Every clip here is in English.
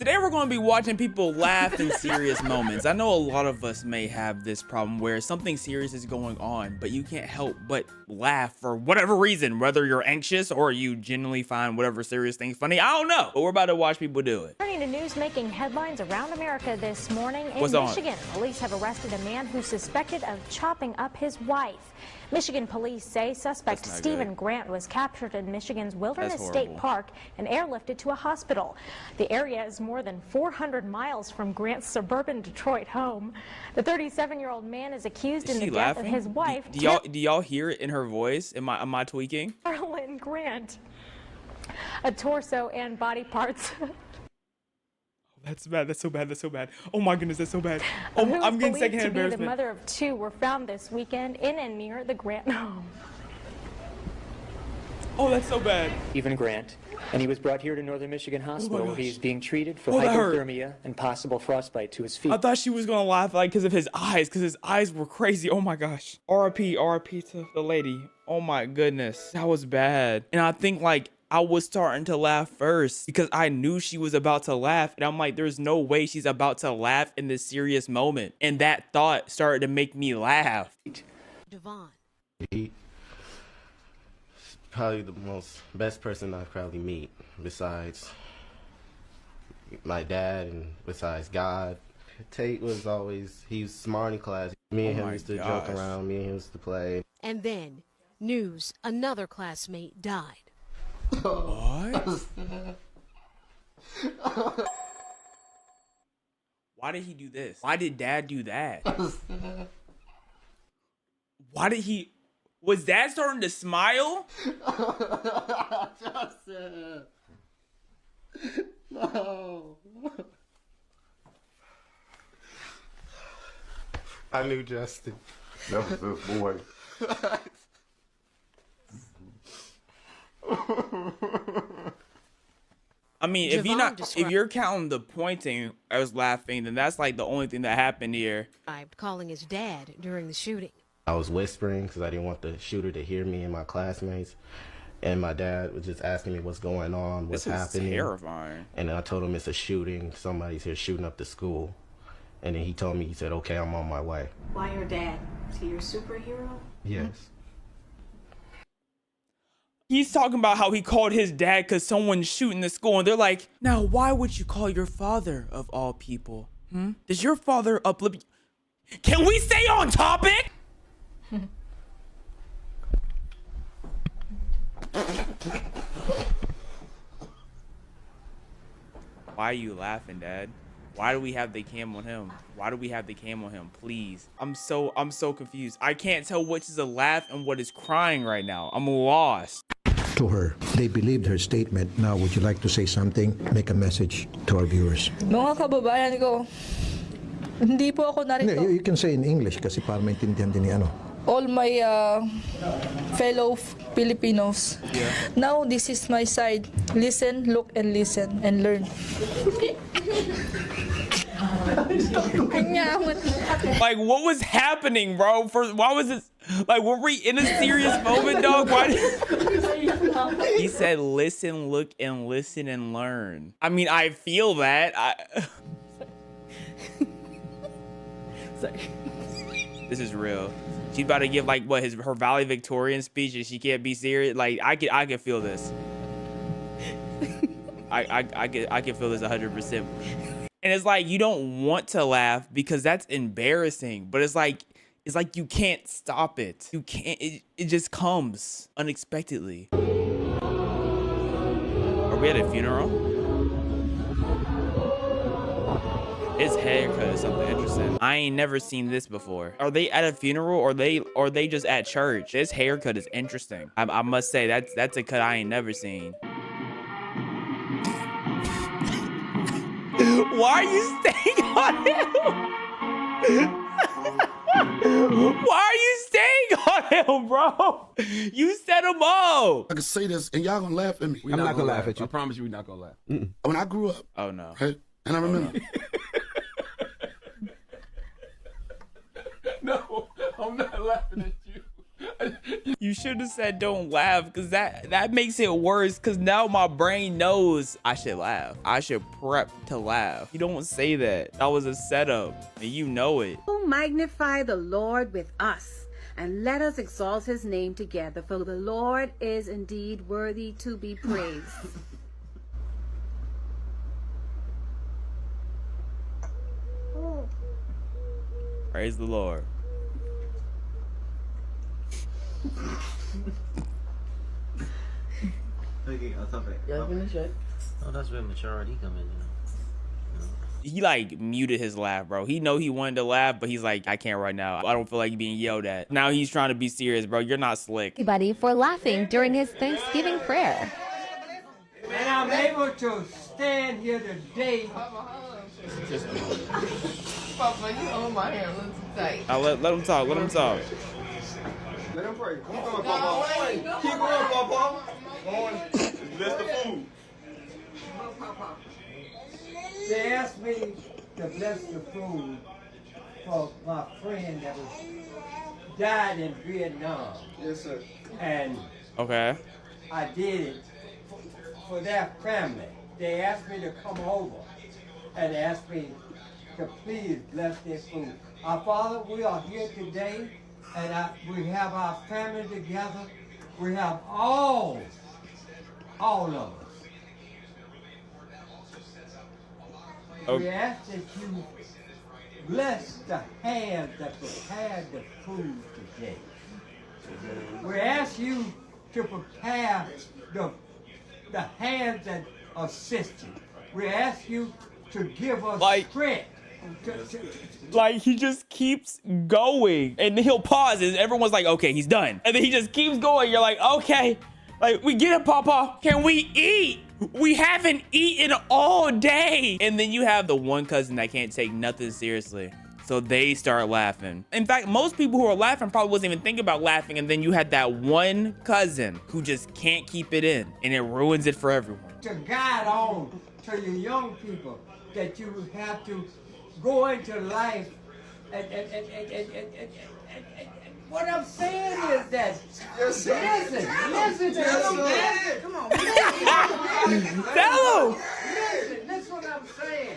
Today we're going to be watching people laugh in serious moments. I know a lot of us may have this problem where something serious is going on, but you can't help but laugh for whatever reason, whether you're anxious or you genuinely find whatever serious thing funny. I don't know, but we're about to watch people do it. Turning to news making headlines around America this morning. In What's on? Michigan, police have arrested a man who's suspected of chopping up his wife. Michigan police say suspect Stephen good. Grant was captured in Michigan's Wilderness That's State horrible. Park and airlifted to a hospital. The area is more than 400 miles from Grant's suburban Detroit home. The 37-year-old man is accused Is in she the death laughing? of his wife, Do y'all hear it in her voice? Am I tweaking? Carolyn Grant. A torso and body parts. That's bad. That's so bad. That's so bad. Oh my goodness, that's so bad. Oh, Who is I'm getting believed secondhand to be embarrassment. the mother of two were found this weekend in and near the Grant home. Oh, that's so bad. Stephen Grant, and he was brought here to Northern Michigan Hospital where gosh. he's being treated for Oh, that hurt. hypothermia and possible frostbite to his feet. I thought she was gonna laugh like because of his eyes were crazy. Oh my gosh. RIP to the lady. Oh my goodness, that was bad. And I think like I was starting to laugh first because I knew she was about to laugh, and I'm like, there's no way she's about to laugh in this serious moment. And that thought started to make me laugh. Devon. He's probably the best person I'll probably meet besides my dad and besides God. Tate was always, he was smart in class. Me and Oh him my used to gosh. joke around, me and him used to play. And then, news, another classmate died. What? Why did he do this? Why did dad do that? Why did he? Was dad starting to smile? Justin! No! I knew Justin. That was this boy. I mean, if Javon described- you're counting the pointing as laughing, then that's like the only thing that happened here. Calling his dad during the shooting. I was whispering because I didn't want the shooter to hear me and my classmates. And my dad was just asking me what's going on, what's This is happening. terrifying. And then I told him it's a shooting. Somebody's here shooting up the school. And then he told me, he said, okay, I'm on my way. Why your dad? Is he your superhero? Yes. He's talking about how he called his dad because someone's shooting the school, and they're like, now why would you call your father of all people? Does your father uplift? Can we stay on topic? Why are you laughing, Dad? Why do we have the cam on him? Why do we have the cam on him? Please. I'm so confused. I can't tell which is a laugh and what is crying right now. I'm lost. To her. They believed her statement. Now, would you like to say something? Make a message to our viewers. Mga kababayan ko, hindi po ako narito. You can say in English kasi para maintindihan din ni ano. All my fellow Filipinos. Now this is my side. Listen, look, and listen, and learn. Like, what was happening, bro? Why was this? Like, were we in a serious moment, dog? Why He said, listen, look, and listen and learn. I mean, I feel that. Sorry. This is real. She's about to give like what her valedictorian speech, and she can't be serious. Like I can feel this. I can feel this 100%. And it's like you don't want to laugh because that's embarrassing, but it's like you can't stop it. You can't. It just comes unexpectedly. Are we at a funeral? His haircut is something interesting. I ain't never seen this before. Are they at a funeral or they just at church? This haircut is interesting. I must say that's a cut I ain't never seen. Why are you staying on him? Why are you staying on him, bro? You set him up. I can say this and y'all gonna laugh at me. I'm not gonna laugh at you. I promise you we're not gonna laugh. When I grew up, Oh no. right, and I remember, No, I'm not laughing at you. You should have said don't laugh, because that makes it worse, because now my brain knows I should laugh. I should prep to laugh. You don't say that. That was a setup, and you know it. Oh, magnify the Lord with us, and let us exalt his name together, for the Lord is indeed worthy to be praised. Praise the Lord. Oh, that's where maturity come in, you know. He like muted his laugh, bro. He know he wanted to laugh, but he's like, I can't right now. I don't feel like being yelled at. Now he's trying to be serious, bro. You're not slick. Everybody for laughing during his Thanksgiving prayer. And I'm able to stand here today. Papa, you hold my hand a little tight. Let him talk. Let him talk. Let him pray. Keep going, Papa. Keep going, Papa. Bless the food. They asked me to bless the food for my friend that died in Vietnam. Yes, sir. And Okay. I did it for their family. They asked me to come over and asked me to please bless their food. Our Father, we are here today, and we have our family together. We have all of us. We ask that you bless the hands that prepared the food today. We ask you to prepare the hands that assisted. We ask you to give us strength. Like he just keeps going, and then he'll pause, and everyone's like, okay, he's done. And then he just keeps going. You're like, okay, like we get it, Papa. Can we eat? We haven't eaten all day. And then you have the one cousin that can't take nothing seriously. So they start laughing. In fact, most people who are laughing probably wasn't even thinking about laughing. And then you had that one cousin who just can't keep it in, and it ruins it for everyone. To guide on to your young people that you have to go into life and what I'm saying is that listen to him. Come on, tell him. Listen what I'm saying.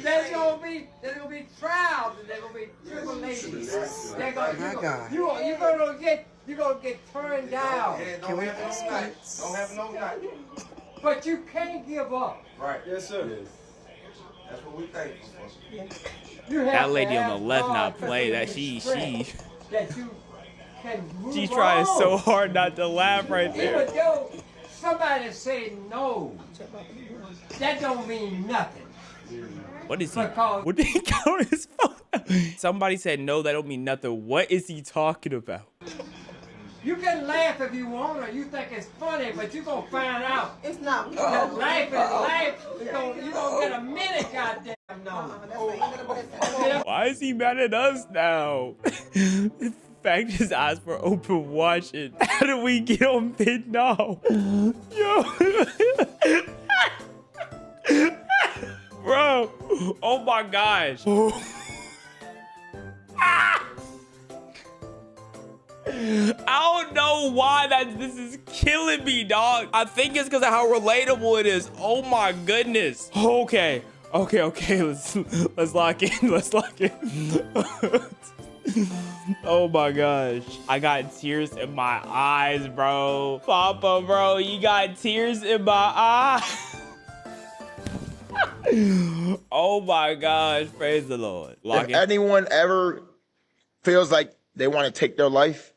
There's gonna be trials and there's gonna be tribulations. You're gonna get turned down. Can we have Don't have no night. But you can't give up. Right. Yes, sir. Yes. That's what we thankful for. That lady on the left not play. That she she's trying so hard not to laugh right there. Even though somebody say no, that don't mean nothing. What is he? What did he count his phone? Somebody said no, that don't mean nothing. What is he talking about? You can laugh if you want or you think it's funny, but you're going to find out. It's not. That life is life. You're going to get a minute, goddamn no. Why is he mad at us now? The fact his eyes were open watching. How do we get on vid now? Yo. Bro. Oh my gosh. I don't know why this is killing me, dog. I think it's because of how relatable it is. Oh my goodness. Okay. Let's lock in. Let's lock in. Oh my gosh. I got tears in my eyes, bro. Papa, bro, you got tears in my eyes. Oh my gosh. Praise the Lord. If anyone ever feels like they want to take their life,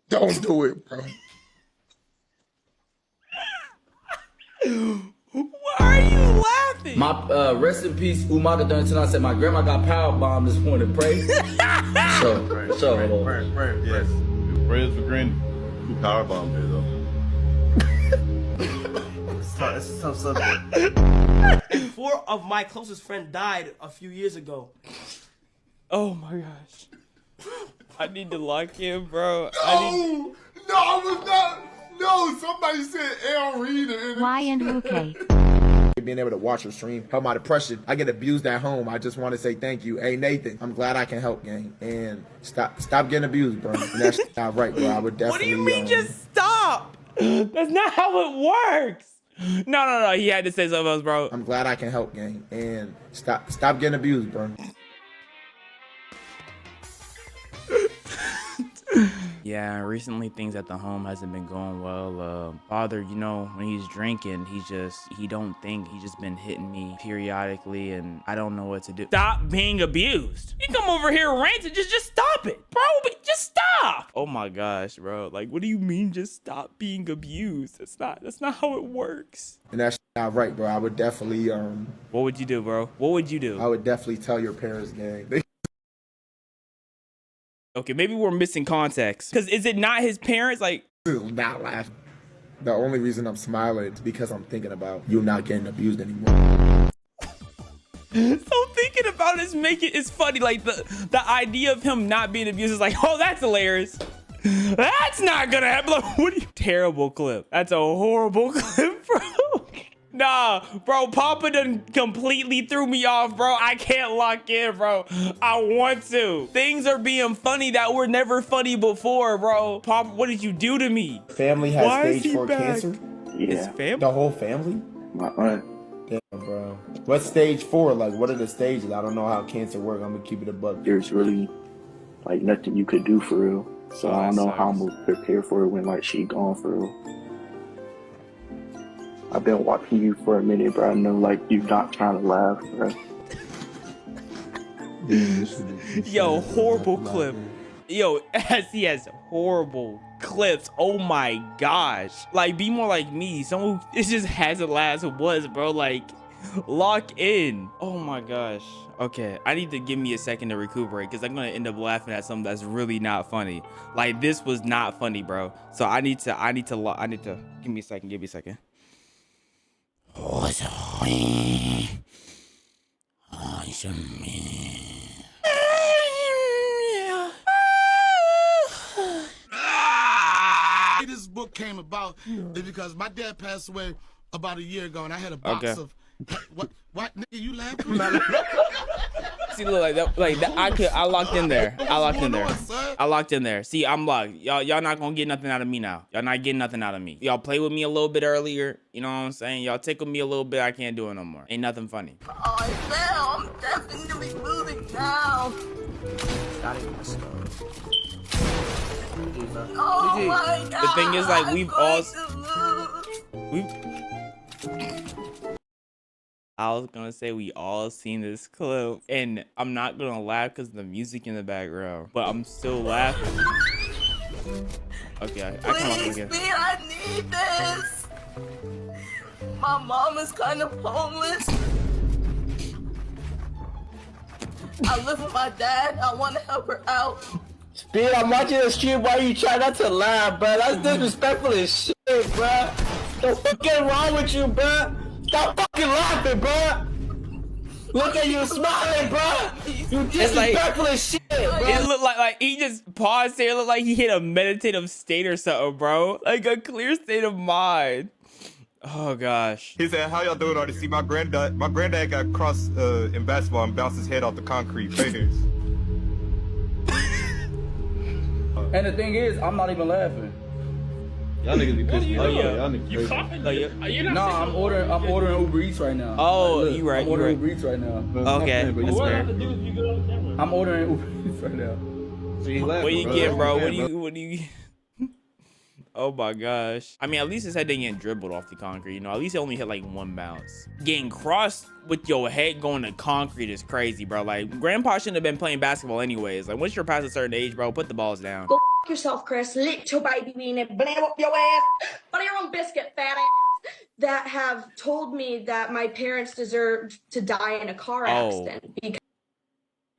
don't do it, bro. Why are you laughing? My rest in peace, Umaga Dunton. I said my grandma got power bombed this morning. Pray. Prayer. Yes. Prayers for Granny. Who power bombed her though? It's a tough subject. And 4 of my closest friends died a few years ago. Oh my gosh. I need to lock in, bro. No, I was not. No, somebody said L. Reader. Y and okay. being able to watch her stream, help my depression. I get abused at home. I just want to say thank you. Hey, Nathan, I'm glad I can help, gang. And stop getting abused, bro. And that's not right, bro. I would definitely... What do you mean just stop? That's not how it works. No. He had to say something else, bro. I'm glad I can help, gang. And stop getting abused, bro. Yeah, recently things at the home hasn't been going well. Father, you know, when he's drinking, he don't think. He's just been hitting me periodically and I don't know what to do. Stop being abused. You come over here ranting, just stop it, bro. Just stop. Oh my gosh, bro. Like, what do you mean just stop being abused? That's not how it works. And that's not right, bro. I would definitely, What would you do, bro? What would you do? I would definitely tell your parents, gang. Okay, maybe we're missing context. Because is it not his parents? Like, not laughing. The only reason I'm smiling is because I'm thinking about you not getting abused anymore. So thinking about it's funny. Like the idea of him not being abused is like, oh, that's hilarious. That's not gonna happen. Like, what are you? Terrible clip. That's a horrible clip, bro. Nah, bro, Papa done completely threw me off, bro. I can't lock in, bro. I want to. Things are being funny that were never funny before, bro. Papa, what did you do to me? Family has stage 4 cancer? Yeah. His family? The whole family? My aunt. Damn, bro. What's stage 4? Like, what are the stages? I don't know how cancer works. I'm gonna keep it a buck. There's really, like, nothing you could do for real. So I don't know how I'm gonna prepare for it when, like, she gone for real. I've been watching you for a minute, bro. I know, like, you're not trying to laugh, bro. Yo, horrible clip. Yo, he has horrible clips. Oh my gosh. Like, be more like me. Someone who it just hasn't laughed was, bro. Like, lock in. Oh my gosh. Okay, I need to give me a second to recuperate because I'm gonna end up laughing at something that's really not funny. Like, this was not funny, bro. So I need to give me a second. This book came about is because my dad passed away about a year ago, and I had a box of what nigga you laughing? See, look, like that, I locked in there. I locked in there. See, I'm locked. Y'all not gonna get nothing out of me now. Y'all not getting nothing out of me. Y'all play with me a little bit earlier. You know what I'm saying? Y'all tickle me a little bit. I can't do it no more. Ain't nothing funny. Oh, I'm definitely moving now. Oh my God. The thing is, like, I was gonna say we all seen this clip, and I'm not gonna laugh because the music in the background, but I'm still laughing. Okay, I come up again. Please, I need this. My mom is kind of homeless. I live with my dad. I want to help her out. Speed, I'm watching the stream while you try not to laugh, bro. That's disrespectful as shit, bro. The fuck is wrong with you, bro? Stop fucking laughing, bro. Look at you smiling, bro. You disrespectful as shit, bro. It looked like he just paused there. It looked like he hit a meditative state or something, bro. Like a clear state of mind. Oh gosh. He said, "How y'all doing, artist? See, my granddad got crossed in basketball and bounced his head off the concrete. Faders." And the thing is, I'm not even laughing. Y'all niggas be pissing me off. Yeah. Y'all niggas You crazy. coughing? No, I'm ordering Uber Eats right now. Oh, Like, look, you right. I'm ordering Uber Eats right now. Okay, that's fair. I'm ordering Uber Eats right now. What you get, bro? What do you? Oh my gosh. I mean, at least his head didn't get dribbled off the concrete. You know, at least it only hit like one bounce. Getting crossed with your head going to concrete is crazy, bro. Like, grandpa shouldn't have been playing basketball anyways. Like, once you're past a certain age, bro, put the balls down. Go f yourself, Chris. Little baby weenie. Blam up your ass. Butter your own biscuit, fat ass. That have told me that my parents deserved to die in a car accident.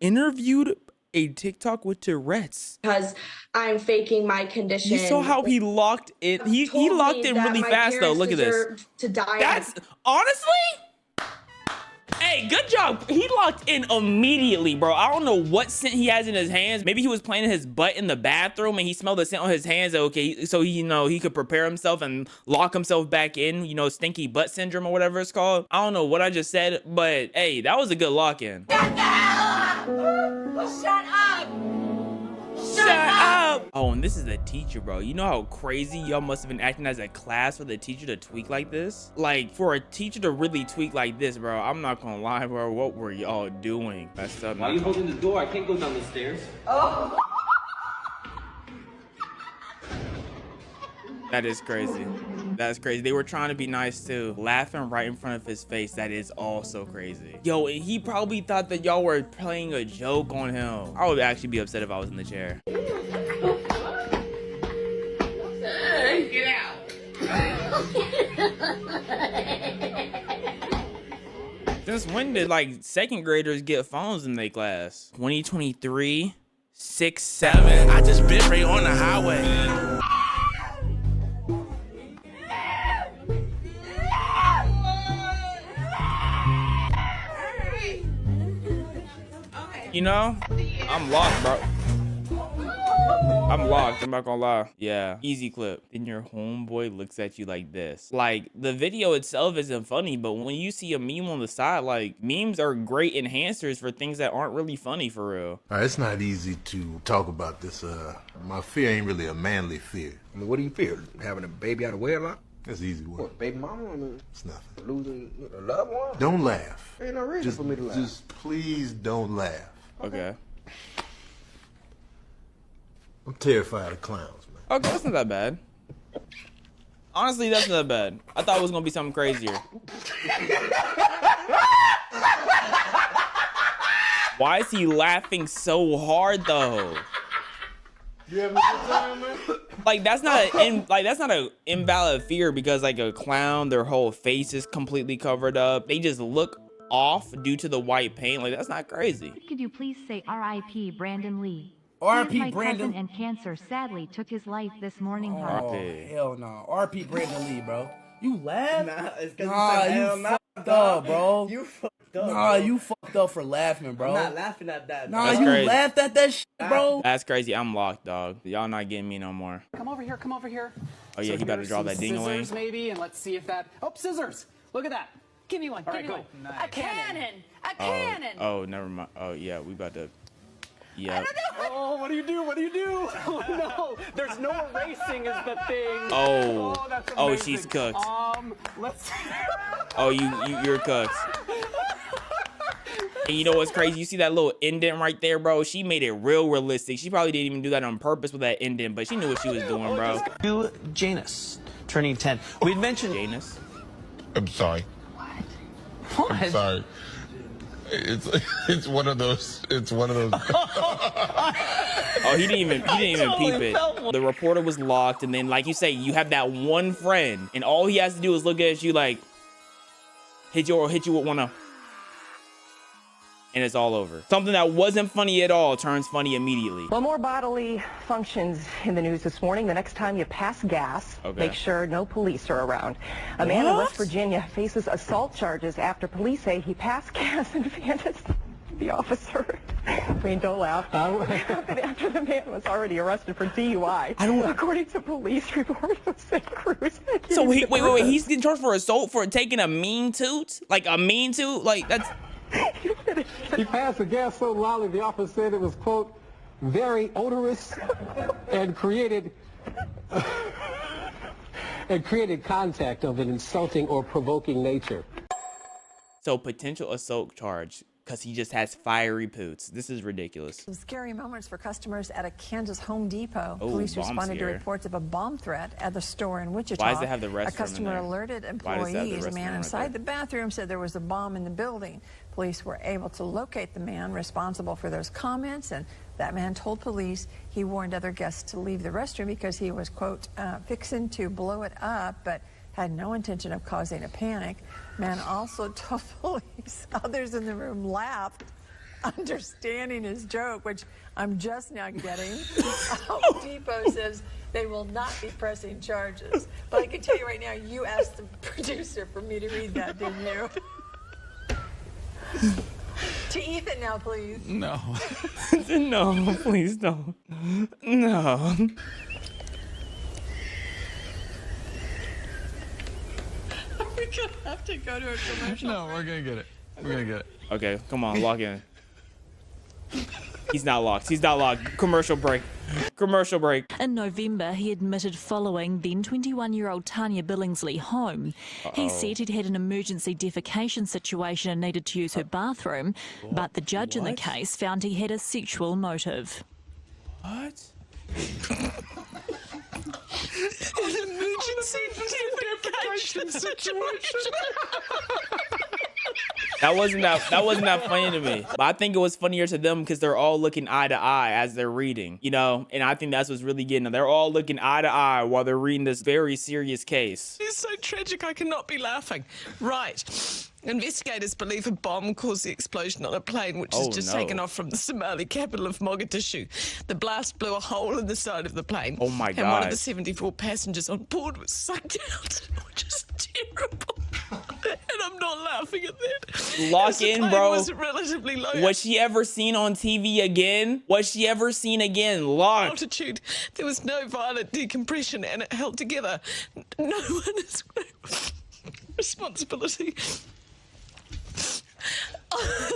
Interviewed a TikTok with Tourette's. Because I'm faking my condition. You saw how he locked it. He locked in really fast though. Look at this. To die. That's honestly. Hey, Hey, good job. He locked in immediately, bro. I don't know what scent he has in his hands. Maybe he was playing his butt in the bathroom and he smelled the scent on his hands. Okay, so he, he could prepare himself and lock himself back in, stinky butt syndrome or whatever it's called. I don't know what I just said, but hey, that was a good lock-in. Shut up! Shut up! Oh, and this is a teacher, bro. You know how crazy y'all must have been acting as a class for the teacher to tweak like this? Like, for a teacher to really tweak like this, bro, I'm not gonna lie, bro. What were y'all doing? Why are you holding the door? I can't go down the stairs. Oh. That is crazy. That's crazy. They were trying to be nice too. Laughing right in front of his face. That is also crazy. Yo, he probably thought that y'all were playing a joke on him. I would actually be upset if I was in the chair. Get out. Since when did second graders get phones in their class? 2023, 6, 7. I just bit right on the highway. I'm locked, bro. I'm locked, I'm not gonna lie. Yeah, easy clip. Then your homeboy looks at you like this. Like, the video itself isn't funny, but when you see a meme on the side, memes are great enhancers for things that aren't really funny for real. All right, it's not easy to talk about this. My fear ain't really a manly fear. I mean, what do you fear? Having a baby out of wedlock? That's easy work. What, baby mama? I mean, it's nothing. Losing a loved one? Don't laugh. Ain't no reason for me to laugh. Just please don't laugh. Okay. I'm terrified of clowns, man. Okay, that's not that bad. Honestly, that's not that bad. I thought it was gonna be something crazier. Why is he laughing so hard though? You having a good time, man? That's not an invalid fear because a clown, their whole face is completely covered up. They just look off due to the white paint. That's not crazy. Could you please say R.I.P. Brandon Lee? R.I.P. Brandon. And cancer sadly took his life this morning. Oh, hell no. R.I.P. Brandon Lee, bro. You laughed? Nah, it's because you fucked up, bro. You fucked up. Nah, you fucked up for laughing, bro. I'm not laughing at that. Nah, you laughed at that shit, bro. That's crazy. I'm locked, dog. Y'all not getting me no more. Come over here. Come over here. Oh yeah, he better draw that ding-a-ling. Scissors maybe, and let's see if that. Oh, scissors! Look at that. Give me one. All right, go. Nice. A cannon. A cannon. Oh, never mind. Oh yeah, we about to. Yeah. Oh, what do you do? What do you do? Oh no, there's no erasing is the thing. Oh. That's oh, amazing. she's cooked. Let's. Oh, you're cooked. And you know what's crazy? You see that little indent right there, bro? She made it real realistic. She probably didn't even do that on purpose with that indent, but she knew what she was doing, bro. To Janus, turning 10. We'd mentioned Janus. I'm sorry. What? I'm sorry. It's one of those. It's one of those. Oh, he didn't even peep it. The reporter was locked, and then, like you say, you have that one friend, and all he has to do is look at you like, hit you with one of, and it's all over. Something that wasn't funny at all turns funny immediately. Well, more bodily functions in the news this morning. The next time you pass gas, make sure no police are around. A man in West Virginia faces assault charges after police say he passed gas and fanted the officer. I mean, don't laugh. After the man was already arrested for DUI. According to police report of St. Cruz. So wait, he's getting charged for assault for taking a mean toot? Like a mean toot? Like that's... He passed the gas so loudly the officer said it was, quote, very odorous and created contact of an insulting or provoking nature. So potential assault charge because he just has fiery poots. This is ridiculous. Some scary moments for customers at a Kansas Home Depot. Oh, Police responded to reports of a bomb threat at the store in Wichita. Why does it have the restroom A customer in there? alerted Why does it have the employees. A man restroom inside the bathroom said there was a bomb in the building. Police were able to locate the man responsible for those comments, and that man told police he warned other guests to leave the restroom because he was, quote, fixing to blow it up, but had no intention of causing a panic. Man also told police others in the room laughed, understanding his joke, which I'm just now getting. Home Depot says they will not be pressing charges. But I can tell you right now, you asked the producer for me to read that, didn't you? To Ethan now, please. No. No, please don't. No. We're gonna have to go to a commercial. No, we're gonna get it. We're gonna get it. Okay, come on, log in. He's not locked. He's not locked. Commercial break. Commercial break. In November, he admitted following then 21-year-old Tanya Billingsley home. He said he'd had an emergency defecation situation and needed to use her bathroom, but the judge in the case found he had a sexual motive. What? An emergency defecation situation. That wasn't that funny to me. But I think it was funnier to them because they're all looking eye to eye as they're reading, you know? And I think that's what's really getting them. They're all looking eye to eye while they're reading this very serious case. It's so tragic, I cannot be laughing. Right. Investigators believe a bomb caused the explosion on a plane which has just taken off from the Somali capital of Mogadishu. The blast blew a hole in the side of the plane. Oh my God. And one of the 74 passengers on board was sucked out. Which is terrible. And I'm not laughing at that. Lock in, bro. Was relatively low. Was she ever seen on TV again? Was she ever seen again? Lock. Altitude. There was no violent decompression and it held together. No one is responsibility.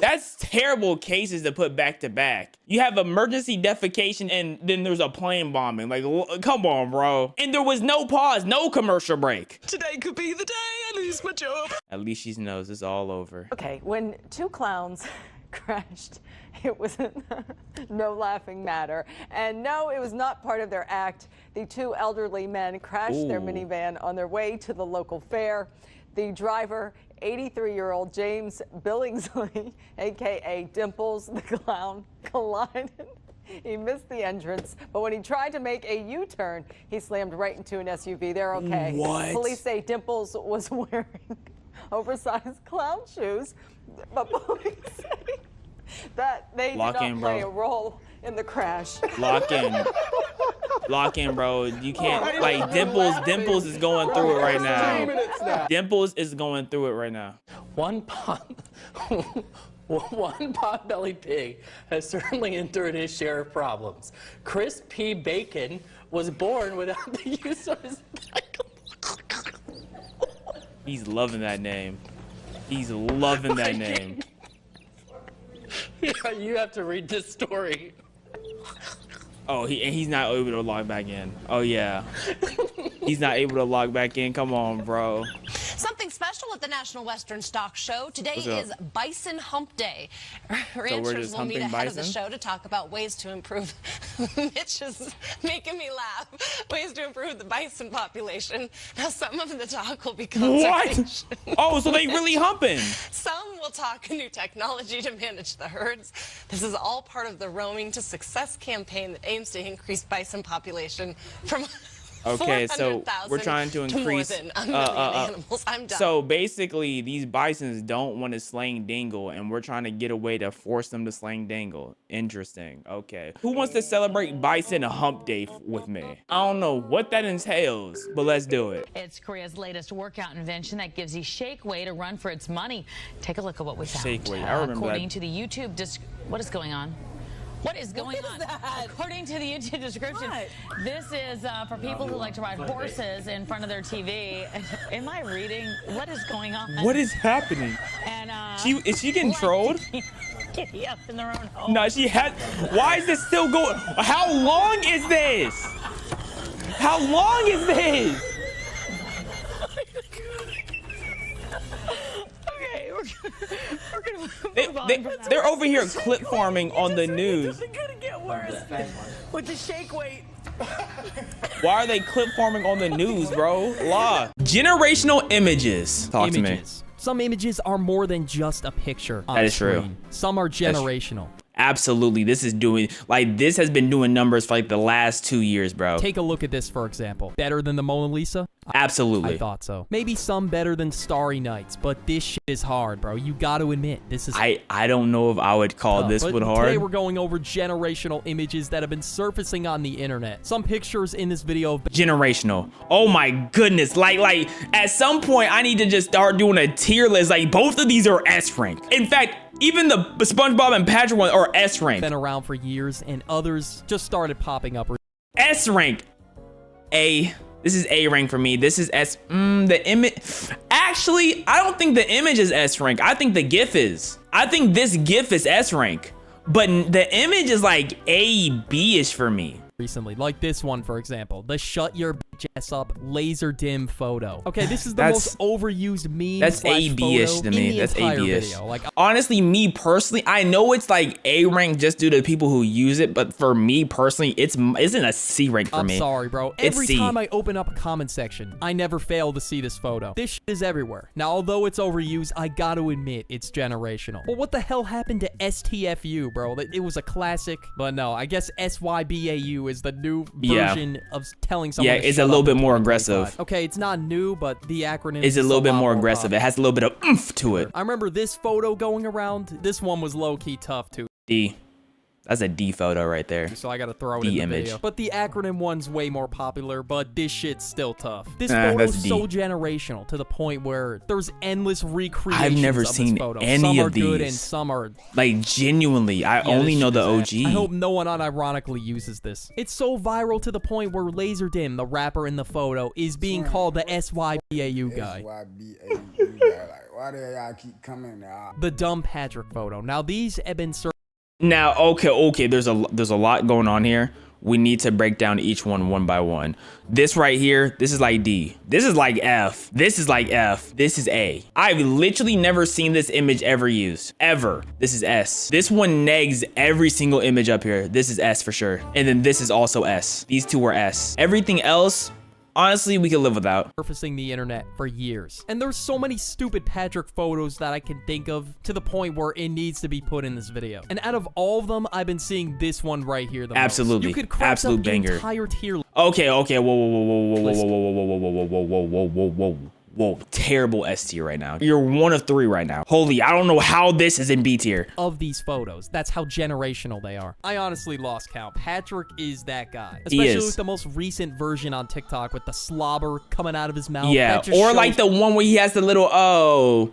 That's terrible cases to put back to back. You have emergency defecation and then there's a plane bombing. Like, come on, bro. And there was no pause, no commercial break. Today could be the day I lose my job. At least she knows it's all over. Okay, when two clowns crashed, it was no laughing matter. And no, it was not part of their act. The two elderly men crashed their minivan on their way to the local fair. The driver, 83-year-old James Billingsley, a.k.a. Dimples the Clown, collided. He missed the entrance, but when he tried to make a U-turn, he slammed right into an SUV. They're okay. What? Police say Dimples was wearing oversized clown shoes, but police say that they did not play a role in the crash. Lock in. Lock in, bro. You can't, like, Dimples is going through it right now. Dimples is going through it right now. One pot-bellied pig has certainly endured his share of problems. Chris P. Bacon was born without the use of his back. He's loving that name. He's loving that name. Yeah, you have to read this story. Oh, he's not able to log back in. Oh, yeah. He's not able to log back in. Come on, bro. Something special at the National Western Stock Show. Today is Bison Hump Day. Ranchers will meet ahead of the show to talk about ways to improve. Mitch is making me laugh. Ways to improve the bison population. Now, some of the talk will be conservation. What? Oh, so they really humping. Some will talk new technology to manage the herds. This is all part of the Roaming to Success campaign that aims to increase bison population from Okay, so we're trying to increase. animals. I'm done. So basically, these bisons don't want to slang dingle, and we're trying to get a way to force them to slang dingle. Interesting. Okay. Who wants to celebrate Bison Hump Day with me? I don't know what that entails, but let's do it. It's Korea's latest workout invention that gives you shake weight a run for its money. Take a look at what we found. Shake weight. I remember According that. to the YouTube what is going on? What is going on? According to the YouTube description, this is for people who like to ride horses in front of their TV. Am I reading? What is going on? What is happening? And is she getting trolled? Giddy up in their own home. No, she had. Why is this still going? How long is this? How long is this? Okay, we're gonna move on. They're over here clip farming on the news. It's gonna get worse with the shake weight. Why are they clip farming on the news, bro? Law. Generational images. Talk to me. Some images are more than just a picture on That is true. screen. Some are generational. Absolutely. This has been doing numbers for like the last 2 years, bro. Take a look at this, for example. Better than the Mona Lisa? Absolutely. I thought so. Maybe some better than Starry Nights, but this shit is hard, bro. You got to admit, this is I don't know if I would call this one hard. Today we're going over generational images that have been surfacing on the internet. Some pictures in this video have been generational. Oh my goodness. Like at some point I need to just start doing a tier list. Like both of these are S rank. In fact, even the SpongeBob and Patrick one are S rank. Been around for years, and others just started popping up. S rank. A. This is A rank for me. This is S. The image. Actually, I don't think the image is S rank. I think the GIF is. I think this GIF is S rank. But the image is like A, B-ish for me. Recently, like this one, for example, the shut your bitch ass up laser dim photo. Okay, this is the most overused meme. That's A-B-ish to me. That's A-B-ish. Like, honestly, me personally, I know it's like A rank just due to people who use it, but for me personally, isn't a C rank for me. I'm sorry, bro. Every time I open up a comment section, I never fail to see this photo. This shit is everywhere. Now, although it's overused, I gotta admit it's generational. Well, what the hell happened to STFU, bro? It was a classic, but no, I guess SYBAU is the new version of telling someone to it's a little bit more aggressive. Okay, it's not new, but the acronym is a little bit more aggressive. It has a little bit of oomph to it. I remember this photo going around. This one was low-key tough too. D. That's a D photo right there. So I gotta throw it in the image. video. But the acronym one's way more popular, but this shit's still tough. This photo's so generational to the point where there's endless recreations. I've never seen any of these. Some are good and some are like genuinely. I only know the OG. I hope no one unironically uses this. It's so viral to the point where LaserDim, the rapper in the photo, is being called the SYBAU guy. SYBAU guy. Like, why do y'all keep coming out? The dumb Patrick photo. Now these have been Now, okay, there's a lot going on here. We need to break down each one by one. This right here, this is like D. This is like F. This is like F. This is A. I've literally never seen this image ever used. Ever. This is S. This one negs every single image up here. This is S for sure. And then this is also S. These two are S. Everything else, honestly, we could live without. Surfacing the internet for years. And there's so many stupid Patrick photos that I can think of to the point where it needs to be put in this video. And out of all of them, I've been seeing this one right here the Absolutely. most. You could Absolute banger. Entire tier. Okay, whoa, terrible S tier right now. You're one of 3 right now. Holy, I don't know how this is in B tier. Of these photos, that's how generational they are. I honestly lost count. Patrick is that guy. Especially with the most recent version on TikTok with the slobber coming out of his mouth. Yeah, or like the one where he has the little,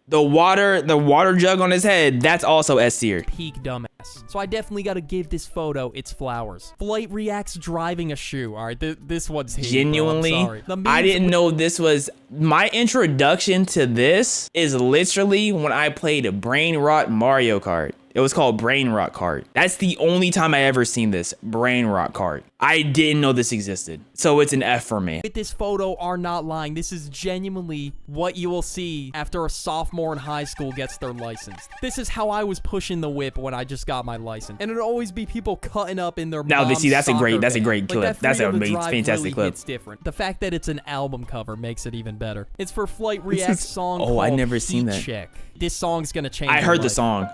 the water jug on his head. That's also S tier. Peak dumbass. So I definitely got to give this photo its flowers. Flight reacts driving a shoe. All right, this one's here. Genuinely, I didn't know this was my introduction to this. Is literally when I played Brain Rot Mario Kart. It was called Brain Rot Kart. That's the only time I ever seen this, Brain Rot Kart. I didn't know this existed. So it's an F for me. With this photo are not lying. This is genuinely what you will see after a sophomore in high school gets their license. This is how I was pushing the whip when I just got my license. And it'd always be people cutting up in their mom's that's a great van. clip. That's a fantastic clip. It's different. The fact that it's an album cover makes it even better. It's for Flight React's song called I never seen that. Check. This song's gonna change. I heard the song.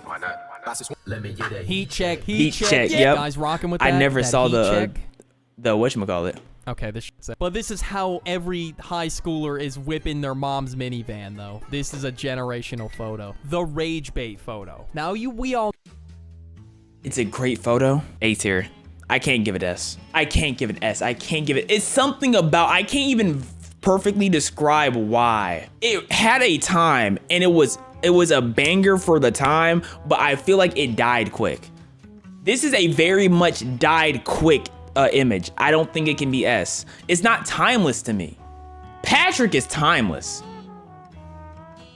Why not? Let me get a Heat check. Yep. Guys rocking with that. I never saw the whatchamacallit. Okay, but this is how every high schooler is whipping their mom's minivan, though. This is a generational photo. The rage bait photo. Now we all. It's a great photo. A tier. I can't give it S. I can't give it S. I can't give it. It's something about. I can't even perfectly describe why. It had a time, and it was a banger for the time, but I feel like it died quick. This is a very much died quick image. I don't think it can be S. It's not timeless to me. Patrick is timeless.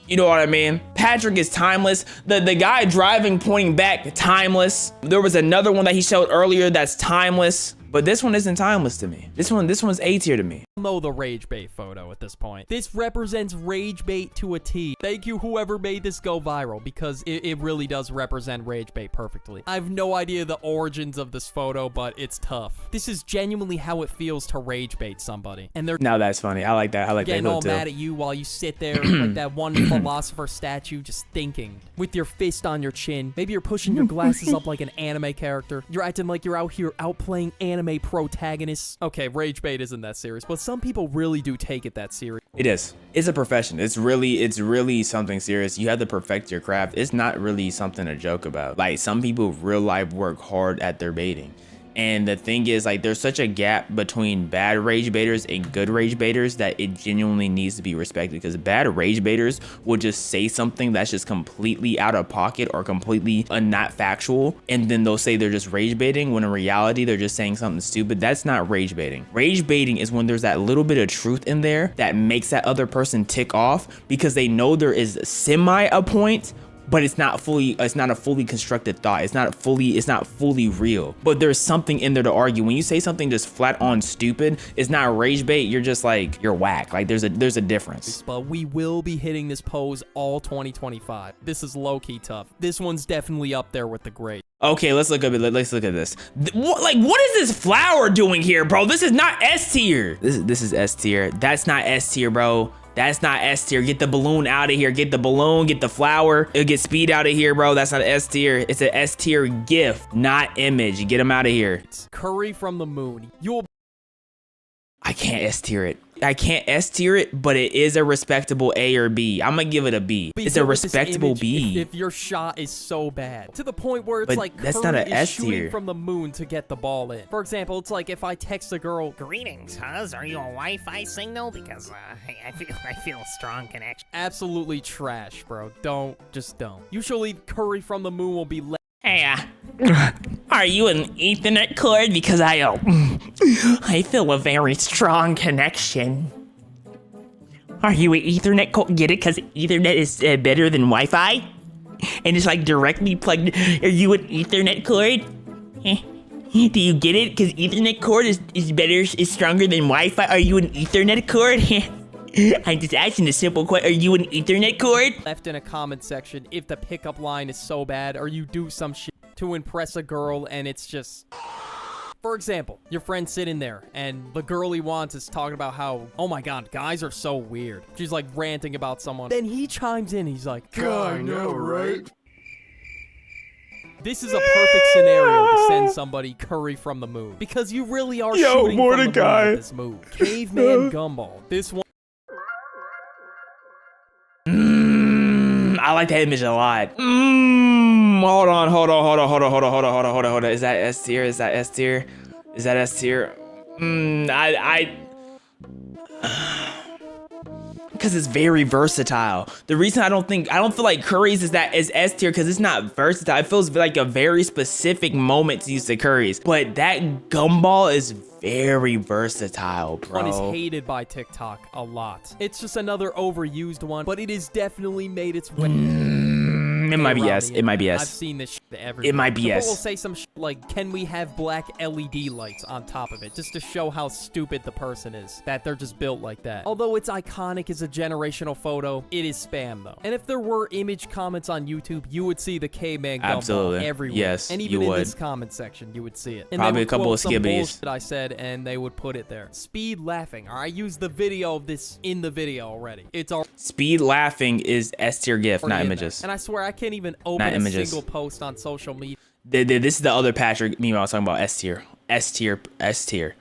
You know what I mean? Patrick is timeless. The guy driving, pointing back, timeless. There was another one that he showed earlier that's timeless, but this one isn't timeless to me. This one's A tier to me. know the rage bait photo at this point. This represents rage bait to a T. Thank you whoever made this go viral, because it really does represent rage bait perfectly. I have no idea the origins of this photo, but it's tough. This is genuinely how it feels to rage bait somebody. And they're now that's funny. I like that. I like that getting all too. mad at you while you sit there like that one philosopher statue just thinking with your fist on your chin. Maybe you're pushing your glasses up like an anime character. You're acting like you're out here outplaying anime protagonists. Okay, rage bait isn't that serious, but some people really do take it that serious. It is. It's a profession. It's really something serious. You have to perfect your craft. It's not really something to joke about. Like, some people real life work hard at their baiting. And the thing is, like, there's such a gap between bad rage baiters and good rage baiters that it genuinely needs to be respected, because bad rage baiters will just say something that's just completely out of pocket or completely not factual, and then they'll say they're just rage baiting when in reality they're just saying something stupid. That's not rage baiting. Rage baiting is when there's that little bit of truth in there that makes that other person tick off because they know there is semi a point, but it's not a fully constructed thought. It's not fully real, but there's something in there to argue. When you say something just flat on stupid, it's not rage bait. You're just like, you're whack. Like, there's a difference. But we will be hitting this pose all 2025. This is low-key tough. This one's definitely up there with the great. Okay, let's look at it. Let's look at this. What is this flower doing here, bro? This is not S tier. This is S tier. That's not S tier, bro. That's not S tier. Get the balloon out of here. Get the balloon, get the flower. It'll get speed out of here, bro. That's not S tier. It's an S tier gift, not image. Get him out of here. Curry from the moon. I can't S tier it. I can't S tier it, but it is a respectable A or B. I'm gonna give it a B. It's a respectable B. If your shot is so bad to the point where it's but like that's Curry not an is S shooting tier. from the moon to get the ball in. For example, it's like if I text a girl, "Greetings, huz. Are you a Wi-Fi signal? Because I feel a strong connection." Absolutely trash, bro. Just don't. Usually, Curry from the moon will be. Hey, are you an Ethernet cord? Because I feel a very strong connection. Are you an Ethernet cord? Get it? Because Ethernet is better than Wi-Fi? And it's like directly plugged. Are you an Ethernet cord? Do you get it? Because Ethernet cord is better, is stronger than Wi-Fi. Are you an Ethernet cord? I'm just asking a simple question. Are you an Ethernet cord? Left in a comment section if the pickup line is so bad or you do some shit to impress a girl and it's just... For example, your friend's sitting there and the girl he wants is talking about how, oh my god, guys are so weird. She's like ranting about someone. Then he chimes in, he's like, I know, right? This is a perfect scenario to send somebody Curry from the moon. Because you really are shooting from the moon with this move. Caveman Gumball. This one... I like that image a lot. Hold on. Is that S tier? Is that S tier? Is that S tier? Because it's very versatile. The reason I don't feel like Curry's is S tier because it's not versatile. It feels like a very specific moment to use the Curry's. But that gumball is very versatile, bro. One is hated by TikTok a lot. It's just another overused one, but it has definitely made its way. It might be yes. It might be yes. I've seen this shit everywhere. It might be yes. People will say some shit like, can we have black LED lights on top of it? Just to show how stupid the person is. That they're just built like that. Although it's iconic as a generational photo, it is spam though. And if there were image comments on YouTube, you would see the Caveman Gumball everywhere. Yes, and even in this comment section, you would see it. And probably a couple of skibbities that I said, and they would put it there. Speed laughing. I used the video of this in the video already. It's all speed laughing is S tier gift, not images. And I swear I can't even open a single post on social media. This is the other Patrick meme I was talking about. S tier, S tier, S tier.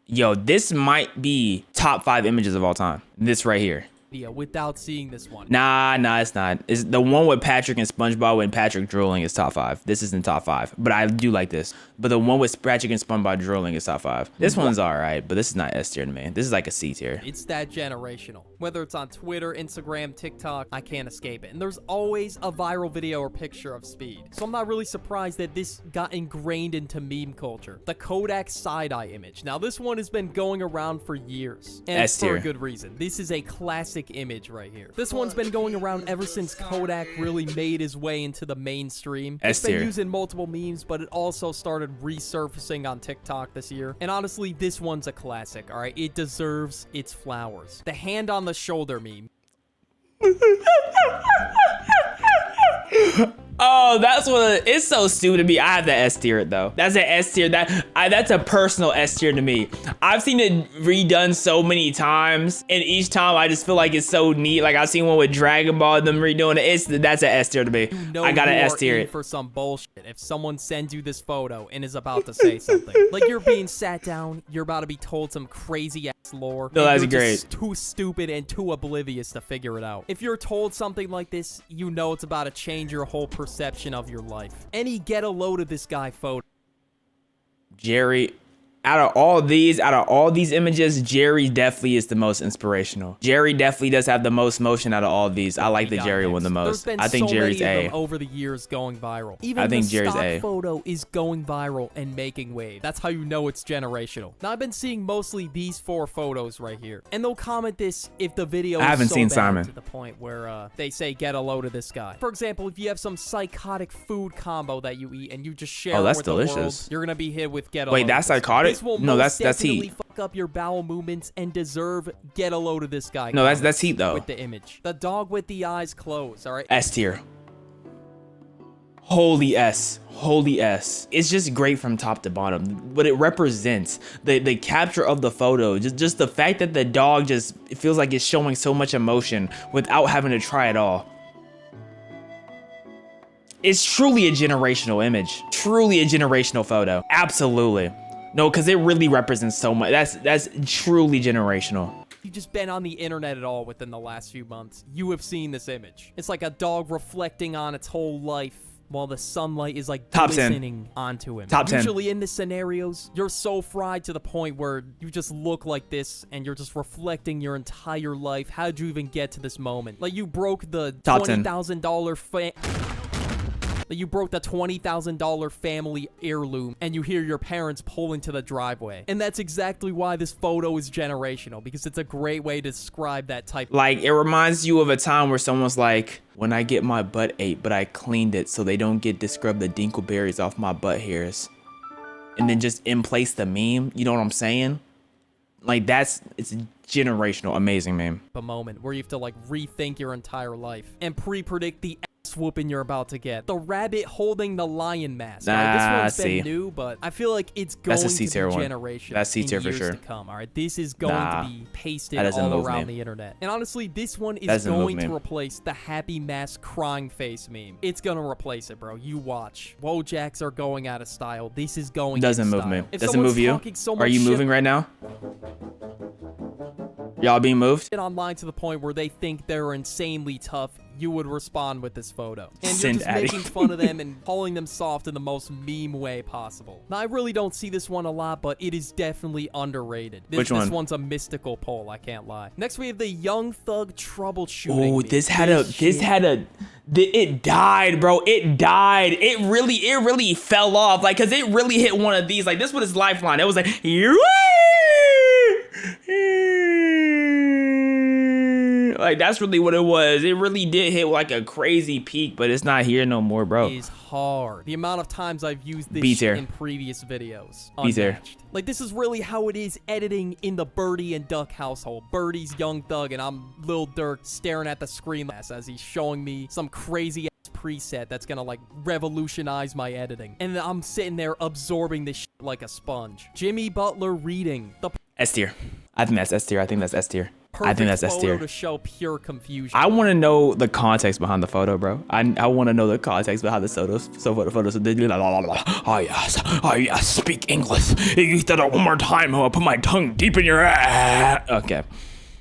Yo, this might be top 5 images of all time. This right here. Without seeing this one. Nah, it's not. It's the one with Patrick and SpongeBob when Patrick drooling is top 5. This isn't top 5, but I do like this. But the one with Patrick and SpongeBob drooling is top 5. This one's all right, but this is not S tier to me. This is like a C tier. It's that generational. Whether it's on Twitter, Instagram, TikTok, I can't escape it. And there's always a viral video or picture of Speed. So I'm not really surprised that this got ingrained into meme culture. The Kodak side-eye image. Now this one has been going around for years. And S tier. for a good reason. This is a classic classic image right here. This one's been going around ever since Kodak really made his way into the mainstream. It's been used in multiple memes, but it also started resurfacing on TikTok this year. And honestly, this one's a classic, all right? It deserves its flowers. The hand on the shoulder meme. Oh, that's what it's so stupid to me. I have the S tier though. That's an S tier. That's a personal S tier to me. I've seen it redone so many times, and each time I just feel like it's so neat. Like I've seen one with Dragon Ball, them redoing it. That's an S tier to me. You know I got an S tier. For some bullshit. If someone sends you this photo and is about to say something, like you're being sat down, you're about to be told some crazy ass lore. No, that's you're great. Just too stupid and too oblivious to figure it out. If you're told something like this, you know it's about to change your whole perception of your life. Any get a load of this guy photo. Jerry, out of all these images, Jerry definitely is the most inspirational. Jerry definitely does have the most motion out of all of these. I like the Jerry one the most. I think Jerry's A. Over the years going viral. Even I think the Jerry's stock A. photo is going viral and making waves. That's how you know it's generational. Now I've been seeing mostly these 4 photos right here, and they'll comment this if the video. I haven't is so seen bad Simon. To the point where they say get a load of this guy. For example, if you have some psychotic food combo that you eat and you just share. Oh, that's with the world, delicious. you're gonna be hit with get a Wait, load. that's psychotic? This will No, most that's definitely heat. fuck up your bowel movements and deserve get a load of this guy. No, that's heat though. With the image, the dog with the eyes closed. All right. S tier. Holy S. Holy S. It's just great from top to bottom. What it represents, the capture of the photo, just the fact that the dog it feels like it's showing so much emotion without having to try at all. It's truly a generational image. Truly a generational photo. Absolutely. No, because it really represents so much. That's truly generational. If you've just been on the internet at all within the last few months, you have seen this image. It's like a dog reflecting on its whole life while the sunlight is like glistening onto him. Top 10. Usually in the scenarios, you're so fried to the point where you just look like this and you're just reflecting your entire life. How'd you even get to this moment? Like you broke the $20,000 you broke the $20,000 family heirloom and you hear your parents pull into the driveway. And that's exactly why this photo is generational, because it's a great way to describe that type. Like, it reminds you of a time where someone's like, when I get my butt ate, but I cleaned it so they don't get to scrub the dingleberries off my butt hairs. And then just in place the meme, you know what I'm saying? Like, it's a generational, amazing meme. A moment where you have to like rethink your entire life and pre-predict the whooping you're about to get. The rabbit holding the lion mask. This one's been new, but I feel like it's going to be generational. That's C tier for sure. To come, all right, this is going to be pasted all around the internet. And honestly, this one is going to replace the happy mask crying face meme. It's gonna replace it, bro. You watch. Wojaks are going out of style. This is going. Doesn't move me. Doesn't move you. Are you moving right now? Y'all being moved? Online to the point where they think they're insanely tough, you would respond with this photo. And you're just making fun of them and calling them soft in the most meme way possible. Now, I really don't see this one a lot, but it is definitely underrated. Which one? This one's a mystical poll, I can't lie. Next, we have the Young Thug troubleshooting. Oh, it died, bro. It died. It really fell off. Like, cause it really hit one of these. Like, this was his lifeline. It was like, like, that's really what it was. It really did hit like a crazy peak, but it's not here no more, bro. It is hard. The amount of times I've used this shit in previous videos. Unmatched. Like, this is really how it is editing in the Birdie and Duck household. Birdie's Young Thug, and I'm Lil Durk staring at the screen as he's showing me some crazy ass preset that's gonna like revolutionize my editing. And I'm sitting there absorbing this shit like a sponge. Jimmy Butler reading the S tier. I think that's S tier. I think that's S tier. I think that's S tier. To show pure confusion. I want to know the context behind the photo, bro. I want to know the context behind the photos. Oh yes, speak English. You said it one more time, I'll put my tongue deep in your ass. Okay,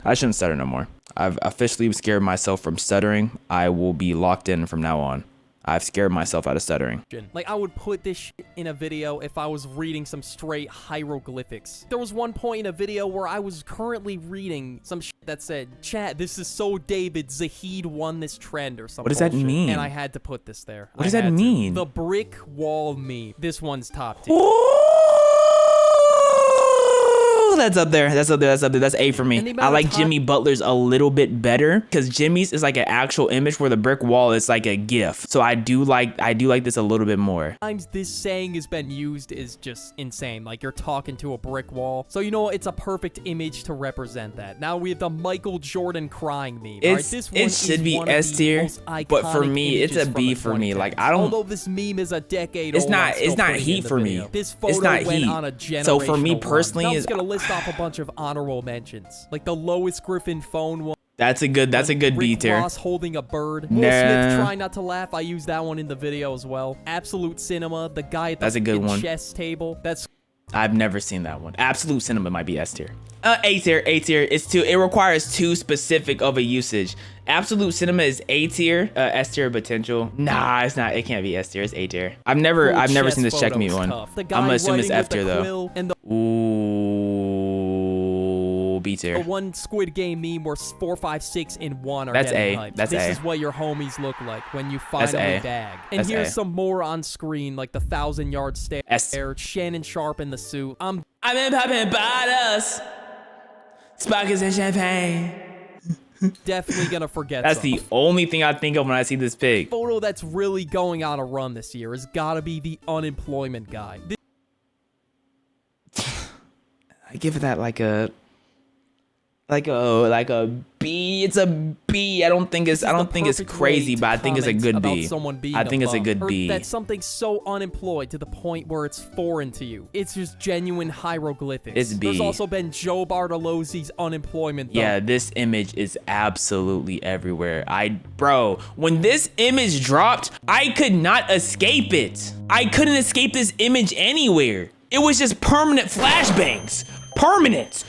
I shouldn't stutter no more. I've officially scared myself from stuttering. I will be locked in from now on. I've scared myself out of stuttering. Like, I would put this shit in a video if I was reading some straight hieroglyphics. There was one point in a video where I was currently reading some shit that said, chat, this is so David, Zahid won this trend or something. What does that mean? And I had to put this there. What does that mean? The brick wall meme. This one's top tier. That's up there. That's A for me. I like Jimmy Butler's a little bit better because Jimmy's is like an actual image where the brick wall is like a GIF. So I do like this a little bit more. Times this saying has been used is just insane. Like you're talking to a brick wall. So you know it's a perfect image to represent that. Now we have the Michael Jordan crying meme. It should be S tier, but for me it's a B for me. Like I don't. Although this meme is a decade old, it's not heat for me. This photo went on a generational So for me personally, I'm just gonna list off a bunch of honorable mentions, like the Lois Griffin phone one. That's a good B tier. Rick Ross holding a bird. Will Smith trying not to laugh. I used that one in the video as well. Absolute Cinema, the guy at the chess table. I've never seen that one. Absolute Cinema might be S tier. A tier. It requires too specific of a usage. Absolute Cinema is A tier. S tier potential. Nah, it's not. It can't be S tier. It's A tier. I've never seen this check me one. I'm gonna assume it's F tier though. Ooh, B tier. The one Squid Game meme where 4, 5, 6, and 1 are That's getting A. hyped. That's this A. is what your homies look like when you finally bag. And here's some more on screen, like the 1,000-yard stare. Shannon Sharp in the suit. I've been popping bottles. Sparkles and champagne. Definitely gonna forget. That's the only thing I think of when I see this pig. Photo that's really going on a run this year has gotta be the unemployment guy. I give it that like a B. It's a B. I don't think it's crazy, but I think it's a good B. I think it's a good B. That's something so unemployed to the point where it's foreign to you. It's just genuine hieroglyphics. It's B. There's also been Joe Bartolozzi's unemployment. Yeah, this image is absolutely everywhere. Bro, when this image dropped, I could not escape it. I couldn't escape this image anywhere. It was just permanent flashbangs. Permanent.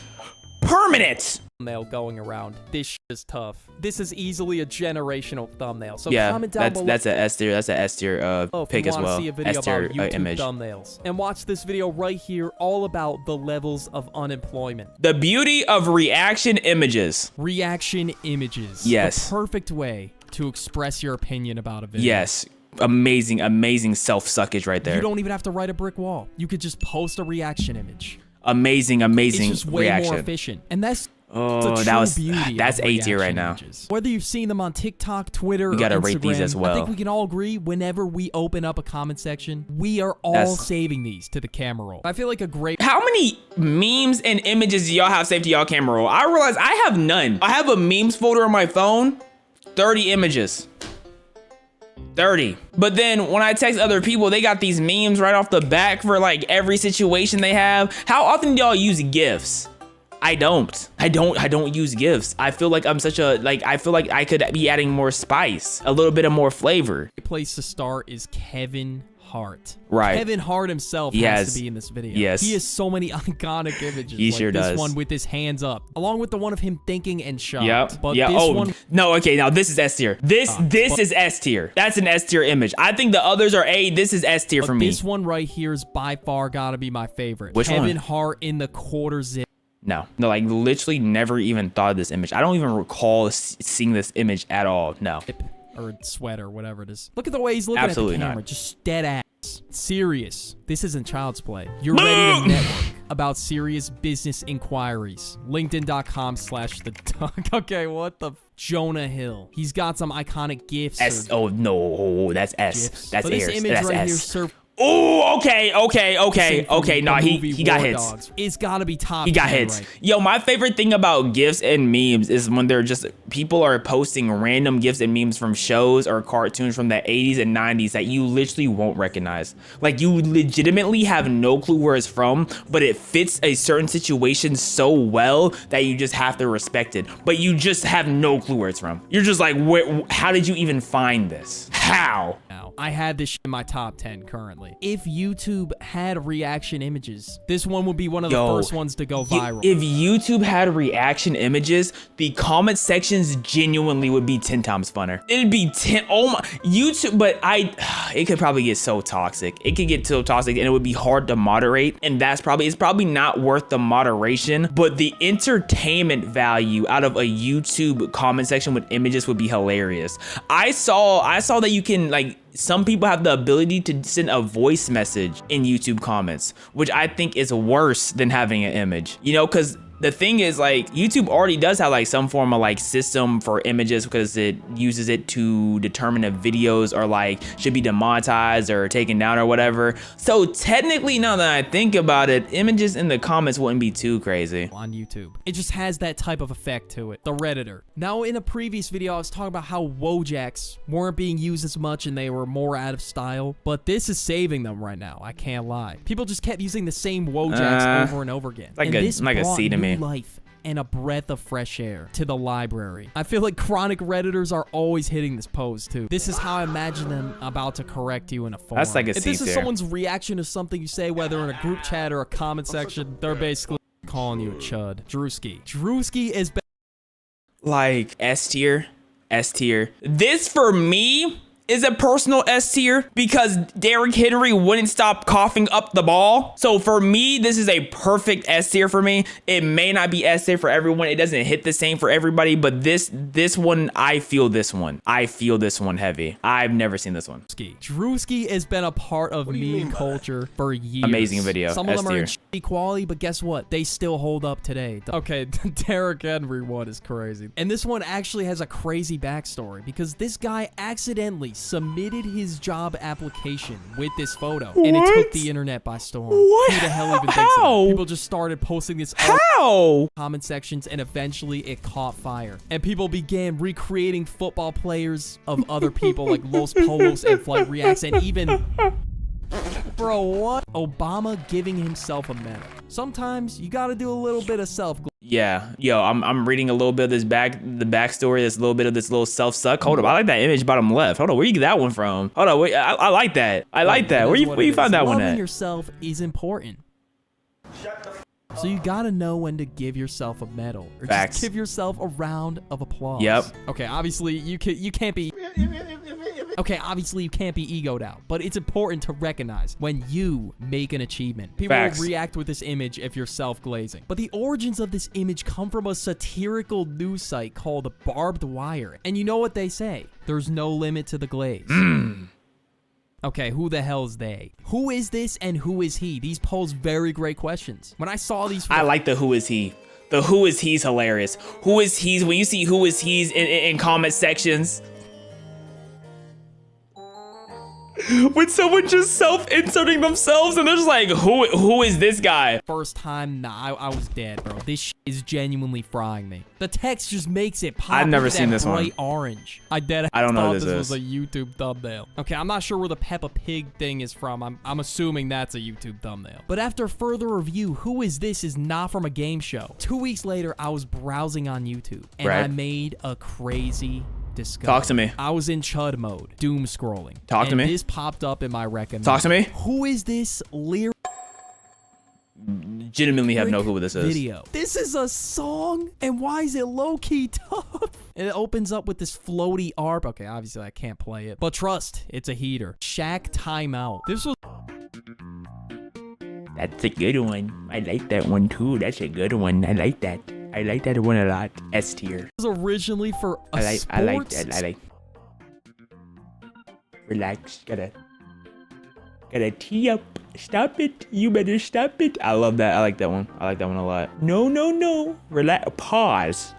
Thumbnail going around. This shit is tough. This is easily a generational thumbnail. So yeah, comment down below. That's a S tier. That's a S tier pick as well. See a video S tier about YouTube image. Thumbnails. And watch this video right here, all about the levels of unemployment. The beauty of reaction images. Reaction images. Yes. The perfect way to express your opinion about a video. Yes. Amazing self-suckage right there. You don't even have to write a brick wall. You could just post a reaction image. Amazing it's just way more efficient. And that's that's A tier right now. Whether you've seen them on TikTok, Twitter, you gotta or rate these as well. I think we can all agree whenever we open up a comment section, we are all saving these to the camera roll. I feel like a great... How many memes and images do y'all have saved to y'all camera roll? I realize I have none. I have a memes folder on my phone, 30 images. 30. But then when I text other people, they got these memes right off the back for like every situation they have. How often do y'all use GIFs? I don't use GIFs. I feel like I'm such a, I feel like I could be adding more spice, a little bit of more flavor. The place to start is Kevin Hart. Right. Kevin Hart himself has to be in this video. Yes. He has so many iconic images. He sure does. This one with his hands up, along with the one of him thinking and shocked. Yep. But yeah. this one... No, okay, now this is S tier. This is S tier. That's an S tier image. I think the others are A. This is S tier for me. This one right here is by far gotta be my favorite. Which one? Kevin Hart in the quarter zip. No, like literally never even thought of this image. I don't even recall seeing this image at all. No. Or sweater, whatever it is. Look at the way he's looking at the camera. Not. Just dead ass. Serious. This isn't child's play. You're ready to network about serious business inquiries. LinkedIn.com/the Okay, what the Jonah Hill. He's got some iconic gifs. S. Oh no, that's S. GIFs. That's this image that's right S. Here Oh, okay. No, he got hits. Dogs. It's gotta be top. He got hits. Right. Yo, my favorite thing about GIFs and memes is when they're just people are posting random GIFs and memes from shows or cartoons from the 80s and 90s that you literally won't recognize. Like you legitimately have no clue where it's from, but it fits a certain situation so well that you just have to respect it. But you just have no clue where it's from. You're just like, how did you even find this? How? I had this shit in my top 10 currently. If YouTube had reaction images, this one would be one of the first ones to go viral. If YouTube had reaction images, the comment sections genuinely would be 10 times funner. It'd be 10, oh my, YouTube, but it could probably get so toxic. It could get so toxic and it would be hard to moderate. And it's probably not worth the moderation, but the entertainment value out of a YouTube comment section with images would be hilarious. I saw that you can like some people have the ability to send a voice message in YouTube comments, which I think is worse than having an image, you know, because the thing is, like, YouTube already does have like some form of like system for images because it uses it to determine if videos are like should be demonetized or taken down or whatever. So technically, now that I think about it, images in the comments wouldn't be too crazy on YouTube. It just has that type of effect to it. The Redditor. Now, in a previous video, I was talking about how Wojaks weren't being used as much and they were more out of style, but this is saving them right now. I can't lie. People just kept using the same Wojaks over and over again. Like a C to me. Life and a breath of fresh air to the library. I feel like chronic Redditors are always hitting this pose too. This is how I imagine them about to correct you in a forum. That's like a If this is someone's reaction to something you say, whether in a group chat or a comment section, they're basically calling you a chud. Drewski. Drewski is like S tier. S tier. This for me is a personal S tier because Derrick Henry wouldn't stop coughing up the ball. So for me, this is a perfect S tier for me. It may not be S tier for everyone. It doesn't hit the same for everybody, but this one, I feel this one. I feel this one heavy. I've never seen this one. Drewski has been a part of meme culture for years. Amazing video. Some of them are in shitty quality, but guess what? They still hold up today. Okay, Derrick Henry one is crazy. And this one actually has a crazy backstory because this guy accidentally submitted his job application with this photo, and it took the internet by storm. What? Who the hell even thinks of that? People just started posting this comment sections, and eventually it caught fire. And people began recreating football players of other people like Los Polos and Flight Reacts, and even bro, what? Obama giving himself a medal. Sometimes you gotta do a little bit of self. Yeah, yo, I'm reading a little bit of this the backstory. There's a little bit of this little self-suck. Hold up, I like that image bottom left. Hold on, where you get that one from? Hold on, wait, I like that. I like that. Where you found that one at? Loving yourself is important. So you gotta know when to give yourself a medal, or just give yourself a round of applause. Yep. Okay, obviously you can't be. Okay, obviously you can't be egoed out, but it's important to recognize when you make an achievement. People will react with this image if you're self-glazing. But the origins of this image come from a satirical news site called Barbed Wire. And you know what they say? There's no limit to the glaze. Okay, who the hell's they? Who is this and who is he? These pose very great questions. When I saw these... I like the who is he. The who is he's hilarious. Who is he's, when you see who is he's in comment sections, when someone just self-inserting themselves and they're just like, who is this guy? First time, nah, I was dead, bro. This shit is genuinely frying me. The text just makes it pop. I've never seen this one. Orange. I don't know what this was a YouTube thumbnail. Okay, I'm not sure where the Peppa Pig thing is from. I'm assuming that's a YouTube thumbnail. But after further review, who is this is not from a game show. 2 weeks later, I was browsing on YouTube and I made a crazy discovery. Talk to me. I was in chud mode, doom scrolling. Talk to me. This popped up in my recommend. Talk to me. Who is this lyric? Legitimately have no clue what this is. Video. This is a song, and why is it low-key tough? And it opens up with this floaty ARP. Okay, obviously I can't play it, but trust, it's a heater. Shaq Timeout. This was... That's a good one. I like that one too. That's a good one. I like that. I like that one a lot. S tier. It was originally for a sports... I like that. I like... Relax. Gotta tee up. Stop it. You better stop it. I love that. I like that one. I like that one a lot. No. Relax. Pause.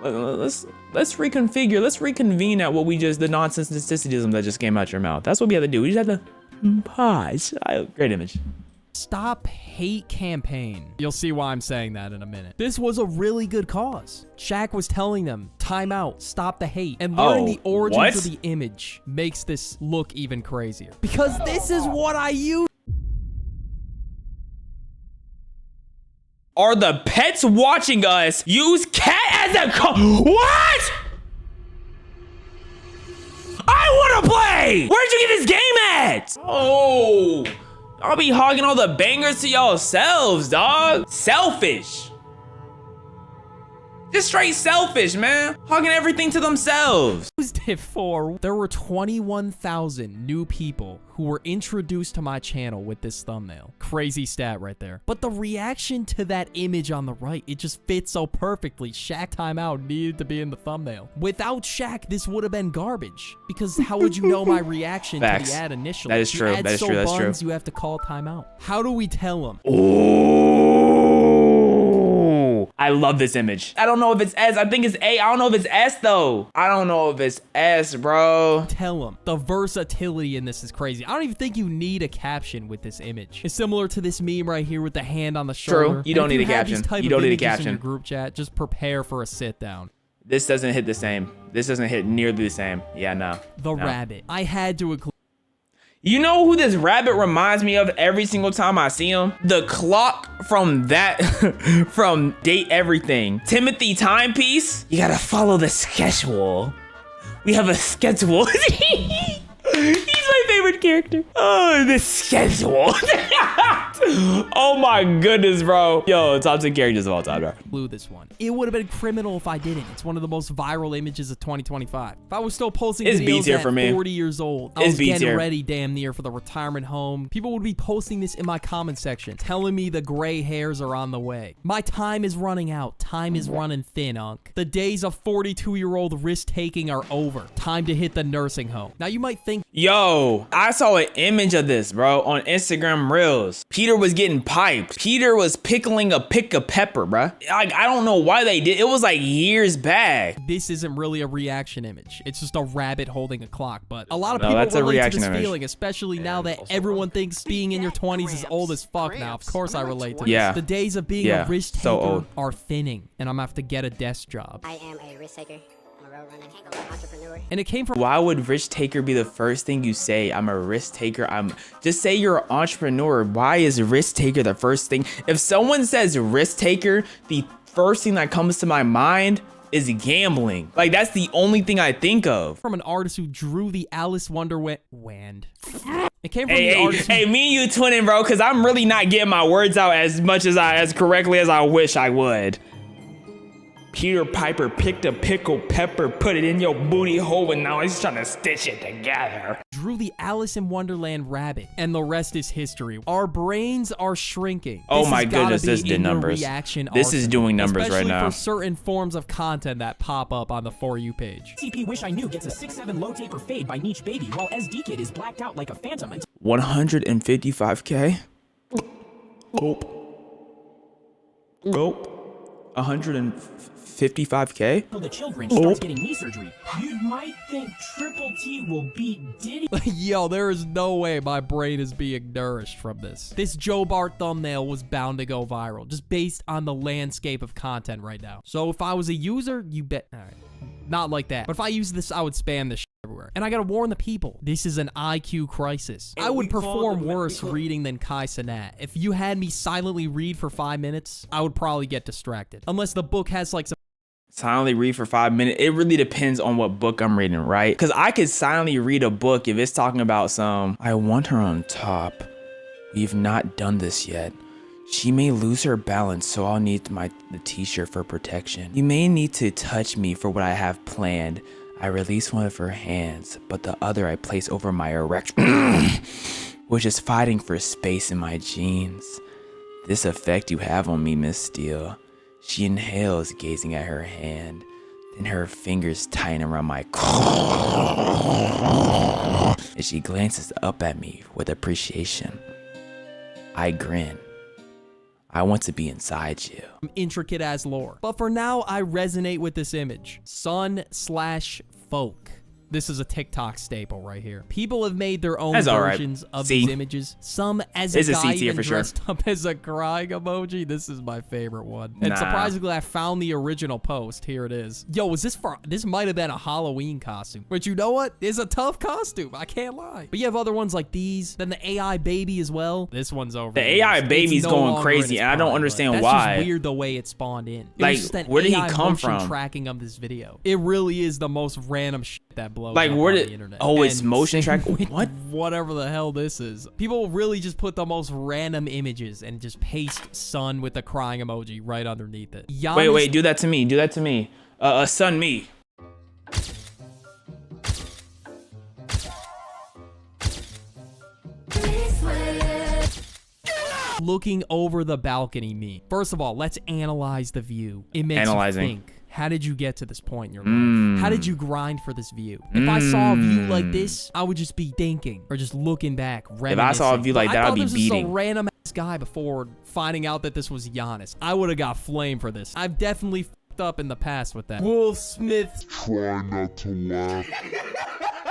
Let's reconfigure. Let's reconvene at what we just, the nonsensicism that just came out your mouth. That's what we have to do. We just have to pause. Great image. Stop Hate campaign. You'll see why I'm saying that in a minute. This was a really good cause. Shaq was telling them, time out, stop the hate. And learning the origins of the image makes this look even crazier. Because this is what I use. Are the pets watching us use cat as a what? I wanna play! Where'd you get this game at? Oh, I'll be hogging all the bangers to yourselves, dog. Selfish. Just straight selfish, man. Hogging everything to themselves. Used it for. There were 21,000 new people who were introduced to my channel with this thumbnail. Crazy stat right there. But the reaction to that image on the right, it just fits so perfectly. Shaq timeout needed to be in the thumbnail. Without Shaq, this would have been garbage. Because how would you know my reaction to the ad initially? That is true. That is true. That's true. You have to call timeout. How do we tell them? I love this image. I don't know if it's S. I think it's A. I don't know if it's S though. I don't know if it's S, bro. Tell them. The versatility in this is crazy. I don't even think you need a caption with this image. It's similar to this meme right here with the hand on the shoulder. True. You don't need a caption. You don't need a caption. In your group chat, just prepare for a sit down. This doesn't hit the same. This doesn't hit nearly the same. Yeah, no. The rabbit. I had to include. You know who this rabbit reminds me of every single time I see him? The clock from that, from Date Everything. Timothy Timepiece. You gotta follow the schedule. We have a schedule. He's my favorite character. Oh, the schedule. Oh my goodness, bro. Yo, top 10 characters of all time, bro. Blew this one. It would have been criminal if I didn't. It's one of the most viral images of 2025. If I was still posting videos at 40 years old, I was getting ready damn near for the retirement home. People would be posting this in my comment section, telling me the gray hairs are on the way. My time is running out. Time is running thin, Unc. The days of 42-year-old risk-taking are over. Time to hit the nursing home. Now, you might think, yo, I saw an image of this, bro, on Instagram Reels. Peter was getting piped. Peter was pickling a pick of pepper, bro. Like, I don't know why they did. It was like years back. This isn't really a reaction image. It's just a rabbit holding a clock. But a lot of people relate to this feeling, especially now that everyone thinks being in your 20s is old as fuck now. Of course I relate to this. The days of being a risk taker are thinning, and I'm gonna have to get a desk job. I am a risk taker. Entrepreneur. And it came from. Why would risk taker be the first thing you say? I'm a risk taker. Just say you're an entrepreneur. Why is risk taker the first thing? If someone says risk taker, the first thing that comes to my mind is gambling. Like, that's the only thing I think of. From an artist who drew the Alice Wonderland. It came from the artist. Hey, me and you twinning, bro, because I'm really not getting my words out as correctly as I wish I would. Peter Piper picked a pickled pepper, put it in your booty hole, and now he's trying to stitch it together. Drew the Alice in Wonderland rabbit, and the rest is history. Our brains are shrinking. Oh my goodness, this did numbers. This is doing numbers right now. Especially for certain forms of content that pop up on the For You page. TP Wish I Knew gets a 6'7" low taper fade by Niche Baby, while SD Kid is blacked out like a phantom. 155K? Nope. Nope. 155K? So the children starts getting knee surgery. You might think Triple T will beat Diddy. Yo, there is no way my brain is being nourished from this. This Joe Bart thumbnail was bound to go viral, just based on the landscape of content right now. So if I was a user, you bet. All right. Not like that. But if I use this, I would spam this shit everywhere. And I gotta warn the people, this is an IQ crisis. I would perform worse reading than Kai Cenat. If you had me silently read for 5 minutes, I would probably get distracted. Unless the book has like some... Silently read for 5 minutes. It really depends on what book I'm reading, right? Because I could silently read a book if it's talking about some, I want her on top. We've not done this yet. She may lose her balance, so I'll need the t-shirt for protection. You may need to touch me for what I have planned. I release one of her hands, but the other I place over my erection, which is fighting for space in my jeans. This effect you have on me, Miss Steele. She inhales, gazing at her hand. Then her fingers tighten around my and she glances up at me with appreciation. I grin. I want to be inside you. Intricate as lore. But for now, I resonate with this image. Sun/folk. This is a TikTok staple right here. People have made their own versions of these images. Some as a guy even dressed up as a crying emoji. This is my favorite one. And surprisingly, I found the original post. Here it is. Yo, was this for... This might have been a Halloween costume. But you know what? It's a tough costume. I can't lie. But you have other ones like these. Then the AI baby as well. This one's over. The AI baby's going crazy, and I don't understand why. That's just weird the way it spawned in. Like, where did he come from? Tracking of this video. It really is the most random shit that blew blows Like up where on did? the internet. Oh, it's And motion track. same with What? Whatever the hell this is. People really just put the most random images and just paste sun with the crying emoji right underneath it. Wait, do that to me. Do that to me. Son, me. Looking over the balcony meme. First of all, let's analyze the view. It makes Analyzing. you think. How did you get to this point in your life? How did you grind for this view? If I saw a view like this, I would just be thinking or just looking back, reminiscing. If I saw a view like that, I'd be I thought this beating. was a random ass guy before finding out that this was Giannis. I would have got flamed for this. I've definitely fucked up in the past with that. Will Smith. Try not to laugh.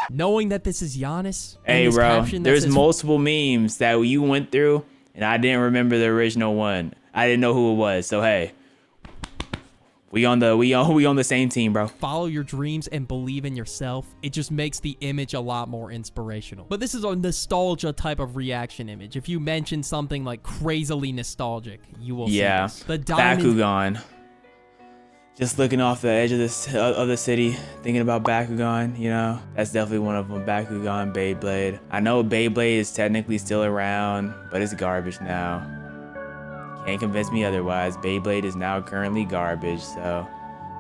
Knowing that this is Giannis. and Hey, this bro. caption that There's says, multiple memes that you went through, and I didn't remember the original one. I didn't know who it was. So hey, we on the same team, bro. Follow your dreams and believe in yourself. It just makes the image a lot more inspirational. But this is a nostalgia type of reaction image. If you mention something like crazily nostalgic, you will see this. The diamond. Bakugan. Just looking off the edge of the city, thinking about Bakugan, you know? That's definitely one of them, Bakugan, Beyblade. I know Beyblade is technically still around, but it's garbage now. Can't convince me otherwise. Beyblade is now currently garbage, so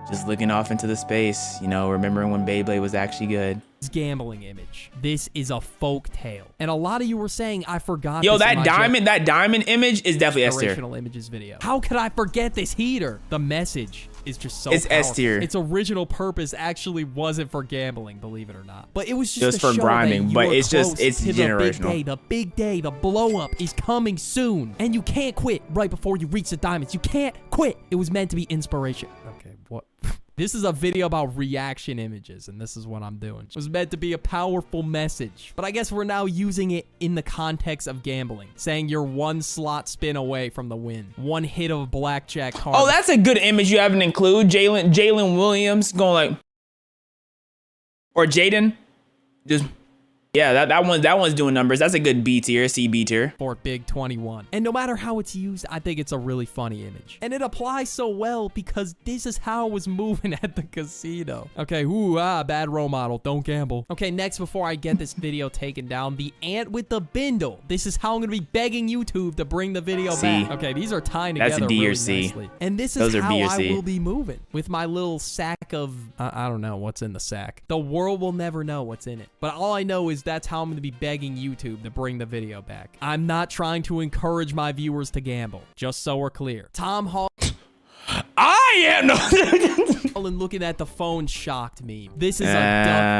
just looking off into the space, you know, remembering when Beyblade was actually good. Gambling image. This is a folk tale. And a lot of you were saying, I forgot Yo, this in that diamond image is definitely S tier. Inspirational images video. How could I forget this heater? The message is just so It's powerful. S tier. Its original purpose actually wasn't for gambling, believe it or not. But it was just for to show grinding, that you but were it's just, close it's to generational. The big day, the blow up is coming soon. And you can't quit right before you reach the diamonds. You can't quit. It was meant to be inspiration. Okay, what? This is a video about reaction images, and this is what I'm doing. It was meant to be a powerful message, but I guess we're now using it in the context of gambling, saying you're one slot spin away from the win. One hit of a blackjack card. Oh, that's a good image you haven't included. Jalen Williams going like, or Jaden, just. Yeah, that one's doing numbers. That's a good B tier, CB tier. For Big 21. And no matter how it's used, I think it's a really funny image. And it applies so well because this is how I was moving at the casino. Okay, bad role model. Don't gamble. Okay, next, before I get this video taken down, the ant with the bindle. This is how I'm going to be begging YouTube to bring the video back. Okay, these are tying together That's a D really or C. nicely. And this Those is are how B or I C. will be moving with my little sack of, I don't know what's in the sack. The world will never know what's in it. But all I know is that's how I'm going to be begging YouTube to bring the video back. I'm not trying to encourage my viewers to gamble, just so we're clear. Tom Holland. I am no. Holland looking at the phone shocked me. This is a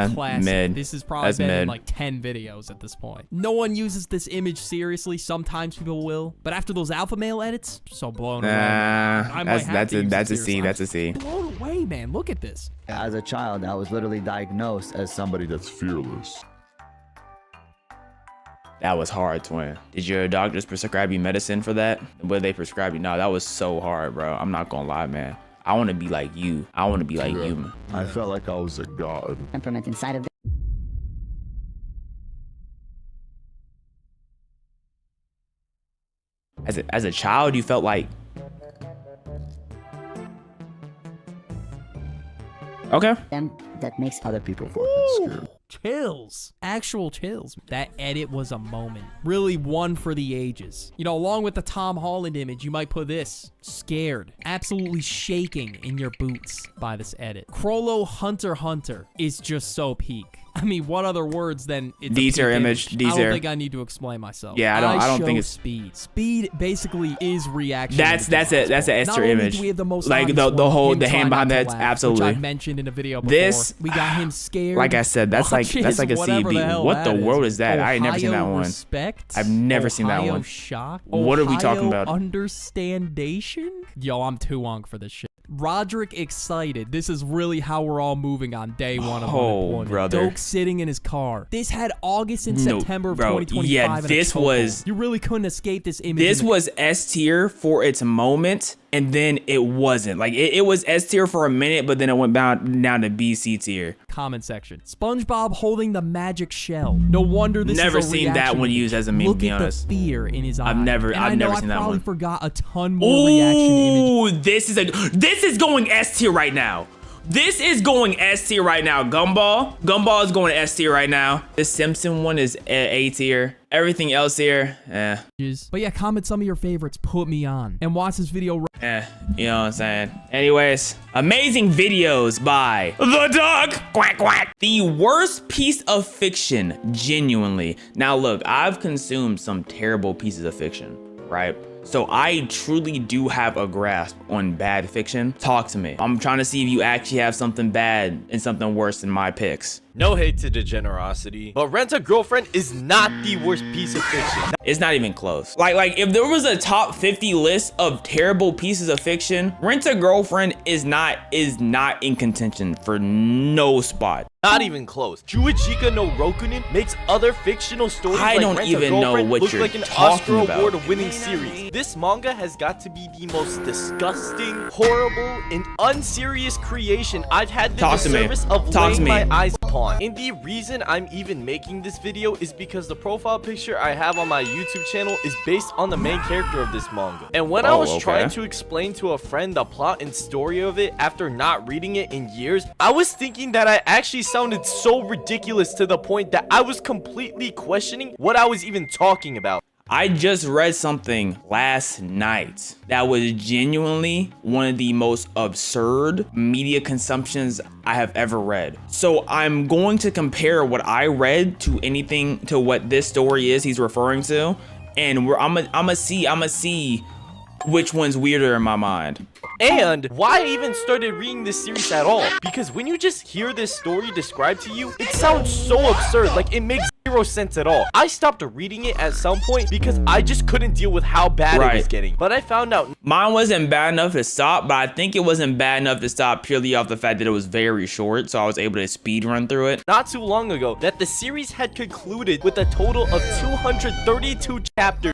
duck classic. Mid. This has probably That's been in mid. like 10 videos at this point. No one uses this image seriously. Sometimes people will, but after those alpha male edits, so blown away. I might have to use it That's a C. seriously. That's a C. I'm blown away, man. Look at this. As a child, I was literally diagnosed as somebody that's fearless. That was hard, twin. Did your doctors prescribe you medicine for that? What did they prescribe you? No, that was so hard, bro. I'm not gonna lie, man. I want to be like you. I want to be like you. I felt like I was a god. Temperament inside of As a child, you felt like. Okay. them that makes Other people fucking scared. Chills. Actual chills. That edit was a moment. Really one for the ages. You know, along with the Tom Holland image, you might put this. Scared. Absolutely shaking in your boots by this edit. Crollo Hunter Hunter is just so peak. I mean, what other words than it's D a tier peak image. D I don't tier. think I need to explain myself. Yeah, I don't think show it's speed. Speed basically is reaction. That's an S Not tier only image. do we have the most Like obvious the one, whole him the hand trying behind not to that. laugh, Absolutely. Which I mentioned in a video before. This, we got him scared. Like I said, that's like a whatever the hell CB. What the that world is that? I ain't never seen that Ohio one. Respect? I've never seen that Ohio one. Shock? What are we talking Ohio about? Understandation? Yo, I'm too long for this shit. Roderick excited. This is really how we're all moving on day one of unemployment. Brother. Doak sitting in his car. This had August and No, September of bro. 2025. Yeah, in a this chokehold. was- You really couldn't escape this image. This in the- was S tier for its moment, and then it wasn't. Like it was S tier for a minute, but then it went down to B, C tier. Comment section. SpongeBob holding the magic shell. No wonder this Never is a seen that reaction one image. used as a meme, Look to be at honest. the fear in his eyes. I've never seen that I probably one. forgot a ton more reaction images. Ooh, this is going S tier right now. This is going S tier right now. Gumball is going to S tier right now. The Simpson one is A tier. Everything else here, But yeah, comment some of your favorites. Put me on. And watch this video. You know what I'm saying? Anyways, amazing videos by The Dog. Quack, quack. The worst piece of fiction, genuinely. Now look, I've consumed some terrible pieces of fiction, right? So I truly do have a grasp on bad fiction. Talk to me. I'm trying to see if you actually have something bad and something worse than my picks. No hate to Degenerosity, but Rent a Girlfriend is not the worst piece of fiction. It's not even close. Like if there was a top 50 list of terrible pieces of fiction, Rent a Girlfriend is not in contention for no spot. Not even close. Juichika no Rokunin makes other fictional stories I like don't Rent even a know Girlfriend what look you're like an talking Oscar about. award-winning series. This manga has got to be the most disgusting, horrible, and unserious creation I've had the disservice of laying my eyes upon. And the reason I'm even making this video is because the profile picture I have on my YouTube channel is based on the main character of this manga. And when I was trying to explain to a friend the plot and story of it after not reading it in years, I was thinking that I actually sounded so ridiculous to the point that I was completely questioning what I was even talking about. I just read something last night that was genuinely one of the most absurd media consumptions I have ever read. So I'm going to compare what I read to what this story is he's referring to, and I'm gonna see which one's weirder in my mind. And why I even started reading this series at all, because when you just hear this story described to you, it sounds so absurd, like it makes zero sense at all. I stopped reading it at some point because I just couldn't deal with how bad it was getting. But I found out mine wasn't bad enough to stop, but I think it wasn't bad enough to stop purely off the fact that it was very short, so I was able to speed run through it. Not too long ago that the series had concluded with a total of 232 chapters.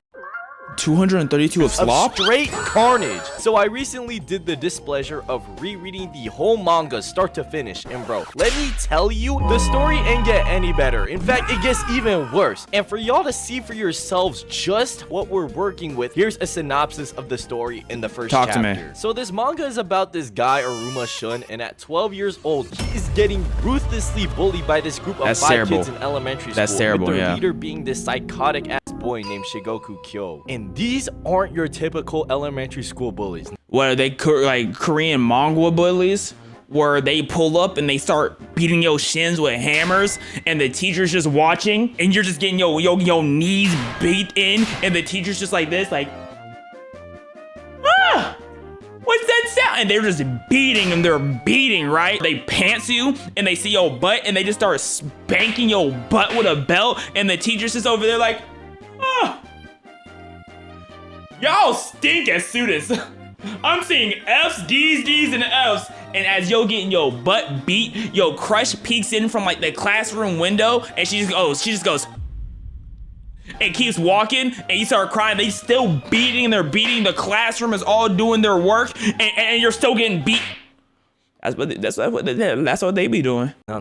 232 of slop? Straight carnage. So I recently did the displeasure of rereading the whole manga start to finish, and bro, let me tell you, the story ain't get any better. In fact, it gets even worse. And for y'all to see for yourselves just what we're working with, here's a synopsis of the story in the first chapter. Talk to me. So this manga is about this guy Aruma Shun, and at 12 years old, he is getting ruthlessly bullied by this group of five kids in elementary school. That's terrible, with their yeah. leader being this psychotic ass boy named Shigoku Kyo. And these aren't your typical elementary school bullies. What are they, like Korean manga bullies? Where they pull up and they start beating your shins with hammers, and the teacher's just watching, and you're just getting your knees beat in, and the teacher's just like this, like, ah! What's that sound? And they're just beating, and they're beating, right? They pants you, and they see your butt, and they just start spanking your butt with a belt, and the teacher's just over there like, ah! Y'all stink as students. I'm seeing F's, D's, and F's. And as you're getting your butt beat, your crush peeks in from like the classroom window, and she just goes, and keeps walking, and you start crying. They still beating, and they're beating. The classroom is all doing their work, and you're still getting beat. That's what they be doing. No.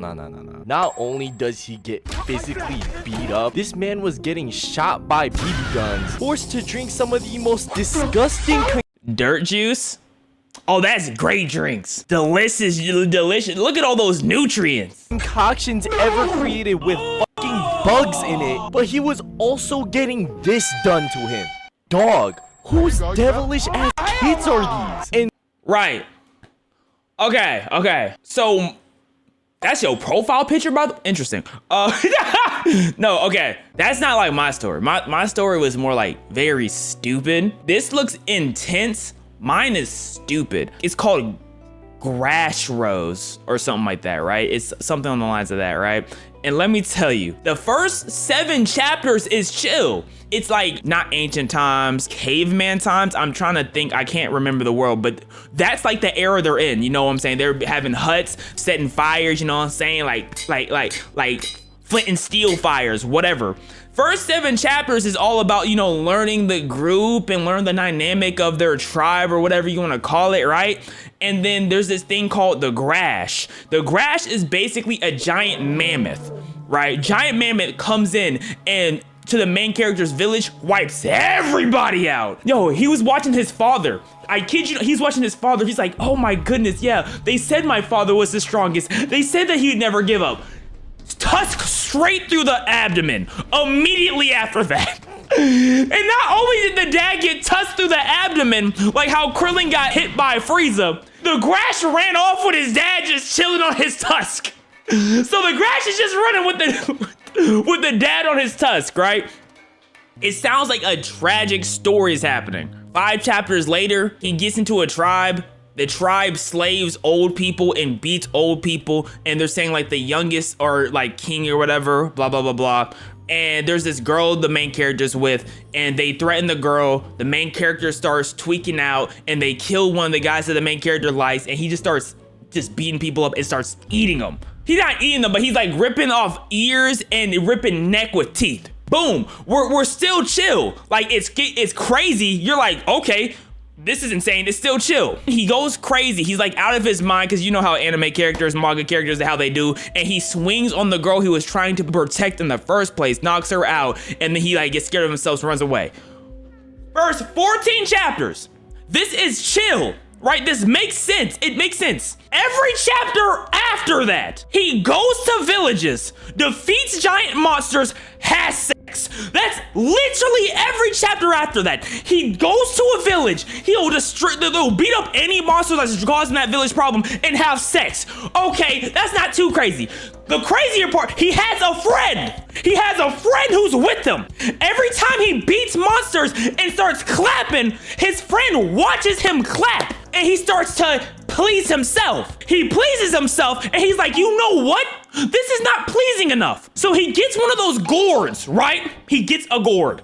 Not only does he get physically beat up, this man was getting shot by BB guns, forced to drink some of the most disgusting dirt juice. Oh, that's great drinks. Delicious. Look at all those nutrients. Concoctions ever created with fucking bugs in it. But he was also getting this done to him. Dog, whose devilish ass kids are these? And right. Okay. So that's your profile picture, brother? Interesting. No, okay. That's not like my story. My story was more like very stupid. This looks intense. Mine is stupid. It's called Grash Rose or something like that, right? It's something on the lines of that, right? And let me tell you, the first 7 chapters is chill. It's like not ancient times, caveman times. I'm trying to think, I can't remember the world, but that's like the era they're in. You know what I'm saying? They're having huts, setting fires, you know what I'm saying? Like flint and steel fires, whatever. First 7 chapters is all about, you know, learning the group and learn the dynamic of their tribe or whatever you want to call it, right? And then there's this thing called the Grash. The Grash is basically a giant mammoth, right? Giant mammoth comes in and to the main character's village, wipes everybody out. Yo, he was watching his father. I kid you not, he's watching his father. He's like, oh my goodness, yeah. They said my father was the strongest. They said that he'd never give up. Tusk straight through the abdomen immediately after that. And not only did the dad get tusked through the abdomen, like how Krillin got hit by Frieza, the Grash ran off with his dad just chilling on his tusk. So the Grash is just running with the dad on his tusk, right? It sounds like a tragic story is happening. 5 chapters later, he gets into a tribe. The tribe slaves old people and beats old people, and they're saying like the youngest or like king or whatever, blah, blah, blah, blah. And there's this girl the main character's with, and they threaten the girl. The main character starts tweaking out, and they kill one of the guys that the main character likes, and he just starts just beating people up and starts eating them. He's not eating them, but he's like ripping off ears and ripping neck with teeth. Boom, we're still chill. Like it's crazy. You're like, okay, this is insane. It's still chill. He goes crazy. He's like out of his mind, because you know how anime characters, manga characters, how they do. And he swings on the girl he was trying to protect in the first place, knocks her out, and then he like gets scared of himself and runs away. First 14 chapters. This is chill, right? This makes sense. It makes sense. Every chapter after that, he goes to villages, defeats giant monsters, has sex. That's literally every chapter after that. He goes to a village, he'll beat up any monster that's causing that village problem and have sex. Okay, that's not too crazy. The crazier part, he has a friend. He has a friend who's with him. Every time he beats monsters and starts clapping, his friend watches him clap and he starts to please himself. He pleases himself and he's like, you know what? This is not pleasing enough. So he gets one of those gourds, right? He gets a gourd.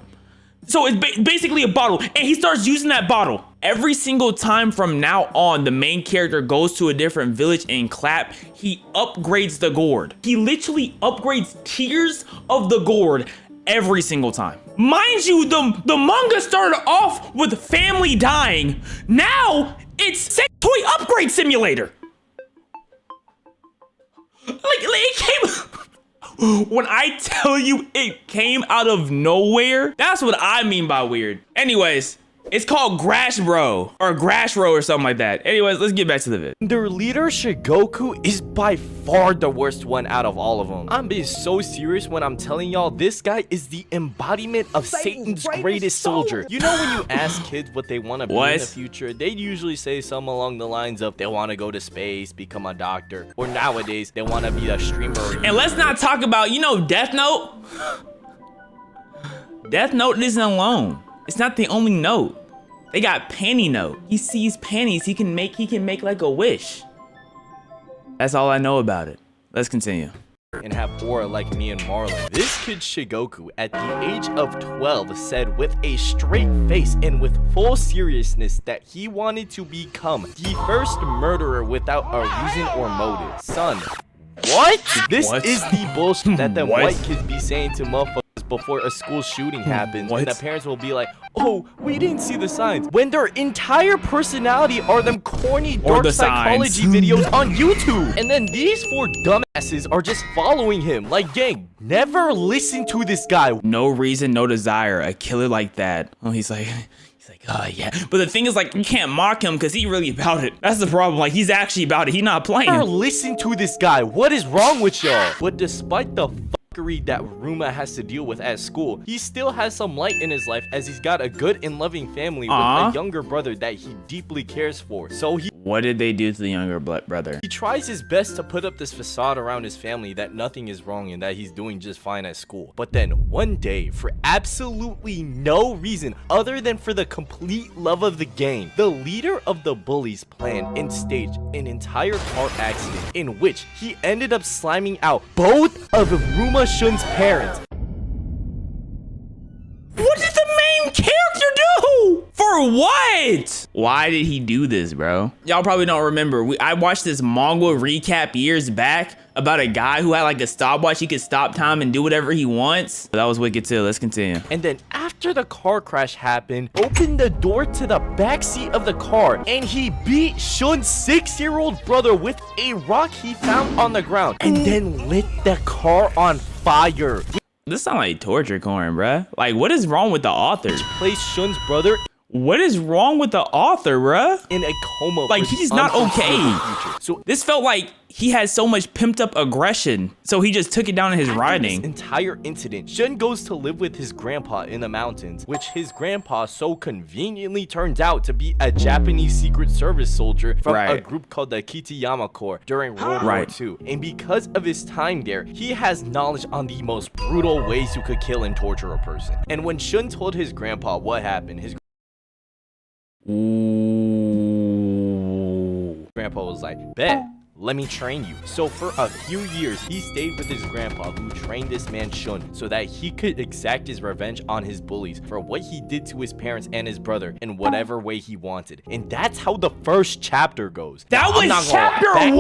So it's basically a bottle, and he starts using that bottle. Every single time from now on, the main character goes to a different village and clap, he upgrades the gourd. He literally upgrades tiers of the gourd every single time. Mind you, the manga started off with family dying. Now it's sex toy upgrade simulator. Like it came. When I tell you it came out of nowhere, that's what I mean by weird. Anyways, it's called Grash Bro or Grash Row or something like that. Anyways, let's get back to the vid. Their leader Shigoku is by far the worst one out of all of them. I'm being so serious when I'm telling y'all this guy is the embodiment of Satan's greatest soldier. You know when you ask kids what they want to be in the future, they usually say something along the lines of they want to go to space, become a doctor, or nowadays they want to be a streamer. And let's not talk about, you know, Death Note. Death Note isn't alone. It's not the only note. They got Panty Note. He sees panties, he can make like a wish. That's all I know about it. Let's continue. And have aura like me and Marlon. This kid Shigoku at the age of 12 said with a straight face and with full seriousness that he wanted to become the first murderer without a reason or motive. Son, what? This is the bullshit that them white kids be saying to motherfuckers before a school shooting happens, and the parents will be like, oh, we didn't see the signs, when their entire personality are them corny dark psychology videos on YouTube. And then these 4 dumbasses are just following him. Like, gang, never listen to this guy. No reason, no desire. A killer like that. Oh, he's like, oh yeah. But the thing is, like, you can't mock him because he's really about it. That's the problem. Like, he's actually about it. He's not playing. Never listen to this guy. What is wrong with y'all? But despite the that Ruma has to deal with at school, he still has some light in his life as he's got a good and loving family with a younger brother that he deeply cares for. So what did they do to the younger brother? He tries his best to put up this facade around his family that nothing is wrong and that he's doing just fine at school. But then one day, for absolutely no reason other than for the complete love of the game, the leader of the bullies planned and staged an entire car accident in which he ended up sliming out both of Ruma Shun's parents. What did the main character do? For what? Why did he do this, bro? Y'all probably don't remember. I watched this manga recap years back about a guy who had like a stopwatch. He could stop time and do whatever he wants. That was wicked too. Let's continue. And then after the car crash happened, opened the door to the back seat of the car and he beat Shun's 6-year-old brother with a rock he found on the ground and then lit the car on fire. This sounds like torture corn, bruh. Like, what is wrong with the author? Plays Shun's brother. What is wrong with the author, bruh? In a coma. Like, he's not okay. So this felt like he had so much pimped up aggression, so he just took it down in his writing. This entire incident, Shun goes to live with his grandpa in the mountains, which his grandpa so conveniently turned out to be a Japanese Secret Service soldier from a group called the Kitayama Corps during World War II. And because of his time there, he has knowledge on the most brutal ways you could kill and torture a person. And when Shun told his grandpa what happened, his grandpa was like, bet, let me train you. So for a few years, he stayed with his grandpa, who trained this man Shun so that he could exact his revenge on his bullies for what he did to his parents and his brother in whatever way he wanted. And that's how the first chapter goes. That was chapter 1?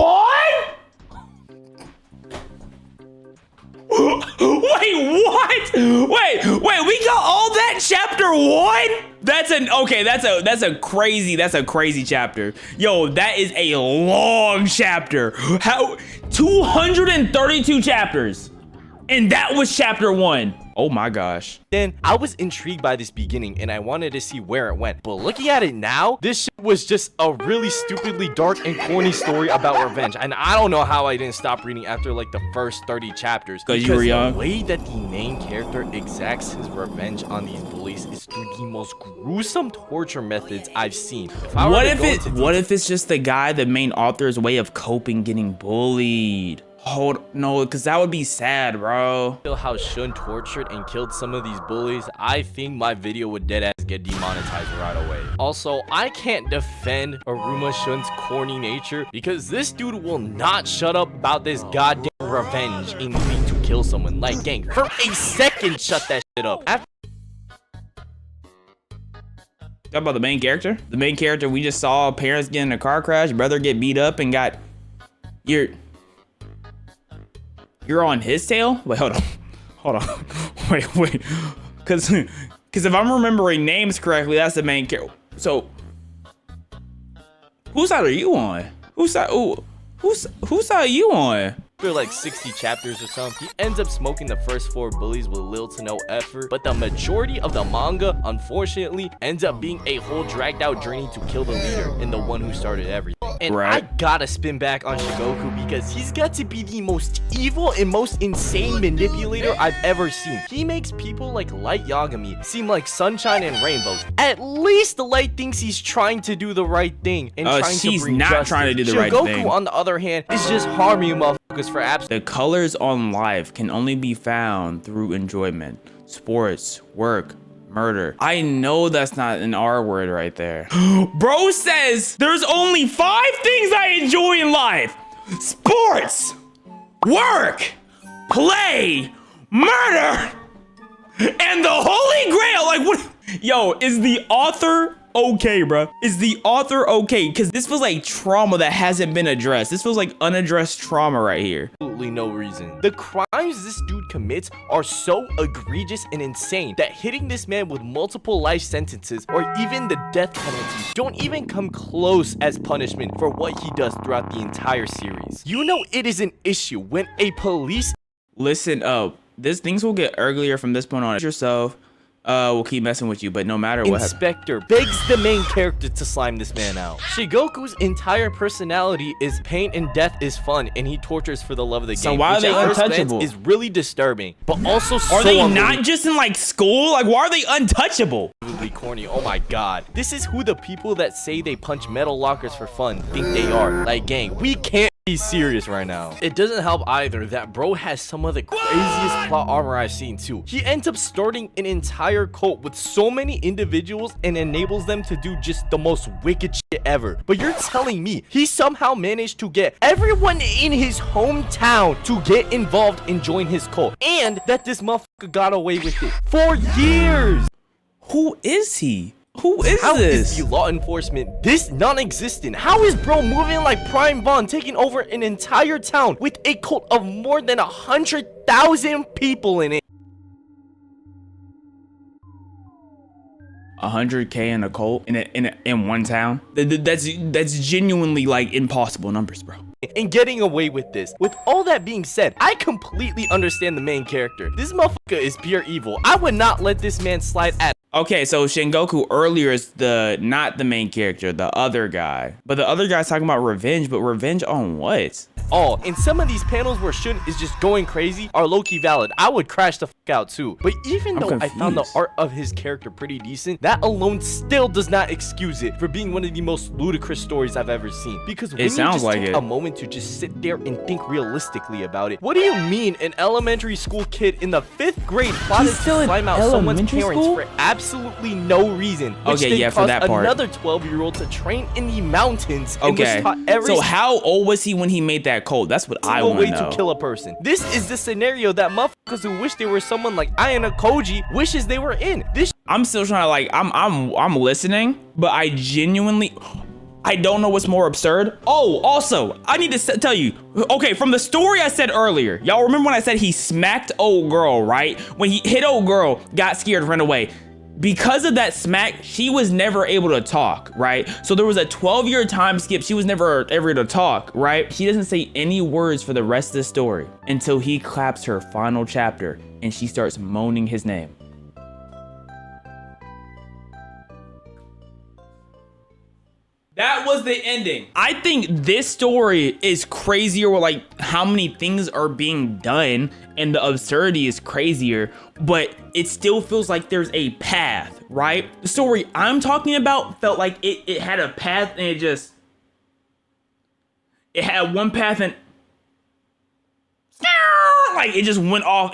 Wait, what? Wait, we got all that chapter 1? That's a crazy chapter. Yo, that is a long chapter. How 232 chapters. And that was chapter 1. Oh my gosh. Then I was intrigued by this beginning and I wanted to see where it went. But looking at it now, this shit was just a really stupidly dark and corny story about revenge. And I don't know how I didn't stop reading after like the first 30 chapters. Because you were young. The way that the main character exacts his revenge on these bullies is through the most gruesome torture methods I've seen. What if it's just the main author's way of coping getting bullied? No, because that would be sad, bro. How Shun tortured and killed some of these bullies, I think my video would deadass get demonetized right away. Also, I can't defend Aruma Shun's corny nature because this dude will not shut up about this goddamn revenge and needing to kill someone. Like, gang, for a second, shut that shit up. Talk about the main character? The main character, we just saw parents get in a car crash, brother get beat up and got... You're on his tail? Wait, hold on. Wait. Cause if I'm remembering names correctly, that's the main character. So, whose side are you on? Whose side are you on? After like 60 chapters or something, he ends up smoking the first 4 bullies with little to no effort, but the majority of the manga, unfortunately, ends up being a whole dragged out journey to kill the leader and the one who started everything. And I gotta spin back on Shigoku because he's got to be the most evil and most insane manipulator I've ever seen. He makes people like Light Yagami seem like sunshine and rainbows. At least the Light thinks he's trying to do the right thing and trying to bring not justice. trying to do the right thing. Shigoku, on the other hand, is just harming you motherfuckers for absolutely. The colors on life can only be found through enjoyment. Sports, work, murder. I know that's not an R word right there. Bro says there's only 5 things I enjoy in life. Sports, work, play, murder, and the Holy Grail. Like, what? Yo, is the author okay, bro? Is the author okay? Because this feels like trauma that hasn't been addressed. This feels like unaddressed trauma right here. Absolutely no reason. The crimes this dude commits are so egregious and insane that hitting this man with multiple life sentences or even the death penalty don't even come close as punishment for what he does throughout the entire series. You know it is an issue when a police... Listen up. Things will get uglier from this point on. Yourself. We'll keep messing with you, but no matter what. Inspector begs the main character to slime this man out. Shigoku's entire personality is pain and death is fun, and he tortures for the love of the game. So why are they untouchable? Is really disturbing, but also so are they not just in like school? Like, why are they untouchable? Corny. Oh my god. This is who the people that say they punch metal lockers for fun think they are. Like, gang, we can't be serious right now. It doesn't help either that bro has some of the craziest plot armor I've seen too. He ends up starting an entire cult with so many individuals and enables them to do just the most wicked shit ever. But you're telling me he somehow managed to get everyone in his hometown to get involved and join his cult, and that this motherfucker got away with it for years. Who is he? Who is How this? Is the law enforcement this non-existent? How is bro moving like Prime Bond, taking over an entire town with a cult of more than 100,000 people in it? 100K in a cult in one town? That's genuinely like impossible numbers, bro. and getting away with this. With all that being said, I completely understand the main character. This motherfucker is pure evil. I would not let this man slide at. Okay, so Shingoku earlier is not the main character, the other guy. But the other guy's talking about revenge, but revenge on what? All. And some of these panels where Shun is just going crazy are low-key valid. I would crash the fuck out too. But even though I found the art of his character pretty decent, that alone still does not excuse it for being one of the most ludicrous stories I've ever seen. Because when you just take a moment to just sit there and think realistically about it, what do you mean an elementary school kid in the 5th grade plotted to slime out someone's parents for absolutely no reason? Which Okay, yeah, for that part. Another 12-year-old to train in the mountains. Okay, so how old was he when he made that code? That's what I want to know. To kill a person. This is the scenario that motherfuckers who wish they were someone like Ayano Koji wishes they were in. This I'm still trying to like I'm listening, but I genuinely I don't know what's more absurd. Oh, also, I need to tell you, okay, from the story I said earlier, y'all remember when I said he smacked old girl, right? When he hit old girl, got scared, ran away. Because of that smack, she was never able to talk, right? So there was a 12-year time skip. She was never able to talk, right? She doesn't say any words for the rest of the story until he claps her final chapter and she starts moaning his name. That was the ending. I think this story is crazier with like how many things are being done and the absurdity is crazier, but it still feels like there's a path, right? The story I'm talking about felt like it had a path and it had one path and like it just went off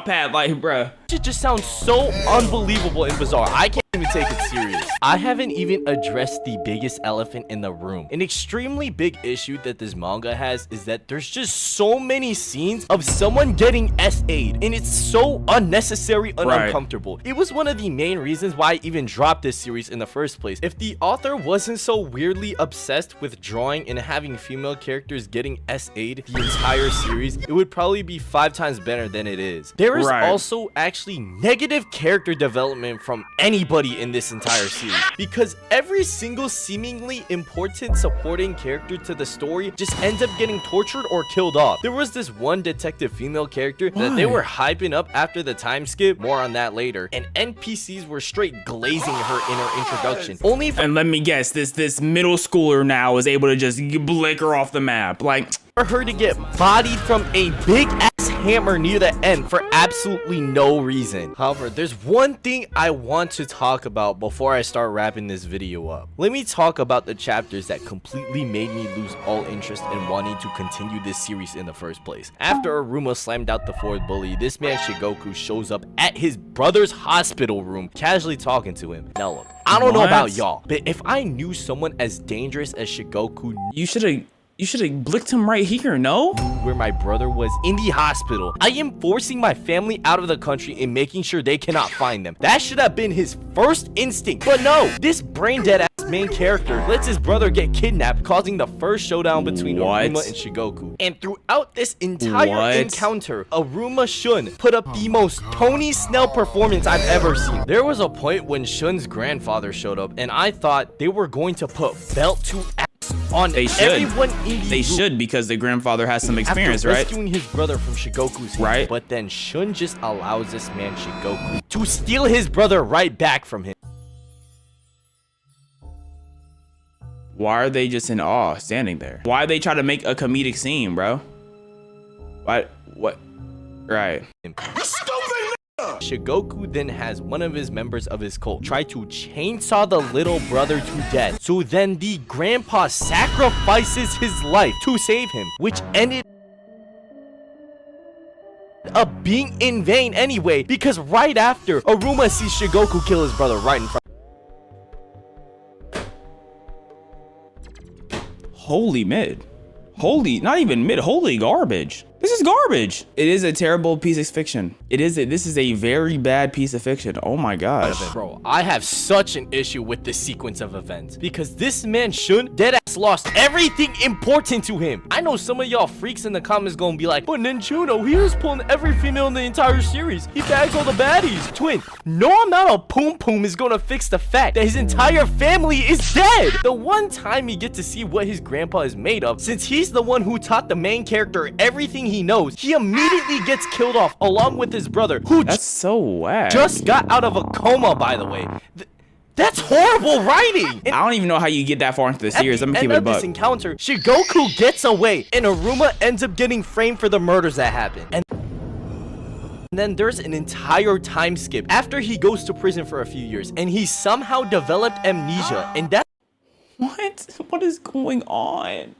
path, like bruh. It just sounds so unbelievable and bizarre. I can't even take it serious. I haven't even addressed the biggest elephant in the room. An extremely big issue that this manga has is that there's just so many scenes of someone getting SA'd, and it's so unnecessary and uncomfortable. It was one of the main reasons why I even dropped this series in the first place. If the author wasn't so weirdly obsessed with drawing and having female characters getting SA'd the entire series, it would probably be 5 times better than it is. There is also actually negative character development from anybody in this entire series, because every single seemingly important supporting character to the story just ends up getting tortured or killed off. There was this one detective female character that they were hyping up after the time skip, more on that later, and NPCs were straight glazing her in her introduction. And let me guess, this middle schooler now is able to just blick her off the map, like for her to get bodied from a big ass hammer near the end for absolutely no reason. However, there's one thing I want to talk about before I start wrapping this video up. Let me talk about the chapters that completely made me lose all interest in wanting to continue this series in the first place. After Aruma slammed out the 4th bully, this man Shigoku shows up at his brother's hospital room, casually talking to him. Now look, I don't know about y'all, but if I knew someone as dangerous as Shigoku, you should have blicked him right here, no? Where my brother was in the hospital, I am forcing my family out of the country and making sure they cannot find them. That should have been his first instinct. But no, this brain dead ass main character lets his brother get kidnapped, causing the first showdown between Aruma and Shigoku. And throughout this entire encounter, Aruma Shun put up the most Tony Snell performance I've ever seen. There was a point when Shun's grandfather showed up, and I thought they were going to put belt to ass on everyone in the They should, because the grandfather has some experience, right? Rescuing his brother from Shigoku's hand, but then Shun just allows this man Shigoku to steal his brother right back from him. Why are they just in awe, standing there? Why they try to make a comedic scene, bro? What? Right. Shigoku then has one of his members of his cult try to chainsaw the little brother to death. So then the grandpa sacrifices his life to save him, which ended up being in vain anyway, because right after, Aruma sees Shigoku kill his brother right in front. Holy mid. Holy, not even mid, holy garbage. This is garbage. It is a terrible piece of fiction. This is a very bad piece of fiction. Oh my gosh. Bro, I have such an issue with this sequence of events because this man Shun deadass lost everything important to him. I know some of y'all freaks in the comments gonna be like, but Ninjuno, he was pulling every female in the entire series. He bags all the baddies. Twin, no amount of poom poom is gonna fix the fact that his entire family is dead. The one time you get to see what his grandpa is made of, since he's the one who taught the main character everything he knows, he immediately gets killed off along with his brother, who that's so whack. Just got out of a coma, by the way. That's horrible writing! I don't even know how you get that far into the series. I'm gonna keep it a buck. At the end of this encounter, Shigoku gets away, and Aruma ends up getting framed for the murders that happened. And then there's an entire time skip after he goes to prison for a few years, and he somehow developed amnesia, and that— What? What is going on?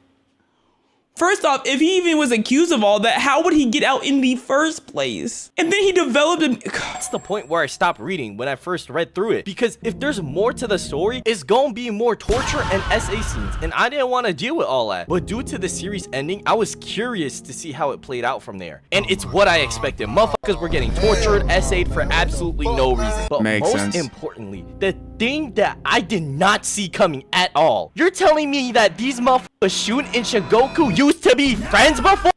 First off, if he even was accused of all that, how would he get out in the first place? And then he developed him. That's the point where I stopped reading when I first read through it. Because if there's more to the story, it's gonna be more torture and SA scenes. And I didn't want to deal with all that. But due to the series ending, I was curious to see how it played out from there. And it's what I expected. Motherfuckers were getting tortured, SA'd for absolutely no reason. But most importantly, the thing that I did not see coming at all. You're telling me that these motherfuckers Shun and Shigoku used to be friends before?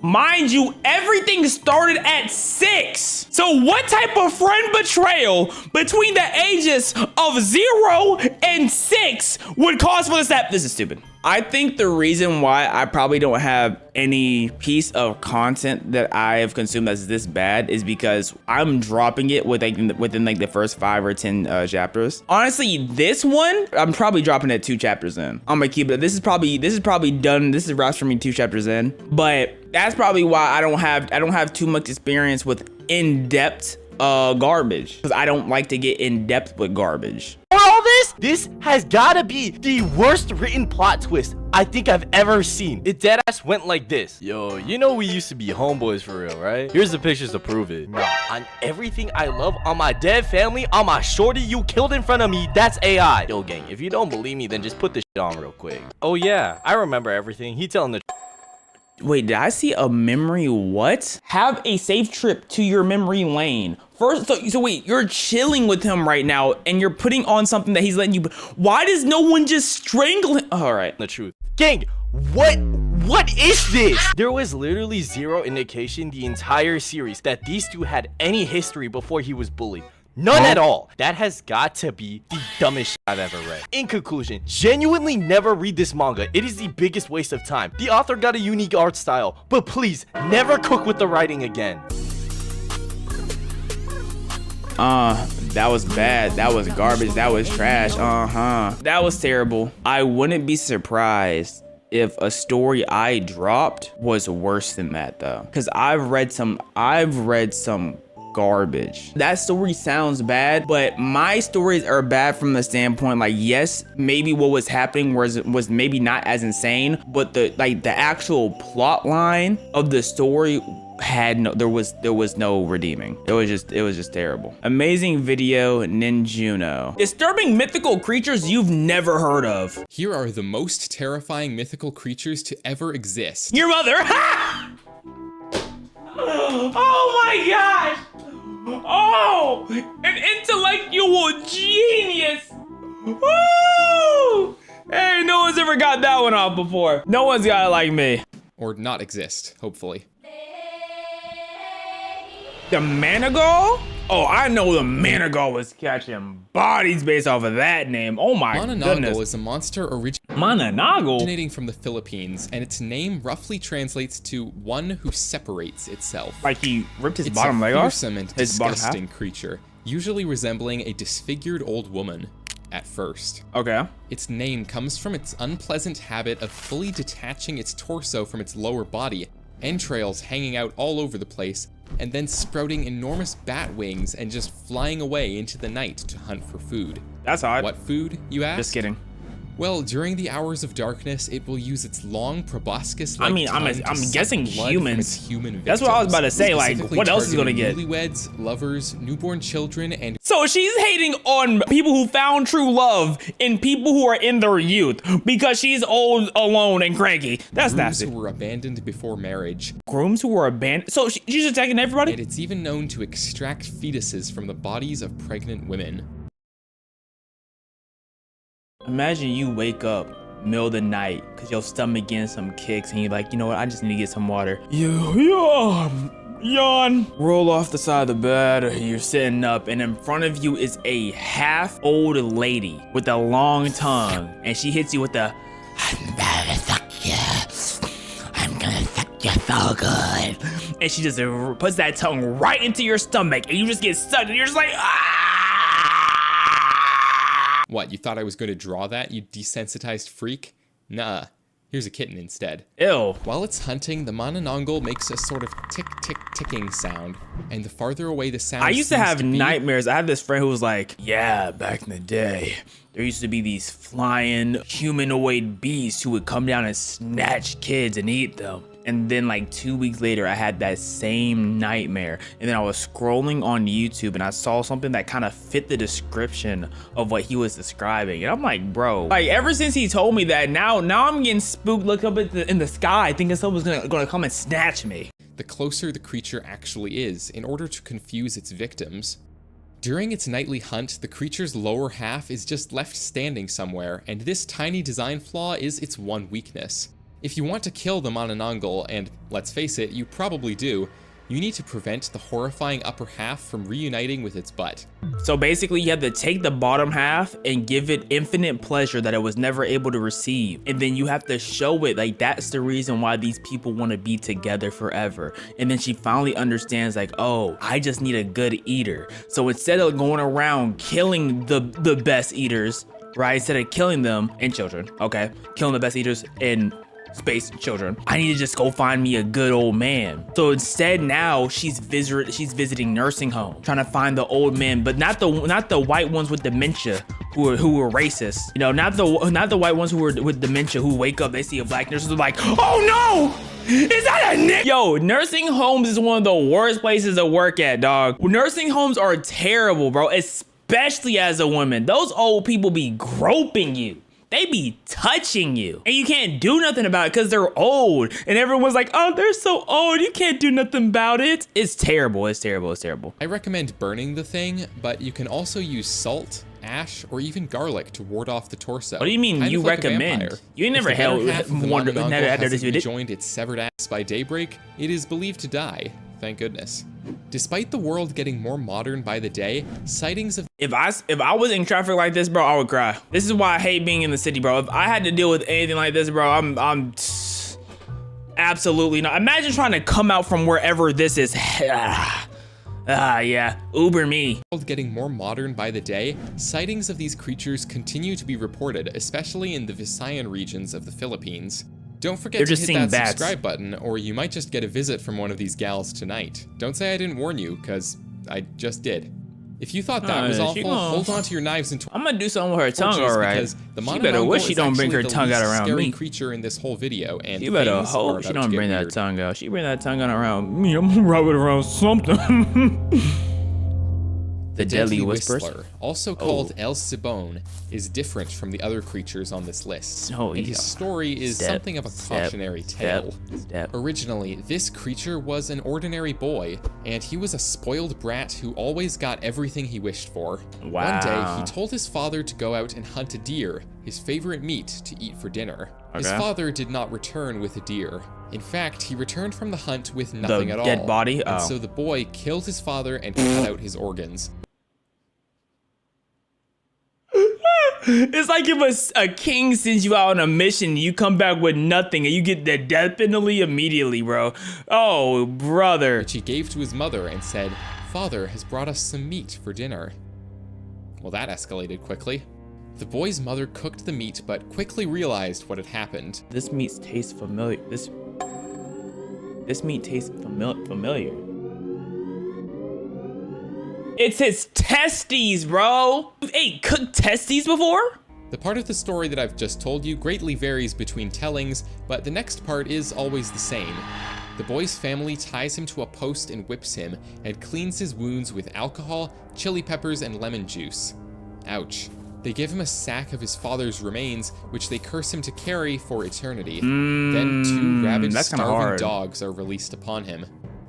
Mind you, everything started at 6. So what type of friend betrayal between the ages of 0 and 6 would cause for this app? This is stupid. I think the reason why I probably don't have any piece of content that I have consumed that's this bad is because I'm dropping it within like the first 5 or 10 chapters. Honestly, this one, I'm probably dropping it 2 chapters in. I'm gonna keep it. This is probably done. This is wraps for me 2 chapters in. But that's probably why I don't have too much experience with in-depth garbage, because I don't like to get in depth with garbage. For all this has gotta be the worst written plot twist I think I've ever seen. It deadass went like this. Yo, you know we used to be homeboys for real, right? Here's the pictures to prove it. Nah, on everything I love, on my dead family, on my shorty you killed in front of me, that's AI. Yo gang, if you don't believe me, then just put this shit on real quick. Oh yeah, I remember everything. He telling the— Wait, did I see a memory? What? Have a safe trip to your memory lane. First, so wait, you're chilling with him right now and you're putting on something that he's letting you— Why does no one just strangle him? All right. The truth. Gang, what is this? There was literally zero indication the entire series that these two had any history before he was bullied. None at all. That has got to be the dumbest shit I've ever read. In conclusion, genuinely never read this manga. It is the biggest waste of time. The author got a unique art style, but please, never cook with the writing again. That was bad. That was garbage. That was trash. That was terrible. I wouldn't be surprised if a story I dropped was worse than that though. Because I've read some garbage. That story sounds bad, but my stories are bad from the standpoint, like, yes, maybe what was happening was maybe not as insane, but the actual plot line of the story had no— there was no redeeming. It was just terrible. Amazing video, Ninjuno. Disturbing mythical creatures you've never heard of. Here are the most terrifying mythical creatures to ever exist. Your mother. Oh my gosh! Oh, an intellectual genius! Woo! Hey, no one's ever got that one off before. No one's got it like me. Or not exist, hopefully. The Managal? Oh, I know the Managal was catching bodies based off of that name. Oh my goodness. Mananagal is a monster originating from the Philippines, and its name roughly translates to one who separates itself. Like he ripped his bottom leg off? It's a fearsome and disgusting creature, usually resembling a disfigured old woman at first. Okay. Its name comes from its unpleasant habit of fully detaching its torso from its lower body, entrails hanging out all over the place, and then sprouting enormous bat wings and just flying away into the night to hunt for food. That's odd. What food, you ask? Just kidding. Well, during the hours of darkness, it will use its long proboscis-like I mean, I'm guessing humans. That's what I was about to say. Like, what else is gonna get? Newlyweds, lovers, newborn children, and so she's hating on people who found true love in people who are in their youth because she's old, alone, and cranky. That's grooms nasty. who were abandoned before marriage. Grooms who were abandoned. So she's attacking everybody. And it's even known to extract fetuses from the bodies of pregnant women. Imagine you wake up middle of the night because your stomach getting some kicks and you're like, you know what, I just need to get some water. Yawn. Roll off the side of the bed, or you're sitting up, and in front of you is a half-old lady with a long tongue, and she hits you with the, I'm gonna fuck you so good. And she just puts that tongue right into your stomach, and you just get stuck, and you're just like, ah! What, you thought I was going to draw that, you desensitized freak? Nah, here's a kitten instead. Ew. While it's hunting, the Manananggal makes a sort of tick-tick-ticking sound, and the farther away the sound I used to have be, nightmares. I had this friend who was like, yeah, back in the day, there used to be these flying humanoid beasts who would come down and snatch kids and eat them. And then like 2 weeks later, I had that same nightmare. And then I was scrolling on YouTube and I saw something that kind of fit the description of what he was describing. And I'm like, bro, like ever since he told me that, now I'm getting spooked, look up in the sky, thinking someone's gonna come and snatch me. The closer the creature actually is, in order to confuse its victims. During its nightly hunt, the creature's lower half is just left standing somewhere, and this tiny design flaw is its one weakness. If you want to kill the Manananggal, and let's face it, you probably do, you need to prevent the horrifying upper half from reuniting with its butt. So basically you have to take the bottom half and give it infinite pleasure that it was never able to receive. And then you have to show it like that's the reason why these people want to be together forever. And then she finally understands like, oh, I just need a good eater. So instead of going around killing the best eaters, right? Instead of killing them and children, okay? Killing the best eaters and space children, I need to just go find me a good old man. So instead now she's visiting nursing homes, trying to find the old men, but not the white ones with dementia who are racist. You know, not the white ones who are with dementia who wake up, they see a black nurse, they're like, oh no! Is that a nigga? Yo, nursing homes is one of the worst places to work at, dog. Nursing homes are terrible, bro, especially as a woman. Those old people be groping you. They be touching you and you can't do nothing about it because they're old and everyone's like, oh, they're so old, you can't do nothing about it. It's terrible, it's terrible, it's terrible. I recommend burning the thing, but you can also use salt, ash, or even garlic to ward off the torso. What do you mean you recommend? You ain't never held one rejoined its severed ass by daybreak, it is believed to die. Thank goodness. Despite the world getting more modern by the day, sightings of— If I was in traffic like this, bro, I would cry. This is why I hate being in the city, bro. If I had to deal with anything like this, bro, I'm absolutely not. Imagine trying to come out from wherever this is. Yeah, Uber me. Getting more modern by the day, sightings of these creatures continue to be reported, especially in the Visayan regions of the Philippines. Don't forget to hit that subscribe button, or you might just get a visit from one of these gals tonight. Don't say I didn't warn you, because I just did. If you thought that was awful, hold on to your knives and I'm gonna do something with her tongue, alright. She better wish she don't bring her tongue out around me. Creature in this whole video, and you better hope she don't bring that tongue out. She bring that tongue out around me, I'm gonna rub it around something. The Deadly Whistler, also called El Sibon, is different from the other creatures on this list. And his story is something of a cautionary tale. Originally, this creature was an ordinary boy, and he was a spoiled brat who always got everything he wished for. Wow. One day, he told his father to go out and hunt a deer, his favorite meat, to eat for dinner. His father did not return with a deer. In fact, he returned from the hunt with nothing at all. Dead body? And so the boy killed his father and cut out his organs. It's like if a king sends you out on a mission, you come back with nothing and you get the death penalty immediately, bro. Oh, brother. Which he gave to his mother and said, "Father has brought us some meat for dinner." Well, that escalated quickly. The boy's mother cooked the meat, but quickly realized what had happened. This meat tastes familiar. This meat tastes familiar. It's his testes, bro. You ate cooked testes before? The part of the story that I've just told you greatly varies between tellings, but the next part is always the same. The boy's family ties him to a post and whips him, and cleans his wounds with alcohol, chili peppers, and lemon juice. Ouch. They give him a sack of his father's remains, which they curse him to carry for eternity. Then 2 rabid, starving dogs are released upon him.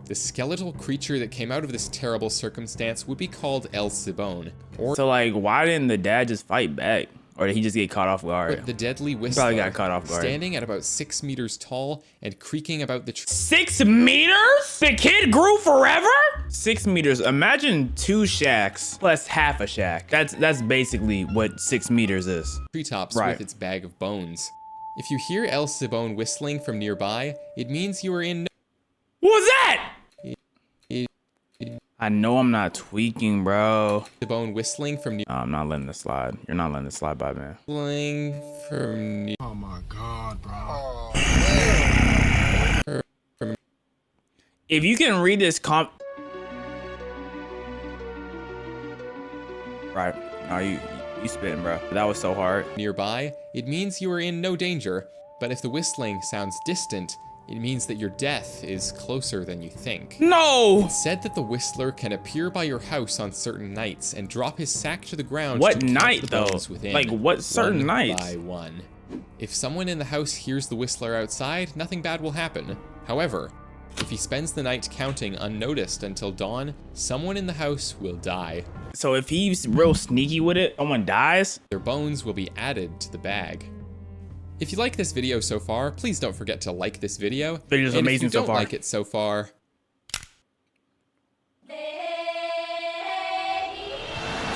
The skeletal creature that came out of this terrible circumstance would be called El Sibon. So like, why didn't the dad just fight back? Or did he just get caught off guard? But the deadly whistler, probably got caught off guard. Standing at about 6 meters tall and creaking about the 6 meters? The kid grew forever? 6 meters. Imagine 2 shacks plus half a shack. That's basically what 6 meters is. Treetops with its bag of bones. If you hear El Sibon whistling from nearby, it means you are in. What was that? I know I'm not tweaking, bro. Sibon whistling from near. I'm not letting this slide. You're not letting this slide by, man. Whistling from near. Oh my God, bro. If you can read this Right. No, you spitting, bro. That was so hard. Nearby, it means you are in no danger. But if the whistling sounds distant, it means that your death is closer than you think. No! It's said that the whistler can appear by your house on certain nights and drop his sack to the ground. What to night, the though? within, Like, what certain nights? By one. If someone in the house hears the whistler outside, nothing bad will happen. However, if he spends the night counting unnoticed until dawn, someone in the house will die. So if he's real sneaky with it, someone dies? Their bones will be added to the bag. If you like this video so far, please don't forget to like this video. Video's and amazing if you so don't far. like it so far,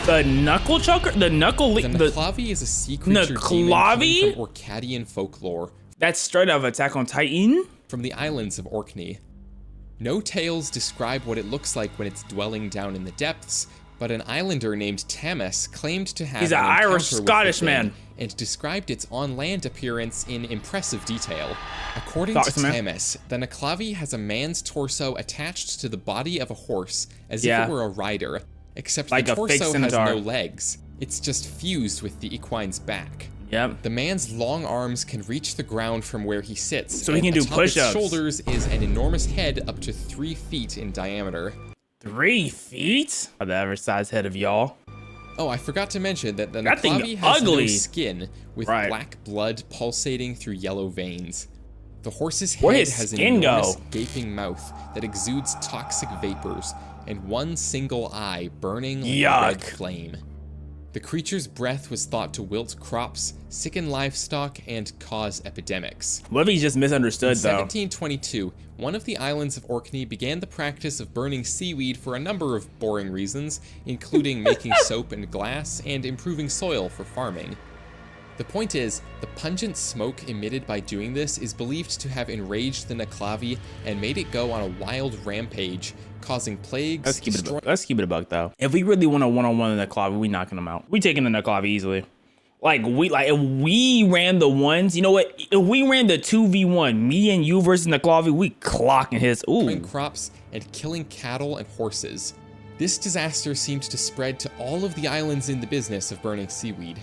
the knuckle chucker, the Naclavi is a sea creature demon coming from Orcadian folklore. That's straight out of Attack on Titan. From the islands of Orkney. No tales describe what it looks like when it's dwelling down in the depths, but an islander named Tamas claimed to have He's an Irish encounter with Scottish the thing man and described its on-land appearance in impressive detail. According to Tamas, the Naclavi has a man's torso attached to the body of a horse as if it were a rider, except like the torso has centaur. no legs. It's just fused with the equine's back. Yep. The man's long arms can reach the ground from where he sits. So he can do atop its push-ups. shoulders is an enormous head up to 3 feet in diameter. 3 feet? The average size head of y'all. Oh, I forgot to mention that the That thing Naclavi has no ugly. skin with black blood pulsating through yellow veins. The horse's Where'd head his has an skin go? enormous gaping mouth that exudes toxic vapors and one single eye burning like a red flame. The creature's breath was thought to wilt crops, sicken livestock, and cause epidemics. What if he's just misunderstood, though? In 1722, one of the islands of Orkney began the practice of burning seaweed for a number of boring reasons, including making soap and glass and improving soil for farming. The point is, the pungent smoke emitted by doing this is believed to have enraged the Naclavi and made it go on a wild rampage, causing plagues. Let's keep it a buck, though. If we really want a one-on-one in the Naclavi, we knocking them out. We taking the Naclavi easily. If we ran the ones, you know what? If we ran the 2v1, me and you versus Naclavi, we clocking his. Ooh. Crops and killing cattle and horses. This disaster seemed to spread to all of the islands in the business of burning seaweed.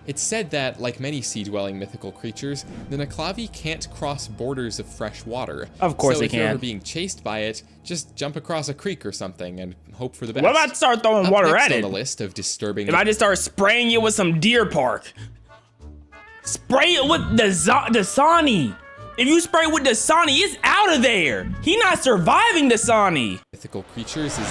It's said that, like many sea-dwelling mythical creatures, the Naclavi can't cross borders of fresh water. Of course they So if you're can't. ever being chased by it, just jump across a creek or something and hope for the best. What if I start throwing Up water next at on it? the list of disturbing. If I just start spraying it with some Deer Park. Spray it with Dasani. If you spray with Dasani, it's out of there. He not surviving Dasani. Mythical creatures is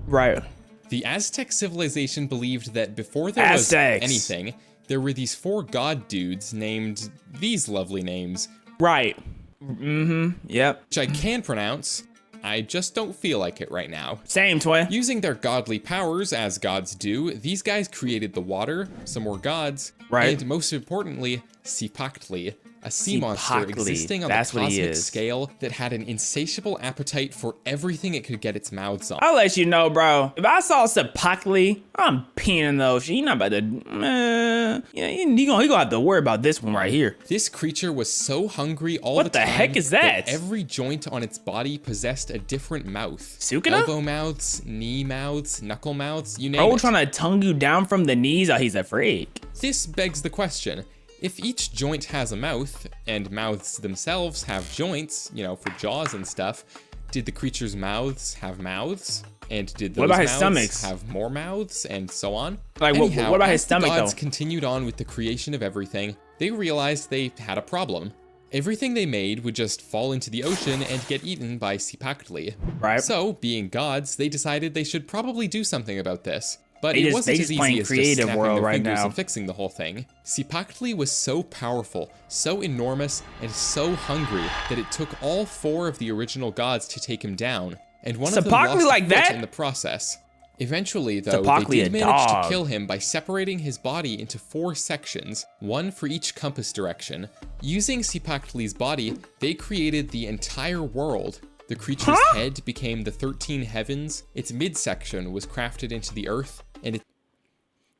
right. The Aztec civilization believed that before there was anything, there were these 4 god dudes named these lovely names. Right. Yep. Which I can pronounce. I just don't feel like it right now. Same, twin. Using their godly powers, as gods do, these guys created the water, some more gods, right, and most importantly, Cipactli, a sea monster existing on the cosmic scale that had an insatiable appetite for everything it could get its mouths on. I'll let you know, bro. If I saw Cipactli, I'm peeing in the ocean. You're not about to, he gonna have to worry about this one right here. This creature was so hungry all the time. What the heck is that? Every joint on its body possessed a different mouth. Sukuna? Elbow mouths, knee mouths, knuckle mouths, you name it. Bro trying to tongue you down from the knees? Oh, he's a freak. This begs the question. If each joint has a mouth, and mouths themselves have joints, for jaws and stuff, did the creature's mouths have mouths? And did those mouths stomachs have more mouths, and so on? Like, anyhow, what about his stomach, the gods though? continued on with the creation of everything, they realized they had a problem. Everything they made would just fall into the ocean and get eaten by Cipactli. Right. So, being gods, they decided they should probably do something about this. But it wasn't as easy as just snapping their fingers now. and fixing the whole thing. Cipactli was so powerful, so enormous, and so hungry that it took all 4 of the original gods to take him down, and one of them lost a foot in the process. Eventually, though, they did manage to kill him by separating his body into 4 sections, one for each compass direction. Using Cipactli's body, they created the entire world. The creature's head became the 13 heavens, its midsection was crafted into the earth, and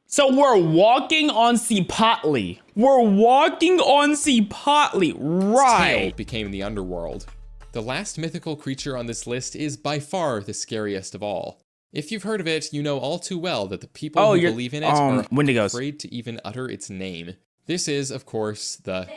So we're walking on Cipactli. We're walking on Cipactli, right? Its tail became the underworld. The last mythical creature on this list is by far the scariest of all. If you've heard of it, you know all too well that the people who believe in it are afraid to even utter its name. This is, of course, the...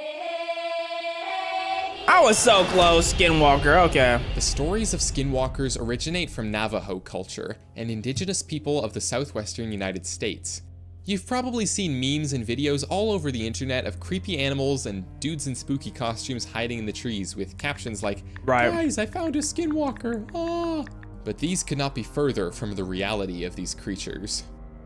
I was so close, Skinwalker, okay. The stories of skinwalkers originate from Navajo culture, an indigenous people of the southwestern United States. You've probably seen memes and videos all over the internet of creepy animals and dudes in spooky costumes hiding in the trees with captions like, "Guys, I found a skinwalker, ah!" But these could not be further from the reality of these creatures.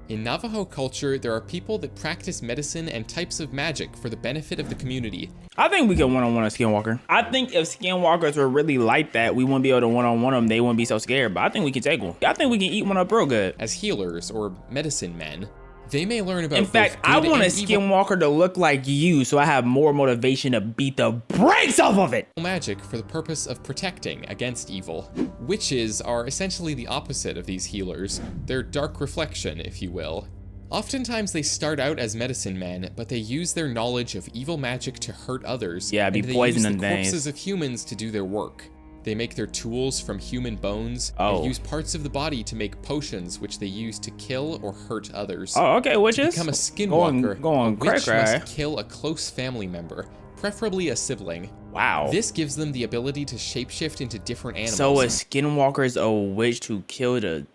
In Navajo culture, there are people that practice medicine and types of magic for the benefit of the community. I think we can one-on-one a Skinwalker. I think if Skinwalkers were really like that, we wouldn't be able to one-on-one them. They wouldn't be so scared, but I think we can take one. I think we can eat one up real good. As healers or medicine men, they may learn about In fact, I want a Skinwalker to look like you so I have more motivation to beat the brakes off of it. Magic for the purpose of protecting against evil. Witches are essentially the opposite of these healers. They're dark reflection, if you will. Oftentimes they start out as medicine men, but they use their knowledge of evil magic to hurt others. Yeah, be poisoning the corpses of humans to do their work. They make their tools from human bones and use parts of the body to make potions, which they use to kill or hurt others. Oh, okay, witches. To become a skinwalker, a witch must kill a close family member, preferably a sibling. Wow. This gives them the ability to shapeshift into different animals. So a Skinwalker is a witch who killed a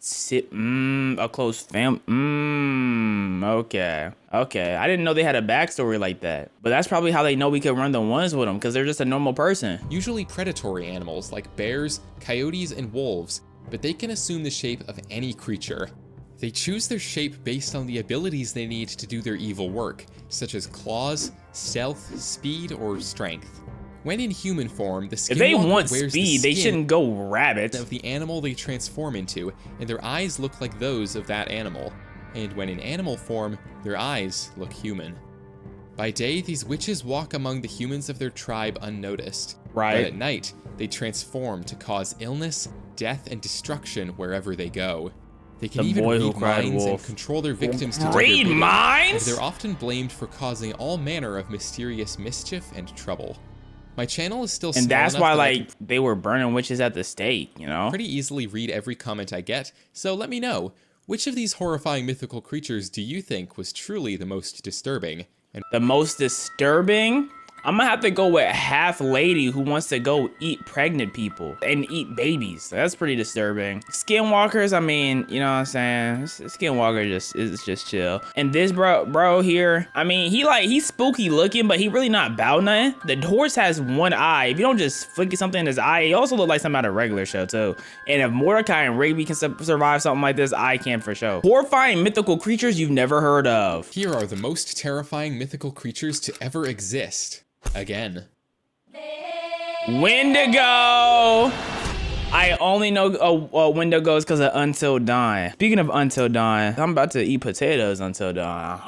close family. Okay. Okay. I didn't know they had a backstory like that. But that's probably how they know we could run the ones with them, because they're just a normal person. Usually predatory animals like bears, coyotes, and wolves, but they can assume the shape of any creature. They choose their shape based on the abilities they need to do their evil work, such as claws, stealth, speed, or strength. When in human form, the if they want wears speed, they shouldn't go rabbit. Of the animal they transform into, and their eyes look like those of that animal. And when in animal form, their eyes look human. By day, these witches walk among the humans of their tribe unnoticed. Right. But at night, they transform to cause illness, death, and destruction wherever they go. They can even read minds and control their victims to do their bidding, minds? and they're often blamed for causing all manner of mysterious mischief and trouble. My channel is still small and that's enough why that like they were burning witches at the stake, you know? Pretty easily read every comment I get, so let me know, which of these horrifying mythical creatures do you think was truly the most disturbing? And the most disturbing? I'm gonna have to go with half lady who wants to go eat pregnant people and eat babies. That's pretty disturbing. Skinwalkers, I mean, you know what I'm saying? Skinwalker is just chill. And this bro here, I mean, he's spooky looking, but he really not about nothing. The horse has one eye. If you don't just flick something in his eye, he also look like something out of a regular show too. And if Mordecai and Rigby can survive something like this, I can for sure. Horrifying mythical creatures you've never heard of. Here are the most terrifying mythical creatures to ever exist. Again. Wendigo! I only know Wendigos because of Until Dawn. Speaking of Until Dawn, I'm about to eat potatoes until dawn.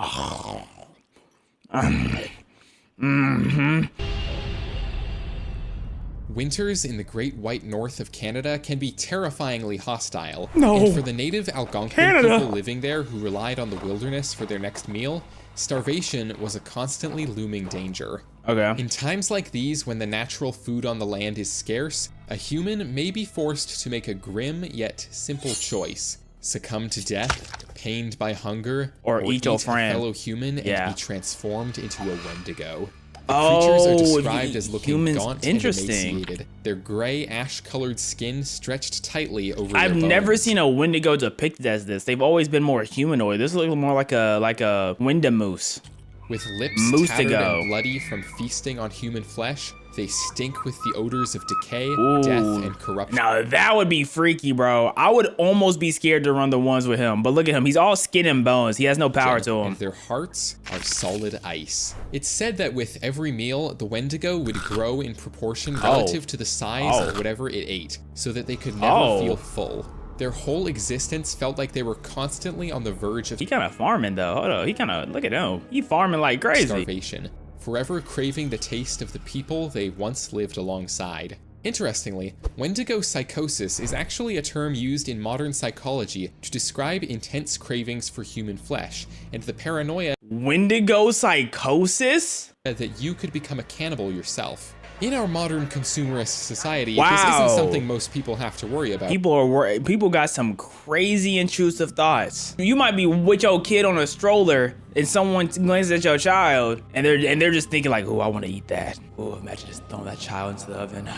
Winters in the Great White North of Canada can be terrifyingly hostile. No. And for the native Algonquin people living there who relied on the wilderness for their next meal, starvation was a constantly looming danger. Okay. In times like these, when the natural food on the land is scarce, a human may be forced to make a grim yet simple choice. Succumb to death, pained by hunger, or eat your friend. A fellow human and be transformed into a Wendigo. The Oh, creatures are described as looking humans, gaunt interesting. and emaciated. Their gray, ash-colored skin stretched tightly over their I've bones. never seen a Wendigo depicted as this. They've always been more humanoid. This looks more like a Wendigoose. With lips tattered and bloody from feasting on human flesh, they stink with the odors of decay, death, and corruption. Now that would be freaky, bro. I would almost be scared to run the ones with him. But look at him. He's all skin and bones. He has no power to him. And their hearts are solid ice. It's said that with every meal, the Wendigo would grow in proportion relative to the size of whatever it ate, so that they could never feel full. Their whole existence felt like they were constantly on the verge of— He kind of farming though. Hold on. He kind of, look at him. He farming like crazy. Starvation. Forever craving the taste of the people they once lived alongside. Interestingly, Wendigo psychosis is actually a term used in modern psychology to describe intense cravings for human flesh, and the paranoia— Wendigo psychosis? That you could become a cannibal yourself. In our modern consumerist society, this isn't something most people have to worry about. People got some crazy intrusive thoughts. You might be with your kid on a stroller and someone glances at your child and they're just thinking like, oh, I want to eat that. Oh, imagine just throwing that child into the oven.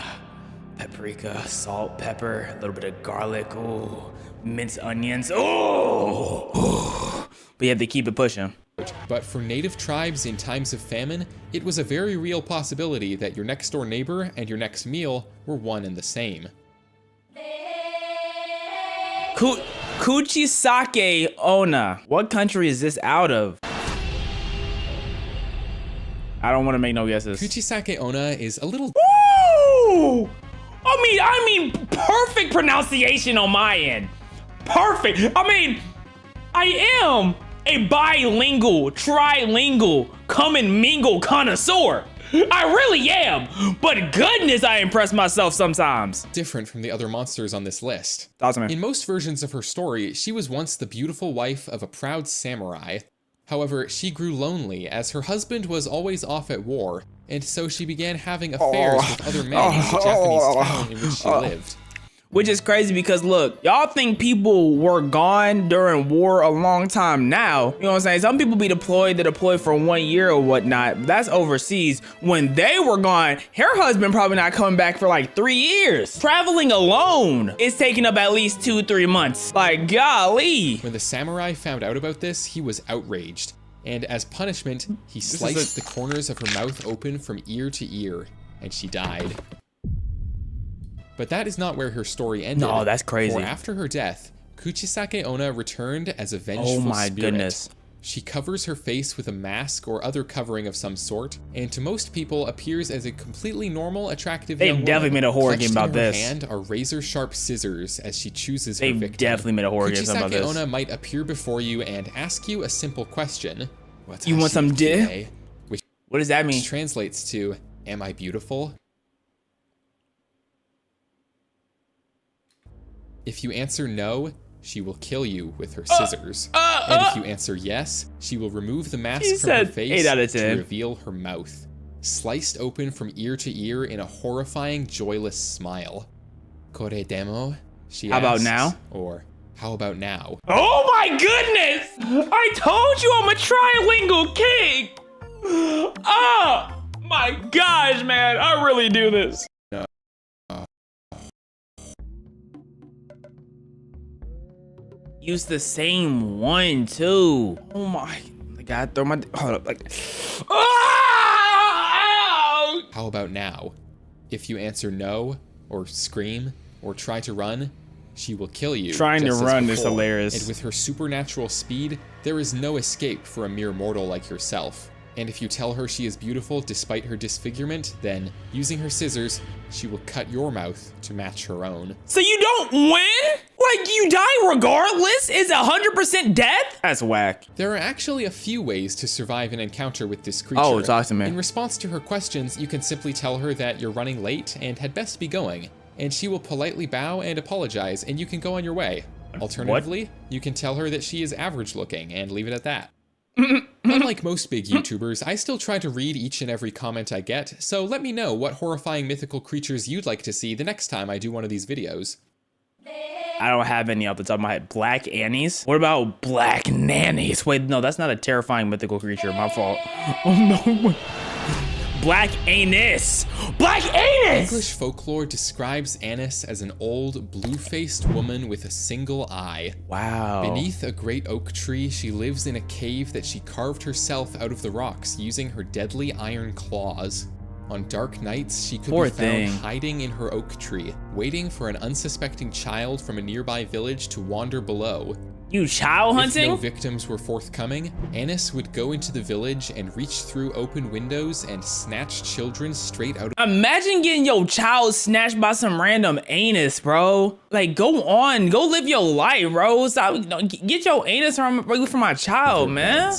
Paprika, salt, pepper, a little bit of garlic. Oh, minced onions. Oh. But you have to keep it pushing. But for native tribes in times of famine, it was a very real possibility that your next door neighbor and your next meal were one and the same. Kuchisake Onna. What country is this out of? I don't want to make no guesses. Kuchisake Onna is a little— Woo! I mean, perfect pronunciation on my end. Perfect. I mean, I am a bilingual, trilingual, come and mingle connoisseur. I really am. But goodness, I impress myself sometimes. Different from the other monsters on this list. Awesome. In most versions of her story, she was once the beautiful wife of a proud samurai. However, she grew lonely as her husband was always off at war, and so she began having affairs with other men in the Japanese town in which she lived. Which is crazy because look, y'all think people were gone during war a long time now. You know what I'm saying? Some people be deployed, they deployed for 1 year or whatnot. That's overseas. When they were gone, her husband probably not coming back for like 3 years. Traveling alone is taking up at least 2-3 months. Like, golly. When the samurai found out about this, he was outraged. And as punishment, he sliced the corners of her mouth open from ear to ear, and she died. But that is not where her story ended. No, that's crazy. For after her death, Kuchisake Onna returned as a vengeful spirit. Oh my goodness. She covers her face with a mask or other covering of some sort, and to most people appears as a completely normal, attractive young woman. They've definitely made a horror game about this. In her hand are razor-sharp scissors as she chooses her victim. They've definitely made a horror game about this. Kuchisake Onna might appear before you and ask you a simple question. You want some dick? What does that mean? Which translates to, am I beautiful? If you answer no, she will kill you with her scissors. And if you answer yes, she will remove the mask from her face 8 out of 10. to reveal her mouth, sliced open from ear to ear in a horrifying, joyless smile. Kore demo? She asks. How about now? Or how about now? Oh my goodness! I told you I'm a trilingual king! Oh my gosh, man, I really do this. Use the same one too. Oh my, I gotta throw my, hold up, like. How about now? If you answer no, or scream, or try to run, she will kill you. Trying to run is hilarious. And with her supernatural speed, there is no escape for a mere mortal like yourself. And if you tell her she is beautiful despite her disfigurement, then, using her scissors, she will cut your mouth to match her own. So you don't win? Like, you die regardless? Is 100% death? That's whack. There are actually a few ways to survive an encounter with this creature. Oh, talk to me. In response to her questions, you can simply tell her that you're running late and had best be going, and she will politely bow and apologize, and you can go on your way. Alternatively, you can tell her that she is average looking and leave it at that. Unlike most big YouTubers, I still try to read each and every comment I get, so let me know what horrifying mythical creatures you'd like to see the next time I do one of these videos. I don't have any off the top of my head. Black Annies? What about Black Nannies? Wait, no, that's not a terrifying mythical creature. My fault. Oh no. Black Anus! Black Anus! English folklore describes Annis as an old, blue-faced woman with a single eye. Wow. Beneath a great oak tree, she lives in a cave that she carved herself out of the rocks using her deadly iron claws. On dark nights, she could be found hiding in her oak tree, waiting for an unsuspecting child from a nearby village to wander below. You child hunting? If no victims were forthcoming, Annis would go into the village and reach through open windows and snatch children straight out of— Imagine getting your child snatched by some random anus, bro. Like, go on, go live your life, bro. Stop, get your anus from my child, man.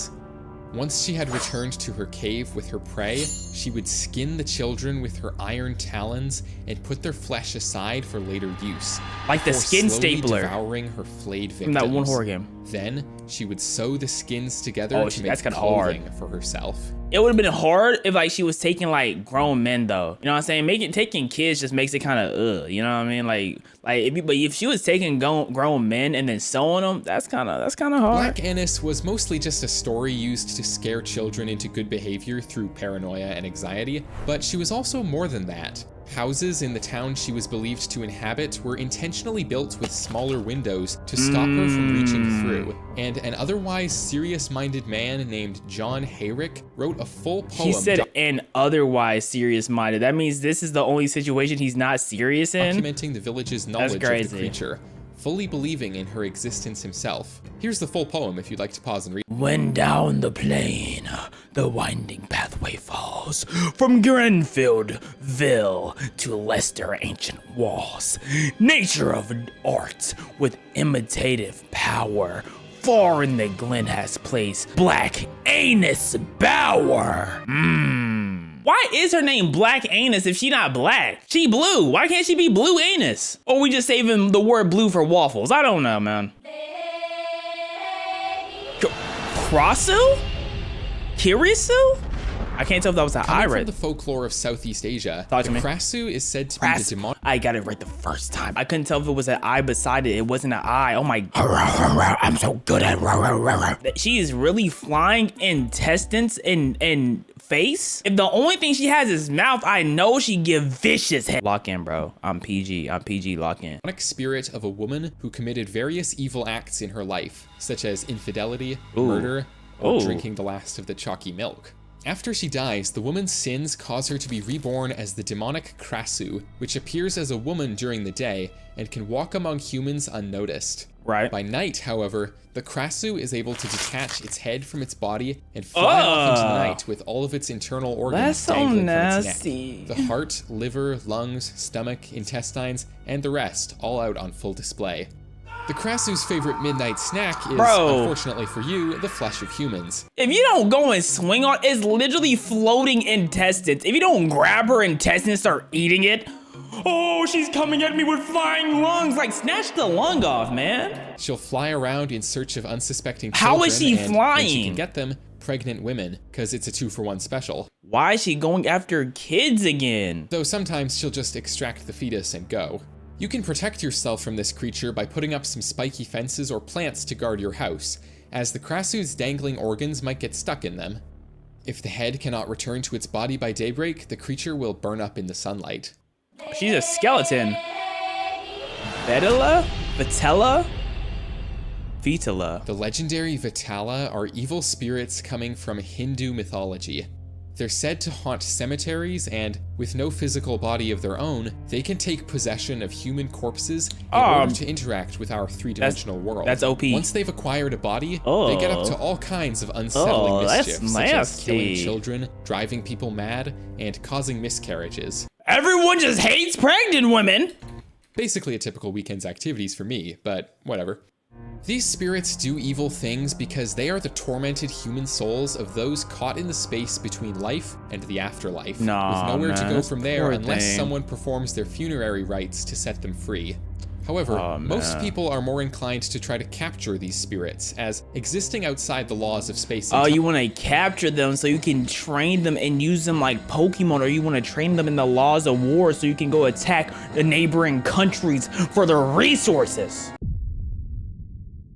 Once she had returned to her cave with her prey, she would skin the children with her iron talons and put their flesh aside for later use. Like the skin stapler. Devouring her flayed victims. From that one horror game. Then, she would sew the skins together to make clothing for herself. It would have been hard if like she was taking like grown men though. You know what I'm saying? Taking kids just makes it kind of you know what I mean? Like if she was taking grown men and then sewing them, that's kind of hard. Black Annis was mostly just a story used to scare children into good behavior through paranoia and anxiety, but she was also more than that. Houses in the town she was believed to inhabit were intentionally built with smaller windows to stop her from reaching through, and an otherwise serious-minded man named John Hayrick wrote a full poem— He said an otherwise serious-minded. That means this is the only situation he's not serious in? Documenting the village's knowledge of the creature, fully believing in her existence himself. Here's the full poem if you'd like to pause and read. When down the plain, the winding pathway falls, from Grenfieldville to Leicester ancient walls, nature of art with imitative power, far in the glen has placed Black Annis Bower. Why is her name Black Anus if she not black? She blue. Why can't she be Blue Anus? Or we just saving the word blue for waffles? I don't know, man. Krasu? Kirisu? I can't tell if that was an eye right. From the folklore of Southeast Asia, the Krasu is said to be the demonic— I got it right the first time. I couldn't tell if it was an eye beside it. It wasn't an eye. Oh my— I'm so good at— She is really flying intestines and face. If the only thing she has is mouth, I know she give vicious head. Lock in, bro. I'm PG, lock in. Spirit of a woman who committed various evil acts in her life, such as infidelity, murder, or drinking the last of the chalky milk. After she dies, the woman's sins cause her to be reborn as the demonic Krasu, which appears as a woman during the day and can walk among humans unnoticed. Right. By night, however, the Krasu is able to detach its head from its body and fly off into the night with all of its internal organs dangling from its neck. The heart, liver, lungs, stomach, intestines, and the rest all out on full display. The Krasu's favorite midnight snack is, unfortunately for you, the flesh of humans. If you don't go and swing on, it's literally floating intestines. If you don't grab her intestines and start eating it, oh, she's coming at me with flying lungs. Like, snatch the lung off, man. She'll fly around in search of unsuspecting children. How is she flying? When she can get them, pregnant women, because it's a 2-for-1 special. Why is she going after kids again? Though sometimes she'll just extract the fetus and go. You can protect yourself from this creature by putting up some spiky fences or plants to guard your house, as the Krasu's dangling organs might get stuck in them. If the head cannot return to its body by daybreak, the creature will burn up in the sunlight. She's a skeleton. Vitala? The legendary Vitala are evil spirits coming from Hindu mythology. They're said to haunt cemeteries and, with no physical body of their own, they can take possession of human corpses in order to interact with our three-dimensional world. That's OP. Once they've acquired a body, they get up to all kinds of unsettling mischief, such as killing children, driving people mad, and causing miscarriages. Everyone just hates pregnant women. Basically a typical weekend's activities for me, but whatever. These spirits do evil things because they are the tormented human souls of those caught in the space between life and the afterlife, with nowhere to go from there unless someone performs their funerary rites to set them free. However, most people are more inclined to try to capture these spirits, as existing outside the laws of space and time. You want to capture them so you can train them and use them like Pokemon, or you want to train them in the laws of war so you can go attack the neighboring countries for their resources.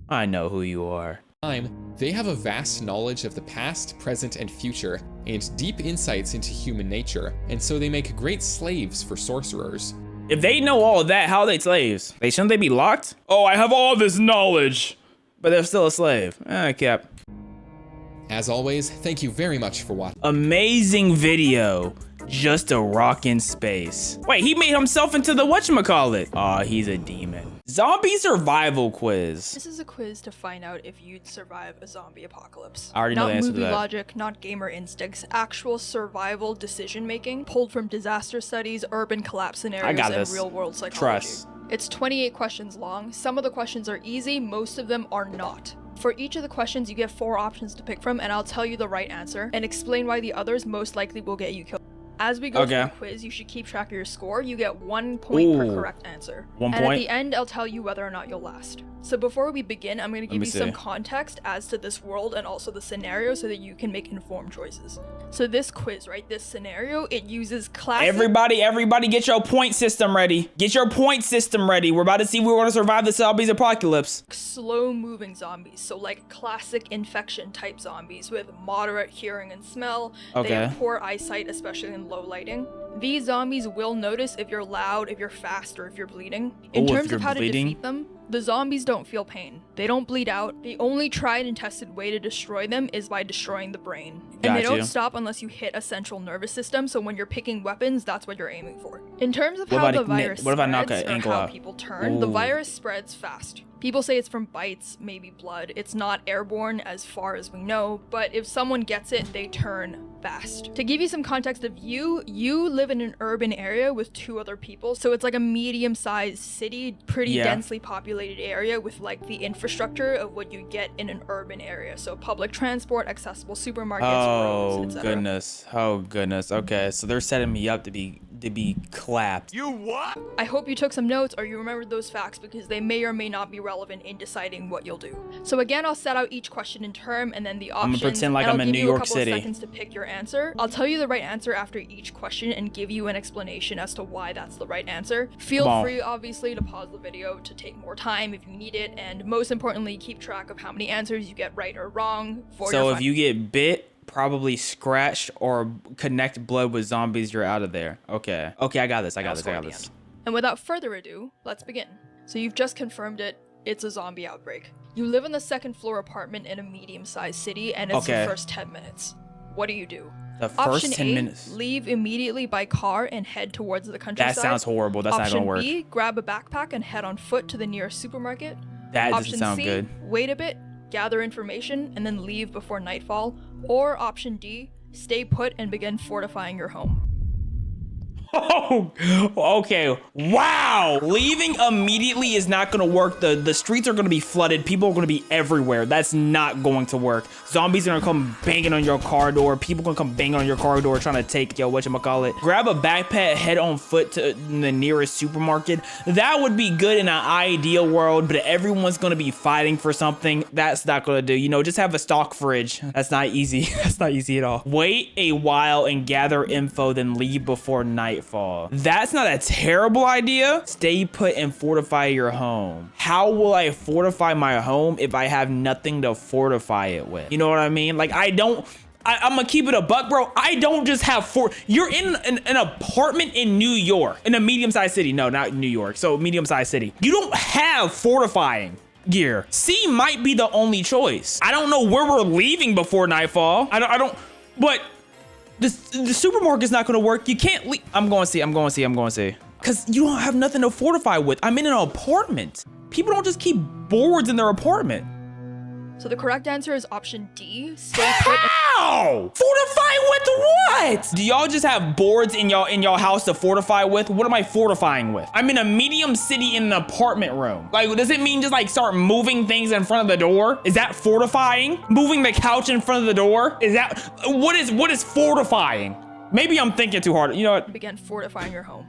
I know who you are. They have a vast knowledge of the past, present, and future, and deep insights into human nature, and so they make great slaves for sorcerers. If they know all of that, how are they slaves? Shouldn't they be locked? Oh, I have all this knowledge, but they're still a slave. Cap. As always, thank you very much for watching. Amazing video. Just a rock in space. Wait, he made himself into the whatchamacallit. Aw, he's a demon. Zombie survival quiz. This is a quiz to find out if you'd survive a zombie apocalypse. I already know the answer to that. Not movie logic, not gamer instincts, actual survival decision making, pulled from disaster studies, urban collapse scenarios, and real world psychology. Trust. It's 28 questions long. Some of the questions are easy, most of them are not. For each of the questions, you get 4 options to pick from, and I'll tell you the right answer and explain why the others most likely will get you killed. As we go through the quiz, you should keep track of your score. You get 1 point per correct answer. 1 point. And at the end, I'll tell you whether or not you'll last. So before we begin, I'm going to give you some context as to this world and also the scenario so that you can make informed choices. So this quiz, right, this scenario, it uses classic... Everybody get your point system ready. Get your point system ready. We're about to see if we're going to survive the zombies apocalypse. Slow-moving zombies, so like classic infection type zombies with moderate hearing and smell. They have poor eyesight, especially in low lighting. These zombies will notice if you're loud, if you're fast, or if you're bleeding. In terms of how to defeat them, the zombies don't feel pain. They don't bleed out. The only tried and tested way to destroy them is by destroying the brain. And they don't stop unless you hit a central nervous system, so when you're picking weapons, that's what you're aiming for. In terms of how the virus spreads or how people turn, the virus spreads fast. People say it's from bites, maybe blood. It's not airborne as far as we know, but if someone gets it, they turn fast. To give you some context of you live in an urban area with 2 other people, so it's like a medium-sized city, pretty densely populated area with like the infrastructure of what you get in an urban area. So public transport, accessible supermarkets, roads, etc. Oh goodness. Okay, so they're setting me up to be clapped. You what? I hope you took some notes or you remembered those facts because they may or may not be relevant in deciding what you'll do. So again, I'll set out each question in turn and then the options. I'm gonna pretend like I'm in New York City. I'll give you a couple of seconds to pick your answer. I'll tell you the right answer after each question and give you an explanation as to why that's the right answer. Feel free, obviously, to pause the video to take more time if you need it, and most importantly, keep track of how many answers you get right or wrong. So if you get bit, probably scratched, or connect blood with zombies, you're out of there. Okay, I got this. I got this. And without further ado, let's begin. So you've just confirmed it. It's a zombie outbreak. You live in the 2nd floor apartment in a medium-sized city, and it's the first 10 minutes. What do you do? The first 10 minutes. Leave immediately by car and head towards the countryside. That sounds horrible. That's not gonna work. Option B, grab a backpack and head on foot to the nearest supermarket. That doesn't sound good. Option C, wait a bit, gather information, and then leave before nightfall. Or option D, stay put and begin fortifying your home. Oh, okay. Wow. Leaving immediately is not going to work. The streets are going to be flooded. People are going to be everywhere. That's not going to work. Zombies are going to come banging on your car door. People going to come banging on your car door trying to take, whatchamacallit. Grab a backpack, head on foot to the nearest supermarket. That would be good in an ideal world, but everyone's going to be fighting for something. That's not going to do. Just have a stock fridge. That's not easy. That's not easy at all. Wait a while and gather info, then leave before nightfall. That's not a terrible idea. Stay put and fortify your home. How will I fortify my home if I have nothing to fortify it with? You know what I mean? Like, I'm gonna keep it a buck, bro. I don't just have you're in an apartment in New York, in a medium-sized city. No, not New York. So medium-sized city. You don't have fortifying gear. C might be the only choice. I don't know where we're leaving before nightfall. But the supermarket's not gonna work. You can't leave. I'm going to see. Cause you don't have nothing to fortify with. I'm in an apartment. People don't just keep boards in their apartment. So the correct answer is option D. Stay put. Ow! Fortify with what? Do y'all just have boards in y'all house to fortify with? What am I fortifying with? I'm in a medium city in an apartment room. Like, does it mean just like start moving things in front of the door? Is that fortifying? Moving the couch in front of the door? Is that what is fortifying? Maybe I'm thinking too hard. You know what? Begin fortifying your home.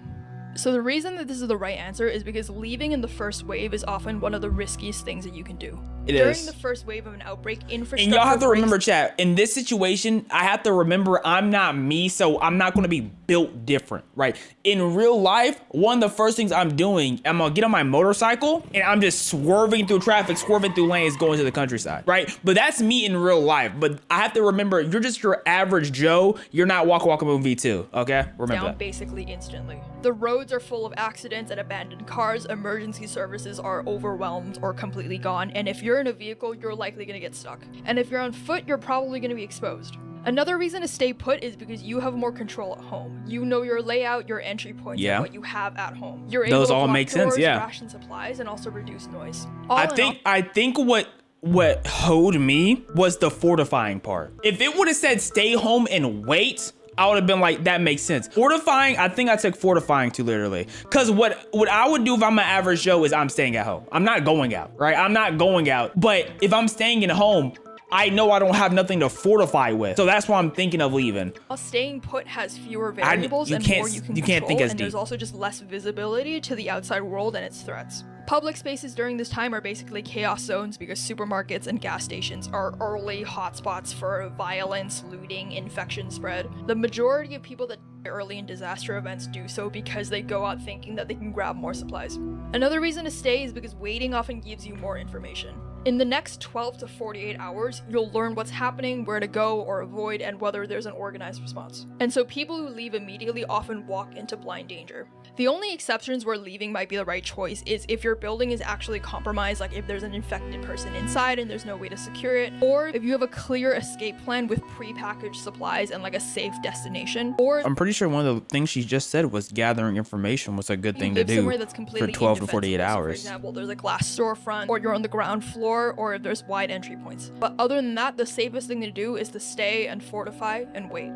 So the reason that this is the right answer is because leaving in the first wave is often one of the riskiest things that you can do. During the first wave of an outbreak, infrastructure. And y'all have to remember, chat, in this situation, I have to remember I'm not me, so I'm not going to be built different, right? In real life, one of the first things I'm doing, I'm going to get on my motorcycle and I'm just swerving through traffic, swerving through lanes, going to the countryside, right? But that's me in real life. But I have to remember, you're just your average Joe. You're not Waka Waka Boom V2, okay? Remember that. Basically instantly. The roads are full of accidents and abandoned cars. Emergency services are overwhelmed or completely gone. And if you're in a vehicle, you're likely going to get stuck. And if you're on foot, you're probably going to be exposed. Another reason to stay put is because you have more control at home. You know your layout, your entry points, and what you have at home. You're able to block doors, ration supplies, and also reduce noise. I think what hoed me was the fortifying part. If it would have said stay home and wait, I would have been like, that makes sense. Fortifying, I think I took fortifying too literally. Cause what I would do if I'm an average Joe is I'm staying at home. I'm not going out, right? I'm not going out. But if I'm staying at home, I know I don't have nothing to fortify with. So that's why I'm thinking of leaving. Staying put has fewer variables and more you can control, and there's also just less visibility to the outside world and its threats. Public spaces during this time are basically chaos zones because supermarkets and gas stations are early hotspots for violence, looting, infection spread. The majority of people that die early in disaster events do so because they go out thinking that they can grab more supplies. Another reason to stay is because waiting often gives you more information. In the next 12 to 48 hours, you'll learn what's happening, where to go or avoid, and whether there's an organized response. And so people who leave immediately often walk into blind danger. The only exceptions where leaving might be the right choice is if your building is actually compromised, like if there's an infected person inside and there's no way to secure it, or if you have a clear escape plan with pre-packaged supplies and like a safe destination, or I'm pretty sure one of the things she just said was gathering information was a good thing to do for 12 to 48 hours. For example, there's a glass storefront, or you're on the ground floor, or if there's wide entry points. But other than that, the safest thing to do is to stay and fortify and wait.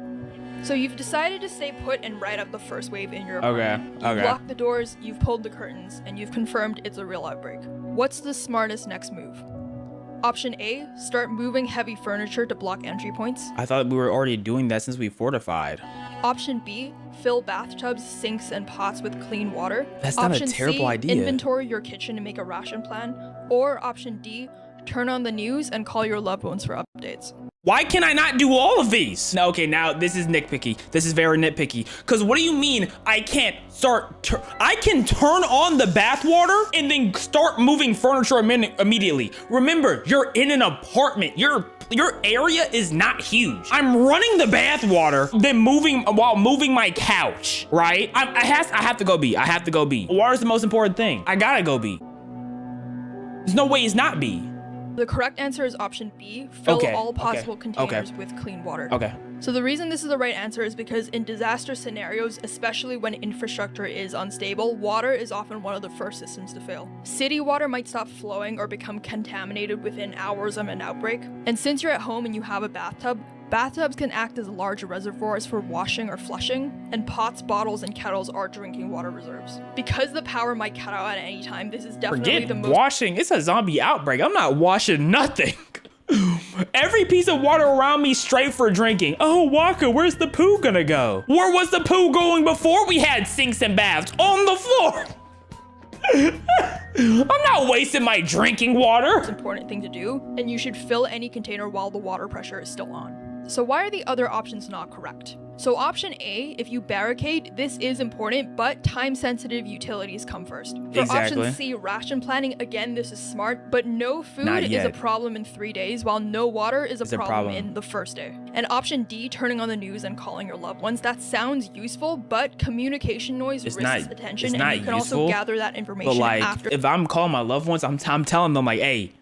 So you've decided to stay put and ride out the first wave in your apartment. You've locked the doors, you've pulled the curtains, and you've confirmed it's a real outbreak. What's the smartest next move? Option A, start moving heavy furniture to block entry points. I thought we were already doing that since we fortified. Option B, fill bathtubs, sinks, and pots with clean water. That's not a terrible idea. Inventory your kitchen and make a ration plan. Or option D, turn on the news and call your loved ones for updates. Why can I not do all of these? No, okay, now this is nitpicky. This is very nitpicky. Because what do you mean I can't start? I can turn on the bathwater and then start moving furniture immediately. Remember, you're in an apartment. Your area is not huge. I'm running the bathwater, then moving my couch, right? I have to go B. I have to go B. Water's the most important thing. I gotta go B. There's no way it's not B. The correct answer is option B, fill all possible containers with clean water. So the reason this is the right answer is because in disaster scenarios, especially when infrastructure is unstable, water is often one of the first systems to fail. City water might stop flowing or become contaminated within hours of an outbreak. And since you're at home and you have a bathtub, bathtubs can act as large reservoirs for washing or flushing, and pots, bottles, and kettles are drinking water reserves. Because the power might cut out at any time, this is definitely the most— washing. It's a zombie outbreak. I'm not washing nothing. Every piece of water around me straight for drinking. Oh, Waka, where's the poo gonna go? Where was the poo going before we had sinks and baths? On the floor. I'm not wasting my drinking water. It's an important thing to do, and you should fill any container while the water pressure is still on. So why are the other options not correct? So option A, if you barricade, this is important, but time-sensitive utilities come first. For option C, ration planning, again, this is smart, but no food is a problem in 3 days, while no water is a problem in the first day. And option D, turning on the news and calling your loved ones, that sounds useful, but communication noise risks attention, and you can also gather that information after. If I'm calling my loved ones, I'm telling them like, hey,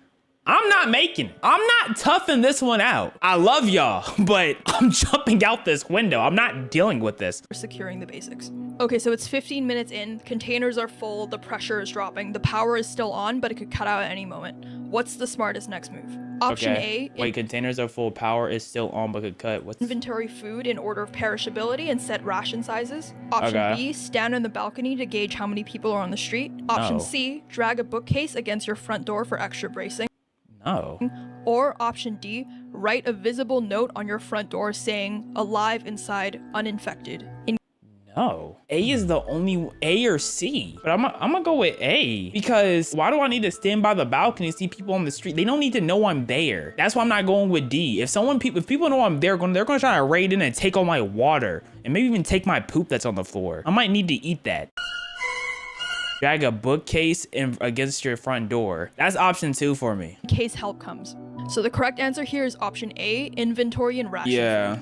I'm not making it. I'm not toughing this one out. I love y'all, but I'm jumping out this window. I'm not dealing with this. Securing the basics. Okay, so it's 15 minutes in, containers are full, the pressure is dropping, the power is still on, but it could cut out at any moment. What's the smartest next move? Option A. Wait, containers of full power is still on but could cut. What's inventory food in order of perishability and set ration sizes. Option B. Stand on the balcony to gauge how many people are on the street. Option C. Drag a bookcase against your front door for extra bracing. No. Or option D. Write a visible note on your front door saying alive inside, uninfected. No. A is the only A or C. But I'm gonna go with A because why do I need to stand by the balcony and see people on the street? They don't need to know I'm there. That's why I'm not going with D. If people know I'm there, they're gonna try to raid in and take all my water and maybe even take my poop that's on the floor. I might need to eat that. Drag a bookcase against your front door. That's option 2 for me. In case help comes. So the correct answer here is option A, inventory and ration. Yeah.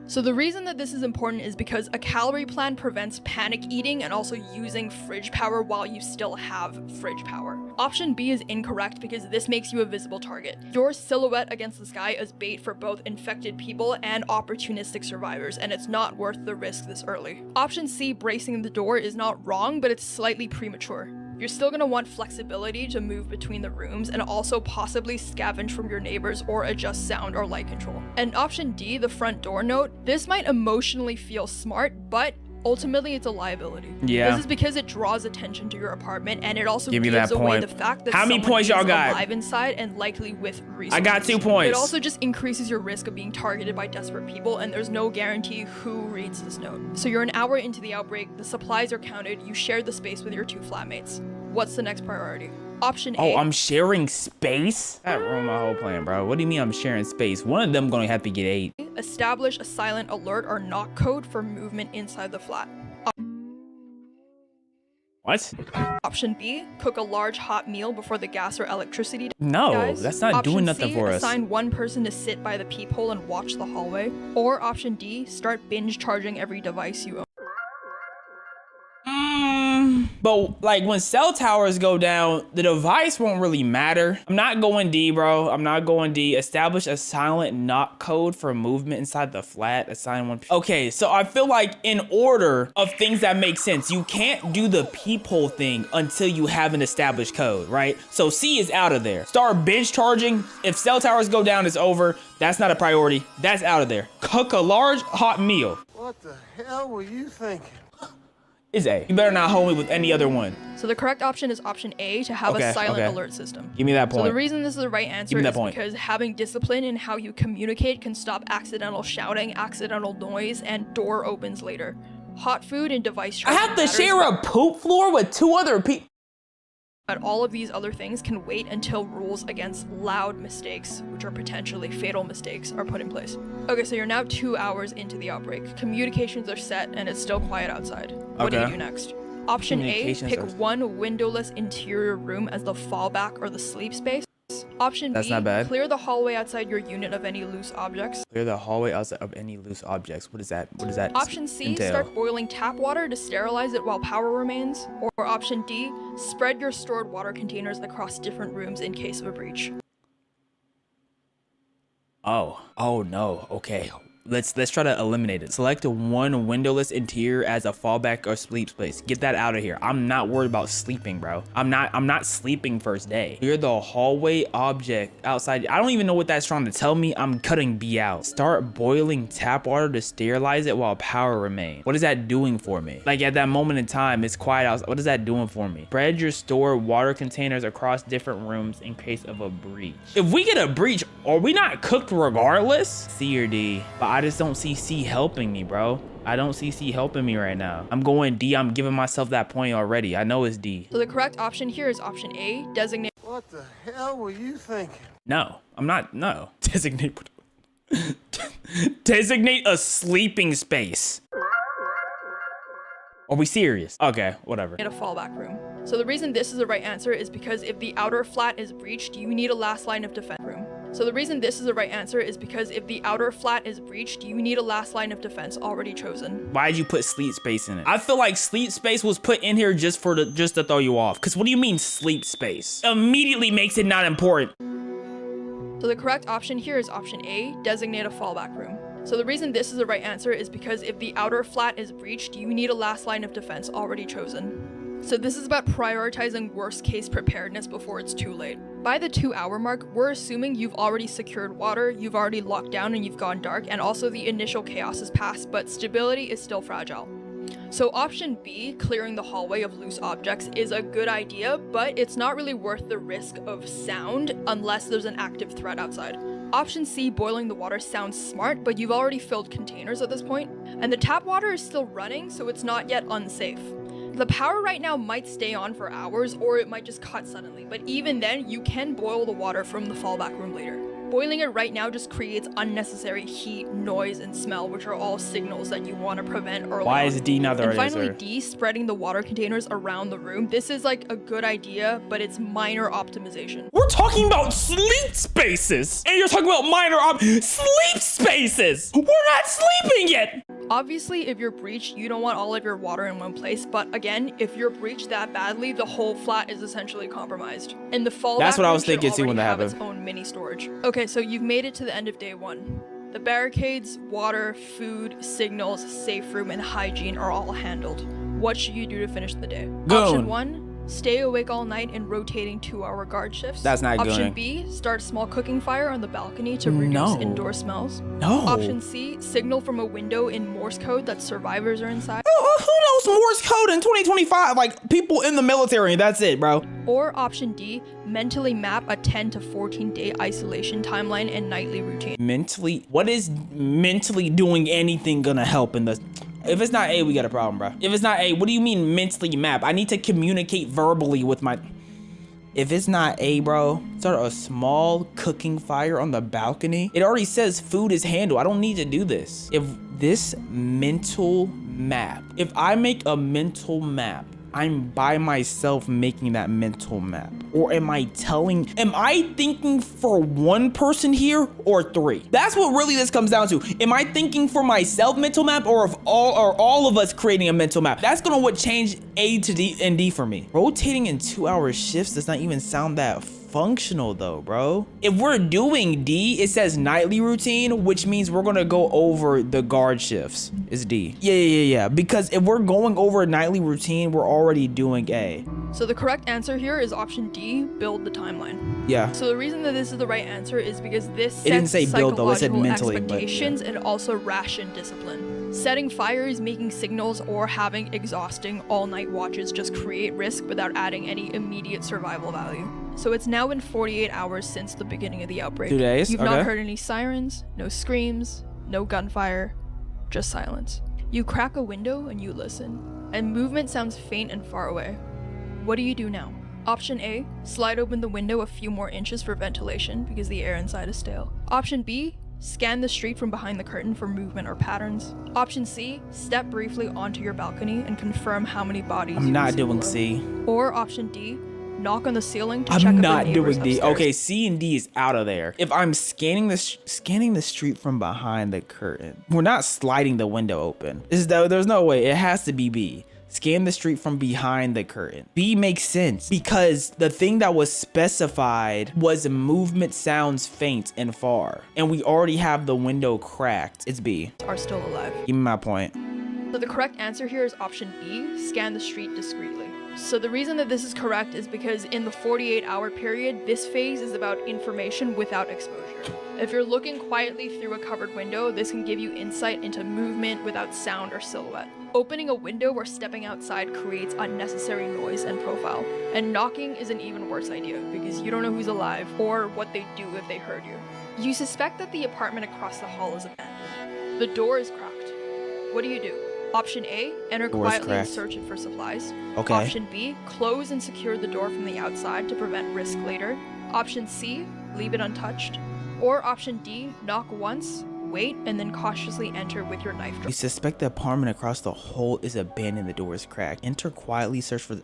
So the reason that this is important is because a calorie plan prevents panic eating and also using fridge power while you still have fridge power. Option B is incorrect because this makes you a visible target. Your silhouette against the sky is bait for both infected people and opportunistic survivors, and it's not worth the risk this early. Option C, bracing the door, is not wrong, but it's slightly premature. You're still going to want flexibility to move between the rooms and also possibly scavenge from your neighbors or adjust sound or light control. And option D, the front door note, this might emotionally feel smart, but ultimately it's a liability. Yeah. This is because it draws attention to your apartment and it also Give me gives that away point. the fact that how many points y'all got? Alive inside and likely with resources. I got 2 points. It also just increases your risk of being targeted by desperate people, and there's no guarantee who reads this note. So you're an hour into the outbreak, the supplies are counted, you share the space with your 2 flatmates. What's the next priority? Option A. Oh, I'm sharing space? That ruined my whole plan, bro. What do you mean I'm sharing space? One of them gonna have to get 8. Establish a silent alert or knock code for movement inside the flat. What? Option B, cook a large hot meal before the gas or electricity No, dies. that's not Option doing nothing C, for us. assign one person to sit by the peephole and watch the hallway. Or option D, start binge charging every device you own. But like when cell towers go down, the device won't really matter. I'm not going D, bro. I'm not going D. Establish a silent knock code for movement inside the flat. Assign one. Okay, so I feel like in order of things that make sense, you can't do the peephole thing until you have an established code, right? So C is out of there. Start binge charging. If cell towers go down, it's over. That's not a priority. That's out of there. Cook a large hot meal. What the hell were you thinking? Is A. You better not hold me with any other one. So the correct option is option A, to have a silent alert system. Give me that point. So the reason this is the right answer is because having discipline in how you communicate can stop accidental shouting, accidental noise, and door opens later. Hot food and device charging. I have to share a poop floor with 2 other people. But all of these other things can wait until rules against loud mistakes, which are potentially fatal mistakes, are put in place. Okay, so you're now 2 hours into the outbreak. Communications are set and it's still quiet outside. What do you do next? Option A, pick one windowless interior room as the fallback or the sleep space. Option B, clear the hallway outside your unit of any loose objects. Clear the hallway outside of any loose objects. What is that? What does that Option C, entail? start boiling tap water to sterilize it while power remains. Or option D, spread your stored water containers across different rooms in case of a breach. Oh no. Okay. Let's try to eliminate it. Select one windowless interior as a fallback or sleep space. Get that out of here. I'm not worried about sleeping, bro. I'm not sleeping first day. Clear the hallway object outside. I don't even know what that's trying to tell me. I'm cutting B out. Start boiling tap water to sterilize it while power remains. What is that doing for me? Like at that moment in time, it's quiet outside. What is that doing for me? Spread your stored water containers across different rooms in case of a breach. If we get a breach, are we not cooked regardless? C or D? But I just don't see C helping me, bro. I don't see C helping me right now. I'm going D. I'm giving myself that point already. I know it's D. So the correct option here is option A, designate. What the hell were you thinking? No, I'm not. No. Designate a sleeping space. Are we serious? Okay, whatever. In a fallback room. So the reason this is the right answer is because if the outer flat is breached, you need a last line of defense room. So the reason this is the right answer is because if the outer flat is breached, you need a last line of defense already chosen. Why did you put sleep space in it? I feel like sleep space was put in here just to throw you off. Cause what do you mean sleep space? Immediately makes it not important. So the correct option here is option A, designate a fallback room. So the reason this is the right answer is because if the outer flat is breached, you need a last line of defense already chosen. So this is about prioritizing worst case preparedness before it's too late. By the 2-hour mark, we're assuming you've already secured water, you've already locked down and you've gone dark, and also the initial chaos has passed, but stability is still fragile. So option B, clearing the hallway of loose objects, is a good idea, but it's not really worth the risk of sound unless there's an active threat outside. Option C, boiling the water, sounds smart, but you've already filled containers at this point, and the tap water is still running, so it's not yet unsafe. The power right now might stay on for hours, or it might just cut suddenly, but even then, you can boil the water from the fallback room later. Boiling it right now just creates unnecessary heat, noise, and smell, which are all signals that you want to prevent early Why on. is D not the right And finally, answer? D, spreading the water containers around the room. This is like a good idea, but it's minor optimization. We're talking about sleep spaces, and you're talking about minor sleep spaces. We're not sleeping yet. Obviously, if you're breached, you don't want all of your water in one place, but again, if you're breached that badly, the whole flat is essentially compromised. And the fallback That's what I room was thinking should too when already that have its happened. own mini storage. Okay, so you've made it to the end of day 1. The barricades, water, food, signals, safe room, and hygiene are all handled. What should you do to finish the day? Option 1, stay awake all night in rotating 2-hour guard shifts. That's not Option going. B, start a small cooking fire on the balcony to reduce indoor smells. No. Option C, signal from a window in Morse code that survivors are inside. Who knows Morse code in 2025? Like people in the military, that's it, bro. Or option D, mentally map a 10 to 14 day isolation timeline and nightly routine. Mentally, what is mentally doing anything gonna help in this? If it's not A, we got a problem, bro. If it's not A, what do you mean mentally map? I need to communicate verbally with my... If it's not A, bro, start a small cooking fire on the balcony. It already says food is handled. I don't need to do this. If this mental map, if I make a mental map, I'm by myself making that mental map. Or am I thinking for one person here or 3? That's what really this comes down to. Am I thinking for myself mental map, or if all of us creating a mental map? That's gonna what change A to D and D for me. Rotating in 2-hour shifts does not even sound that functional though, bro. If we're doing D, it says nightly routine, which means we're gonna go over the guard shifts. Is D. Yeah. Because if we're going over a nightly routine, we're already doing A. So the correct answer here is option D, build the timeline. Yeah. So the reason that this is the right answer is because this sets It didn't say build though, it said psychological mentally, but, expectations and also ration discipline. Setting fires, making signals, or having exhausting all-night watches just create risk without adding any immediate survival value. So it's now been 48 hours since the beginning of the outbreak. 2 days, You've okay. not heard any sirens, no screams, no gunfire, just silence. You crack a window and you listen, and movement sounds faint and far away. What do you do now? Option A, slide open the window a few more inches for ventilation because the air inside is stale. Option B, scan the street from behind the curtain for movement or patterns. Option C, step briefly onto your balcony and confirm how many bodies I'm you not see doing below. C. Or option D, knock on the ceiling to check I'm if not the neighbors doing D. upstairs. Okay, C and D is out of there. If I'm scanning the street from behind the curtain, we're not sliding the window open. There's no way. It has to be B. Scan the street from behind the curtain. B makes sense because the thing that was specified was movement sounds faint and far, and we already have the window cracked. It's B. Are still alive. Give me my point. So the correct answer here is option B, scan the street discreetly. So the reason that this is correct is because in the 48-hour period, this phase is about information without exposure. If you're looking quietly through a covered window, this can give you insight into movement without sound or silhouette. Opening a window or stepping outside creates unnecessary noise and profile. And knocking is an even worse idea because you don't know who's alive or what they'd do if they heard you. You suspect that the apartment across the hall is abandoned. The door is cracked. What do you do? Option A, enter Door's quietly and cracked. search it for supplies. Okay. Option B, close and secure the door from the outside to prevent risk later. Option C, leave it untouched. Or option D, knock once, wait, and then cautiously enter with your knife. You suspect the apartment across the hall is abandoned, the door is cracked. Enter quietly, search for,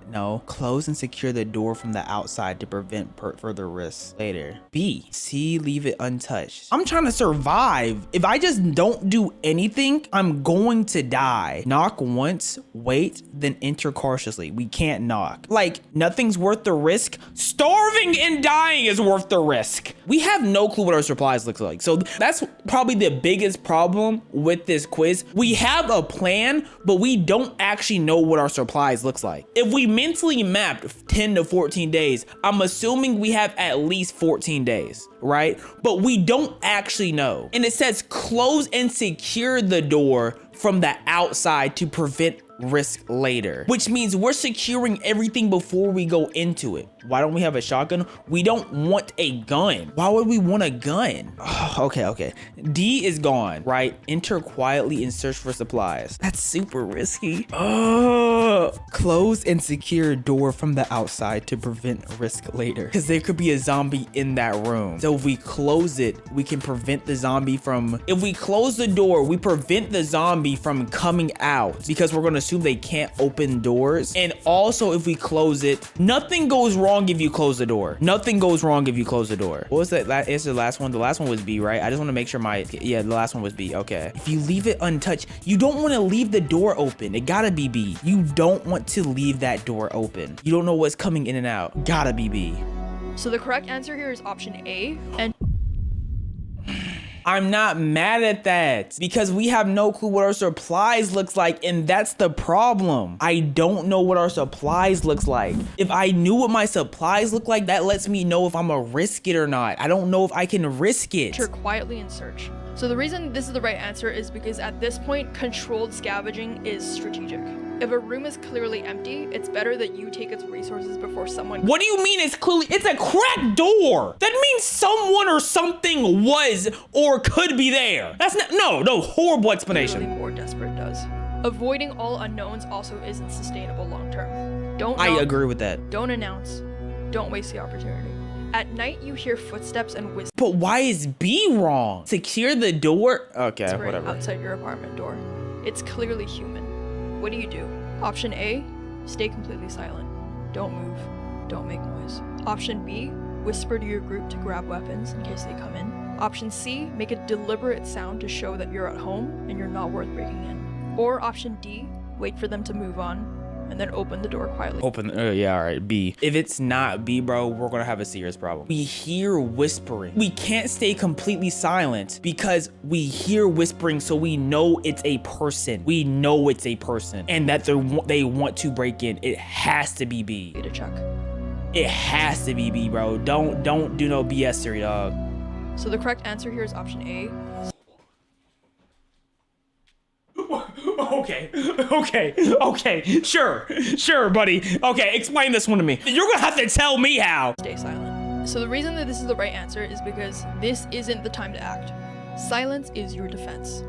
no. Close and secure the door from the outside to prevent further risks later. B, C, leave it untouched. I'm trying to survive. If I just don't do anything, I'm going to die. Knock once, wait, then enter cautiously. We can't knock. Like, nothing's worth the risk. Starving and dying is worth the risk. We have no clue what our supplies look like. So that's probably the biggest problem with this quiz. We have a plan, but we don't actually know what our supplies looks like. If we mentally mapped 10 to 14 days, I'm assuming we have at least 14 days, right? But we don't actually know. And it says close and secure the door from the outside to prevent risk later, which means we're securing everything before we go into it. Why don't we have a shotgun? We don't want a gun. Why would we want a gun? Okay. D is gone, right? Enter quietly and search for supplies. That's super risky. Close and secure door from the outside to prevent risk later, because there could be a zombie in that room. So if we close it, we can prevent the zombie from, if we close the door, we prevent the zombie from coming out, because we're going to assume they can't open doors. And also, if we close it, nothing goes wrong if you close the door. Nothing goes wrong if you close the door. What was that? Answer the last one. The last one was B, right? I just want to make sure the last one was B. Okay. If you leave it untouched, you don't want to leave the door open. It gotta be B. You don't want to leave that door open. You don't know what's coming in and out. Gotta be B. So the correct answer here is option A. And I'm not mad at that, because we have no clue what our supplies looks like, and that's the problem. I don't know what our supplies looks like. If I knew what my supplies look like, that lets me know if I'm gonna risk it or not. I don't know if I can risk it. Enter quietly and search. So the reason this is the right answer is because at this point, controlled scavenging is strategic. If a room is clearly empty, it's better that you take its resources before someone. What do you mean it's clearly? It's a cracked door. That means someone or something was or could be there. That's not, no, horrible explanation. Clearly more desperate does. Avoiding all unknowns also isn't sustainable long term. Don't I knock, agree with that. Don't announce. Don't waste the opportunity. At night, you hear footsteps and whispers. But why is B wrong? Secure the door? Okay, whatever. Outside your apartment door. It's clearly human. What do you do? Option A, stay completely silent. Don't move. Don't make noise. Option B, whisper to your group to grab weapons in case they come in. Option C, make a deliberate sound to show that you're at home and you're not worth breaking in. Or option D, wait for them to move on and then open the door quietly. Yeah, all right, B. If it's not B, bro, we're gonna have a serious problem. We hear whispering. We can't stay completely silent because we hear whispering, so we know it's a person. We know it's a person and that they want to break in. It has to be B. To check. It has to be B, bro. Don't do no BS, Siri, dog. So the correct answer here is option A. Okay, sure, buddy. Okay, explain this one to me. You're gonna have to tell me how. Stay silent. So the reason that this is the right answer is because this isn't the time to act. Silence is your defense.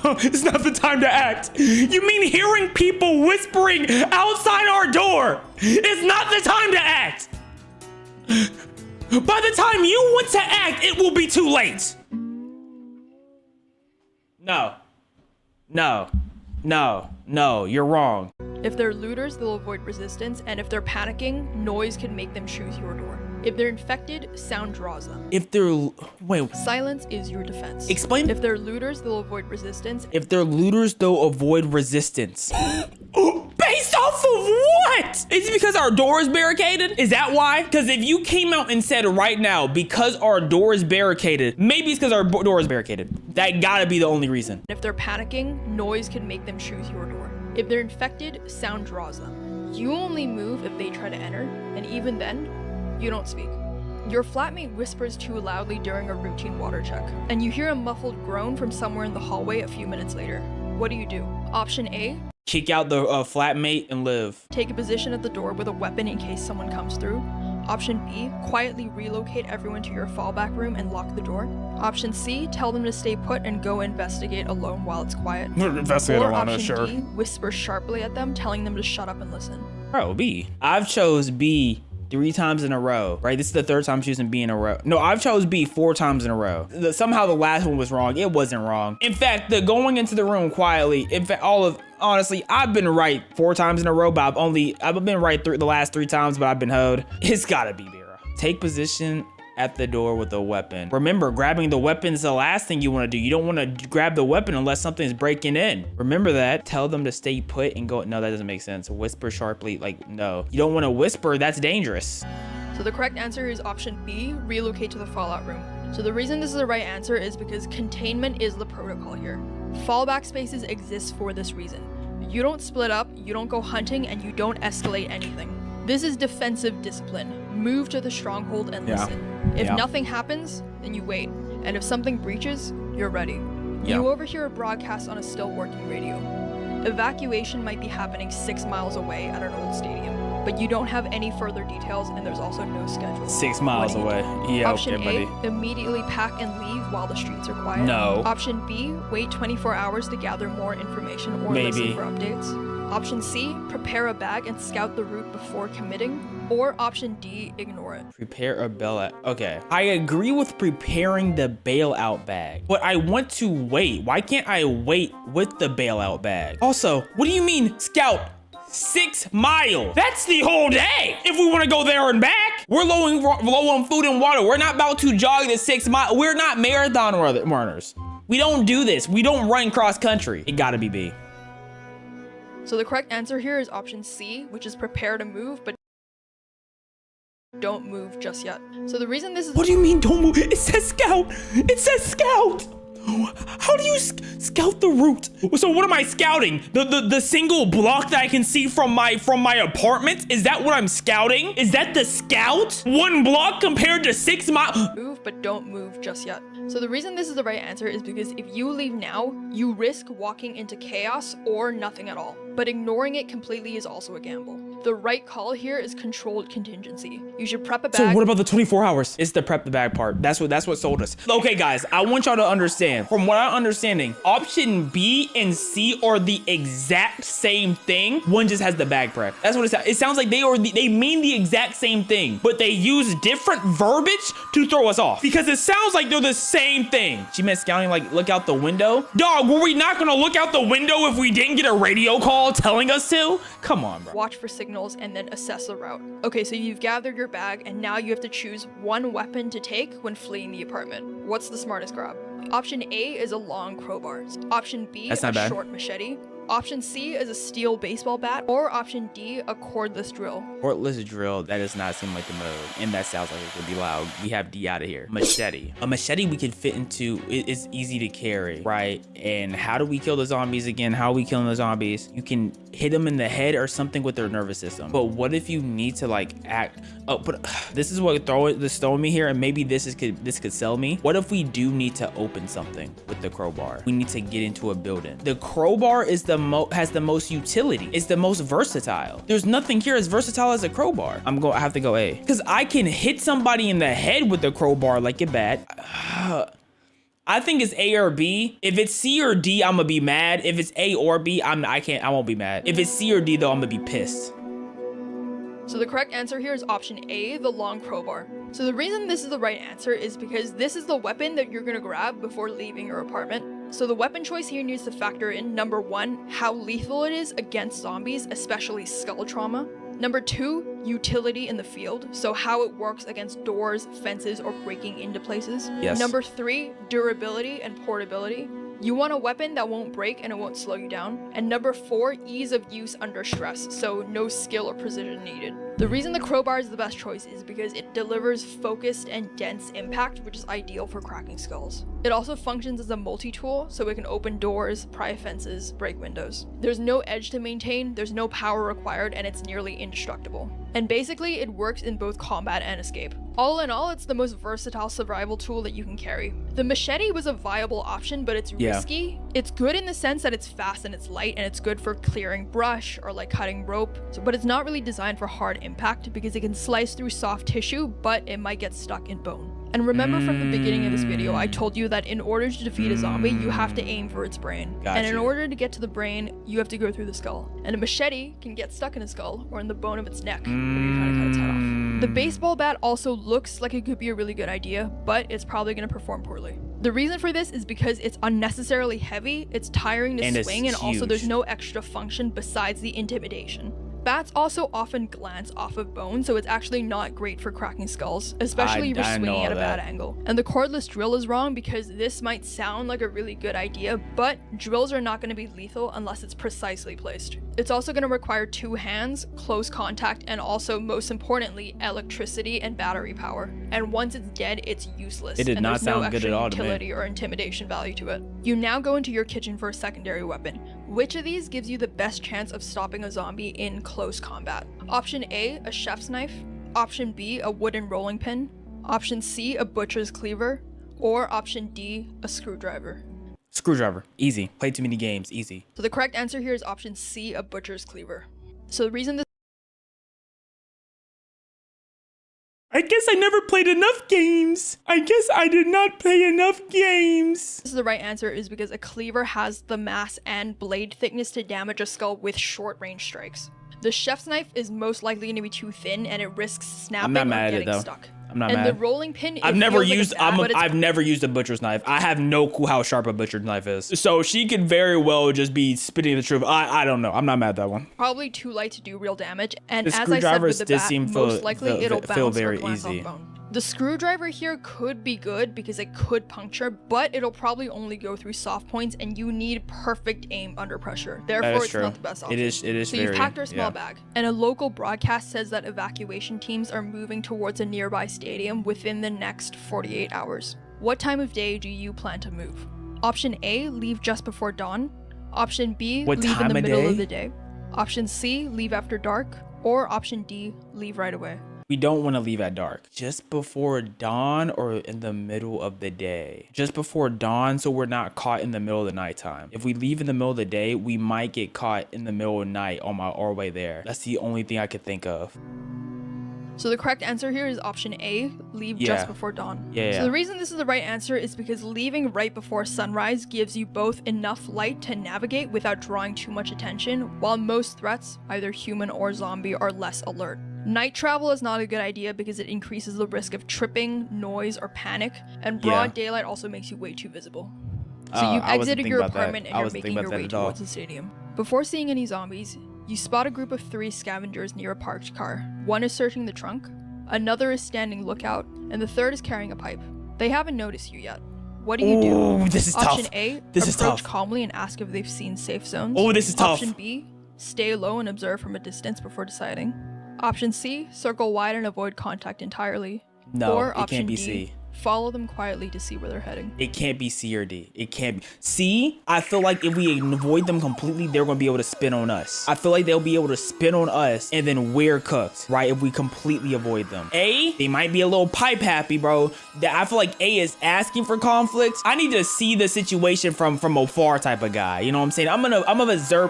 It's not the time to act. You mean hearing people whispering outside our door? It's not the time to act. By the time you want to act, it will be too late. No, you're wrong. If they're looters, they'll avoid resistance, and if they're panicking, noise can make them choose your door. If they're infected, sound draws them. If they're... Wait. Silence is your defense. Explain. If they're looters, they'll avoid resistance. If they're looters, they'll avoid resistance. Based off of what? Is it because our door is barricaded? Is that why? Because if you came out and said right now, because our door is barricaded, maybe it's because our door is barricaded. That gotta be the only reason. If they're panicking, noise can make them choose your door. If they're infected, sound draws them. You only move if they try to enter, and even then, you don't speak. Your flatmate whispers too loudly during a routine water check, and you hear a muffled groan from somewhere in the hallway a few minutes later. What do? Option A, kick out the flatmate and live. Take a position at the door with a weapon in case someone comes through. Option B, quietly relocate everyone to your fallback room and lock the door. Option C, tell them to stay put and go investigate alone while it's quiet. Investigate alone, option sure. D, whisper sharply at them, telling them to shut up and listen. Bro, B. I've chose B 3 times in a row, right? This is the 3rd time I'm choosing B in a row. No, I've chose B 4 times in a row. Somehow the last one was wrong. It wasn't wrong. In fact, the going into the room quietly, in fact, honestly, I've been right 4 times in a row, but I've been right the last 3 times, but I've been hoed. It's gotta be Vera. Take position at the door with a weapon. Remember, grabbing the weapon is the last thing you want to do. You don't want to grab the weapon unless something's breaking in. Remember that. Tell them to stay put and go. No, that doesn't make sense. Whisper sharply, like, no. You don't want to whisper. That's dangerous. So the correct answer is option B, relocate to the fallout room. So the reason this is the right answer is because containment is the protocol here. Fallback spaces exist for this reason. You don't split up, you don't go hunting, and you don't escalate anything. This is defensive discipline. Move to the stronghold and listen. If nothing happens, then you wait. And if something breaches, you're ready. You overhear a broadcast on a still working radio. Evacuation might be happening 6 miles away at an old stadium, but you don't have any further details and there's also no schedule. 6 miles away. Yeah, Option okay, buddy. A, immediately pack and leave while the streets are quiet. No. Option B, wait 24 hours to gather more information or listen for updates. Option C, prepare a bag and scout the route before committing. Or option D, ignore it. Prepare a bailout. Okay. I agree with preparing the bailout bag, but I want to wait. Why can't I wait with the bailout bag? Also, what do you mean scout 6 miles? That's the whole day. If we want to go there and back, we're low on food and water. We're not about to jog the 6 miles. We're not marathon runners. We don't do this. We don't run cross country. It gotta be B. So the correct answer here is option C, which is prepare to move, but don't move just yet. So the reason this is— What do you mean don't move? It says scout. It says scout. How do you scout the route? So what am I scouting? The single block that I can see from my apartment? Is that what I'm scouting? Is that the scout? 1 block compared to 6 miles? Move, but don't move just yet. So the reason this is the right answer is because if you leave now, you risk walking into chaos or nothing at all. But ignoring it completely is also a gamble. The right call here is controlled contingency. You should prep a bag. So what about the 24 hours? It's the prep the bag part. That's what sold us. Okay, guys, I want y'all to understand. From what I'm understanding, option B and C are the exact same thing. One just has the bag prep. That's what it sounds. It sounds like they mean the exact same thing, but they use different verbiage to throw us off because it sounds like they're the same thing. She meant scouting like look out the window. Dog, were we not gonna look out the window if we didn't get a radio call telling us to? Come on, bro. Watch for signals and then assess the route. Okay, so you've gathered your bag and now you have to choose one weapon to take when fleeing the apartment. What's the smartest grab? Option A is a long crowbar. Option B is a short machete. Option C is a steel baseball bat, or option D, a cordless drill. Cordless drill, that does not seem like the move, and that sounds like it could be loud. We have D out of here. Machete. A machete we can fit into, it's easy to carry, right? And how do we kill the zombies again? How are we killing the zombies? You can hit them in the head or something with their nervous system. But what if you need to like act, but this is what throwing me here, and maybe this could sell me. What if we do need to open something with the crowbar? We need to get into a building. The crowbar is has the most utility. It's the most versatile. There's nothing here as versatile as a crowbar. I have to go A because I can hit somebody in the head with the crowbar like it bad. I think it's A or B. If it's C or D, I'm gonna be mad. If it's A or B, I won't be mad. If it's C or D though, I'm gonna be pissed. So the correct answer here is option A, the long crowbar. So the reason this is the right answer is because this is the weapon that you're gonna grab before leaving your apartment. So the weapon choice here needs to factor in, number 1, how lethal it is against zombies, especially skull trauma. Number 2, utility in the field, so how it works against doors, fences, or breaking into places. Yes. Number 3, durability and portability. You want a weapon that won't break and it won't slow you down. And number 4, ease of use under stress, so no skill or precision needed. The reason the crowbar is the best choice is because it delivers focused and dense impact, which is ideal for cracking skulls. It also functions as a multi-tool, so it can open doors, pry fences, break windows. There's no edge to maintain, there's no power required, and it's nearly indestructible. And basically, it works in both combat and escape. All in all, it's the most versatile survival tool that you can carry. The machete was a viable option, but it's risky. It's good in the sense that it's fast and it's light, and it's good for clearing brush or like cutting rope, but it's not really designed for hard impact because it can slice through soft tissue, but it might get stuck in bone. And remember from the beginning of this video, I told you that in order to defeat a zombie, you have to aim for its brain. And in order to get to the brain, you have to go through the skull. And a machete can get stuck in a skull or in the bone of its neck when you're trying to cut its head off. The baseball bat also looks like it could be a really good idea, but it's probably going to perform poorly. The reason for this is because it's unnecessarily heavy, it's tiring to swing, and also there's no extra function besides the intimidation. Bats also often glance off of bone, so it's actually not great for cracking skulls, especially if you're swinging at a bad angle. And the cordless drill is wrong because this might sound like a really good idea, but drills are not going to be lethal unless it's precisely placed. It's also going to require 2 hands, close contact, and also, most importantly, electricity and battery power. And once it's dead, it's useless. It did not sound good at all to me. There's no extra utility or intimidation value to it. You now go into your kitchen for a secondary weapon. Which of these gives you the best chance of stopping a zombie in close combat? Option A, a chef's knife. Option B, a wooden rolling pin. Option C, a butcher's cleaver. Or option D, a screwdriver. Screwdriver. Easy. Played too many games. Easy. So the correct answer here is option C, a butcher's cleaver. So the reason this I guess I never played enough games. I guess I did not play enough games. This is the right answer is because a cleaver has the mass and blade thickness to damage a skull with short range strikes. The chef's knife is most likely going to be too thin and it risks snapping or getting stuck. I'm not and mad. the rolling pin, I've never used a butcher's knife. I have no clue how sharp a butcher's knife is. So she could very well just be spitting the truth. I don't know. I'm not mad at that one. Probably too light to do real damage. And The as I said with the bat, seem most likely it'll bounce very or glance easy. off bone. The screwdriver here could be good because it could puncture, but it'll probably only go through soft points and you need perfect aim under pressure. Therefore, it's not the best option. It is so you've packed our small bag. And a local broadcast says that evacuation teams are moving towards a nearby stadium within the next 48 hours. What time of day do you plan to move? Option A, leave just before dawn. Option B, leave in the middle of the day. Option C, leave after dark. Or option D, leave right away. We don't want to leave at dark. Just before dawn or in the middle of the day? Just before dawn so we're not caught in the middle of the nighttime. If we leave in the middle of the day, we might get caught in the middle of the night on our way there. That's the only thing I could think of. So the correct answer here is option A, leave just before dawn. So the reason this is the right answer is because leaving right before sunrise gives you both enough light to navigate without drawing too much attention, while most threats, either human or zombie, are less alert. Night travel is not a good idea because it increases the risk of tripping, noise, or panic, and broad daylight also makes you way too visible. So you've exited your apartment and you're making your way towards the stadium. Before seeing any zombies, you spot a group of 3 scavengers near a parked car. One is searching the trunk, another is standing lookout, and the third is carrying a pipe. They haven't noticed you yet. What do you do? This is Option tough. A, This is approach tough. calmly and ask if they've seen safe zones. This is tough. Option B, stay low and observe from a distance before deciding. Option C, circle wide and avoid contact entirely. No, or it option can't be D, C. follow them quietly to see where they're heading. It can't be C or D. It can't be. C, I feel like if we avoid them completely, they're going to be able to spin on us. I feel like they'll be able to spin on us and then we're cooked, right? If we completely avoid them. A, they might be a little pipe happy, bro. I feel like A is asking for conflict. I need to see the situation from afar type of guy. You know what I'm saying? I'm an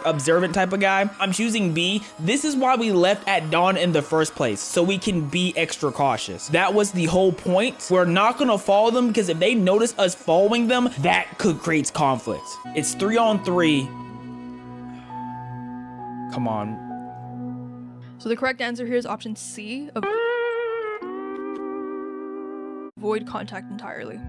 observant type of guy. I'm choosing B. This is why we left at dawn in the first place, so we can be extra cautious. That was the whole point. We're not gonna follow them because if they notice us following them, that could create conflict. It's 3-on-3. Come on. So the correct answer here is option C, avoid contact entirely.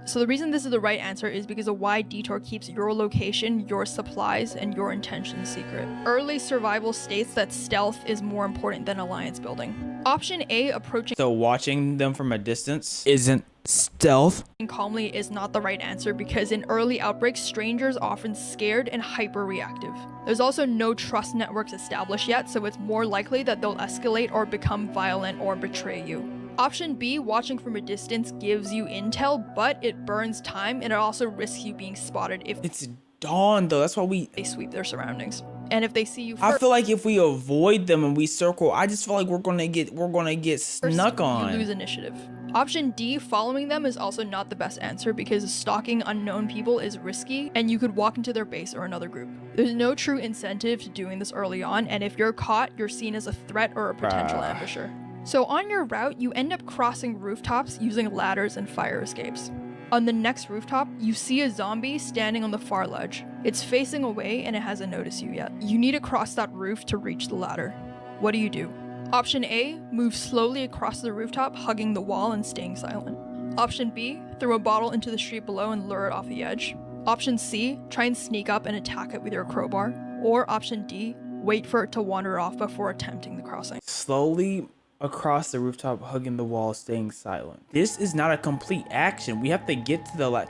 So the reason this is the right answer is because a wide detour keeps your location, your supplies, and your intentions secret. Early survival states that stealth is more important than alliance building. Option A, approaching So watching them from a distance isn't stealth. calmly is not the right answer because in early outbreaks, strangers are often scared and hyper-reactive. There's also no trust networks established yet, so it's more likely that they'll escalate or become violent or betray you. Option B, watching from a distance, gives you intel, but it burns time and it also risks you being spotted if It's dawn though. That's why they sweep their surroundings. And if they see you I first, feel like if we avoid them and we circle, I just feel like we're gonna get snuck on. you lose initiative. Option D, following them, is also not the best answer because stalking unknown people is risky and you could walk into their base or another group. There's no true incentive to doing this early on, and if you're caught, you're seen as a threat or a potential ambusher. So on your route, you end up crossing rooftops using ladders and fire escapes. On the next rooftop, you see a zombie standing on the far ledge. It's facing away and it hasn't noticed you yet. You need to cross that roof to reach the ladder. What do? Option A, move slowly across the rooftop, hugging the wall and staying silent. Option B, throw a bottle into the street below and lure it off the edge. Option C, try and sneak up and attack it with your crowbar. Or option D, Wait for it to wander off before attempting the crossing. Slowly across the rooftop, hugging the wall, staying silent. This is not a complete action. We have to get to the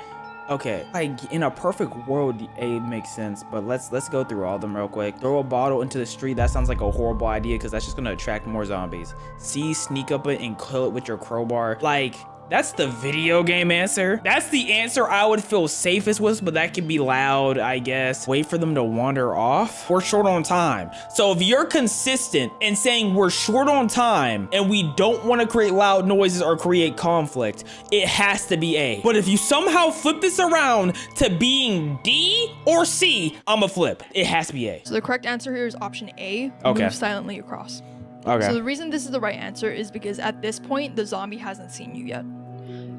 okay, like in a perfect world, A makes sense, but let's go through all of them real quick. Throw a bottle into the street. That sounds like a horrible idea because that's just gonna attract more zombies. C, sneak up it and kill it with your crowbar. Like, that's the video game answer. That's the answer I would feel safest with, but that can be loud, I guess. Wait for them to wander off. We're short on time. So if you're consistent in saying we're short on time and we don't want to create loud noises or create conflict, it has to be A. But if you somehow flip this around to being D or C, I'm a flip. It has to be A. So the correct answer here is option A, okay. Move silently across. Okay. So the reason this is the right answer is because at this point, the zombie hasn't seen you yet.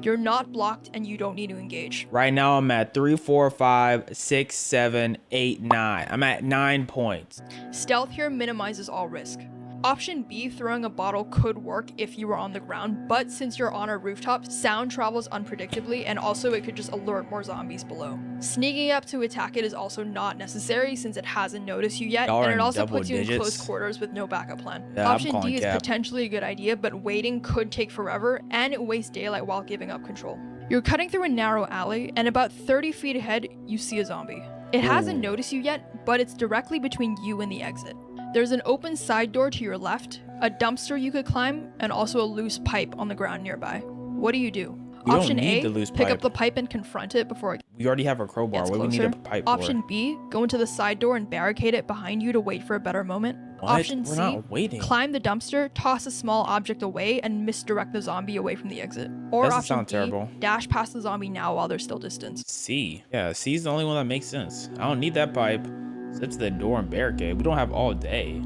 You're not blocked and you don't need to engage. Right now I'm at 3, 4, 5, 6, 7, 8, 9. I'm at 9 points. Stealth here minimizes all risk. Option B, throwing a bottle, could work if you were on the ground, but since you're on a rooftop, sound travels unpredictably and also it could just alert more zombies below. Sneaking up to attack it is also not necessary since it hasn't noticed you yet, and it also puts you in close quarters with no backup plan. Yeah, Option D is potentially a good idea, but waiting could take forever and it wastes daylight while giving up control. You're cutting through a narrow alley and about 30 feet ahead, you see a zombie. It hasn't noticed you yet, but it's directly between you and the exit. There's an open side door to your left, a dumpster you could climb, and also a loose pipe on the ground nearby. What do you do? Option A, pick up the pipe and confront it before it We already have a crowbar. What do we need a pipe for? Option B, go into the side door and barricade it behind you to wait for a better moment. What? Option We're C, not waiting. Climb the dumpster, toss a small object away, and misdirect the zombie away from the exit. Or Doesn't option sound D, terrible. dash past the zombie now while there's still distance. C. Yeah, C is the only one that makes sense. I don't need that pipe. Step to the door and barricade. We don't have all day.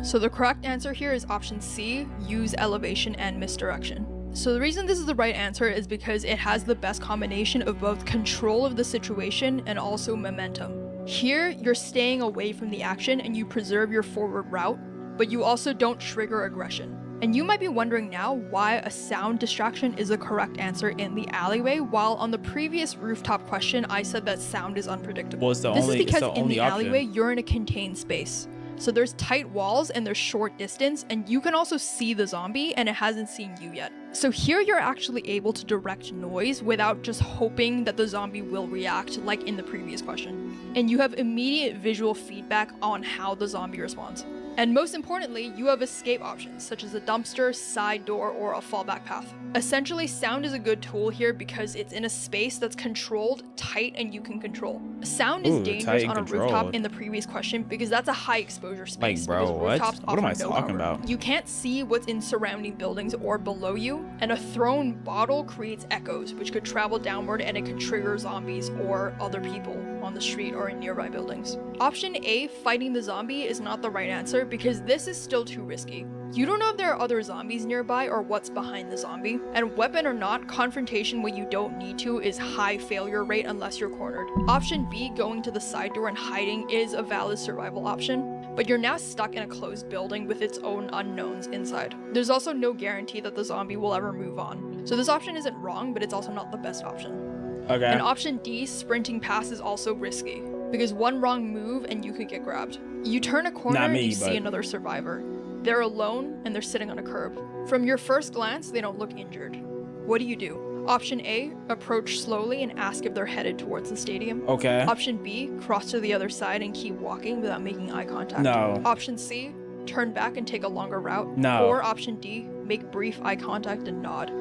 So the correct answer here is option C, use elevation and misdirection. So the reason this is the right answer is because it has the best combination of both control of the situation and also momentum. Here, you're staying away from the action and you preserve your forward route, but you also don't trigger aggression. And you might be wondering now why a sound distraction is the correct answer in the alleyway, while on the previous rooftop question, I said that sound is unpredictable. Well, This is because in the alleyway, you're in a contained space. So there's tight walls and there's short distance, and you can also see the zombie and it hasn't seen you yet. So here you're actually able to direct noise without just hoping that the zombie will react like in the previous question. And you have immediate visual feedback on how the zombie responds. And most importantly, you have escape options such as a dumpster, side door, or a fallback path. Essentially, sound is a good tool here because it's in a space that's controlled, tight, and you can control. Sound is dangerous on a rooftop in the previous question because that's a high exposure space. Like, bro, what? What am I offer no talking cover. about? You can't see what's in surrounding buildings or below you, and a thrown bottle creates echoes, which could travel downward and it could trigger zombies or other people on the street or in nearby buildings. Option A, fighting the zombie, is not the right answer because this is still too risky. You don't know if there are other zombies nearby or what's behind the zombie, and weapon or not, confrontation when you don't need to is high failure rate unless you're cornered. Option B, going to the side door and hiding, is a valid survival option, but you're now stuck in a closed building with its own unknowns inside. There's also no guarantee that the zombie will ever move on. So this option isn't wrong, but it's also not the best option. Okay. And option D, sprinting past, is also risky because one wrong move and you could get grabbed. You turn a corner and you see another survivor. They're alone and they're sitting on a curb. From your first glance, they don't look injured. What do? Option A, approach slowly and ask if they're headed towards the stadium. Okay. Option B, cross to the other side and keep walking without making eye contact. No. Option C, turn back and take a longer route. No. Or option D, make brief eye contact and nod.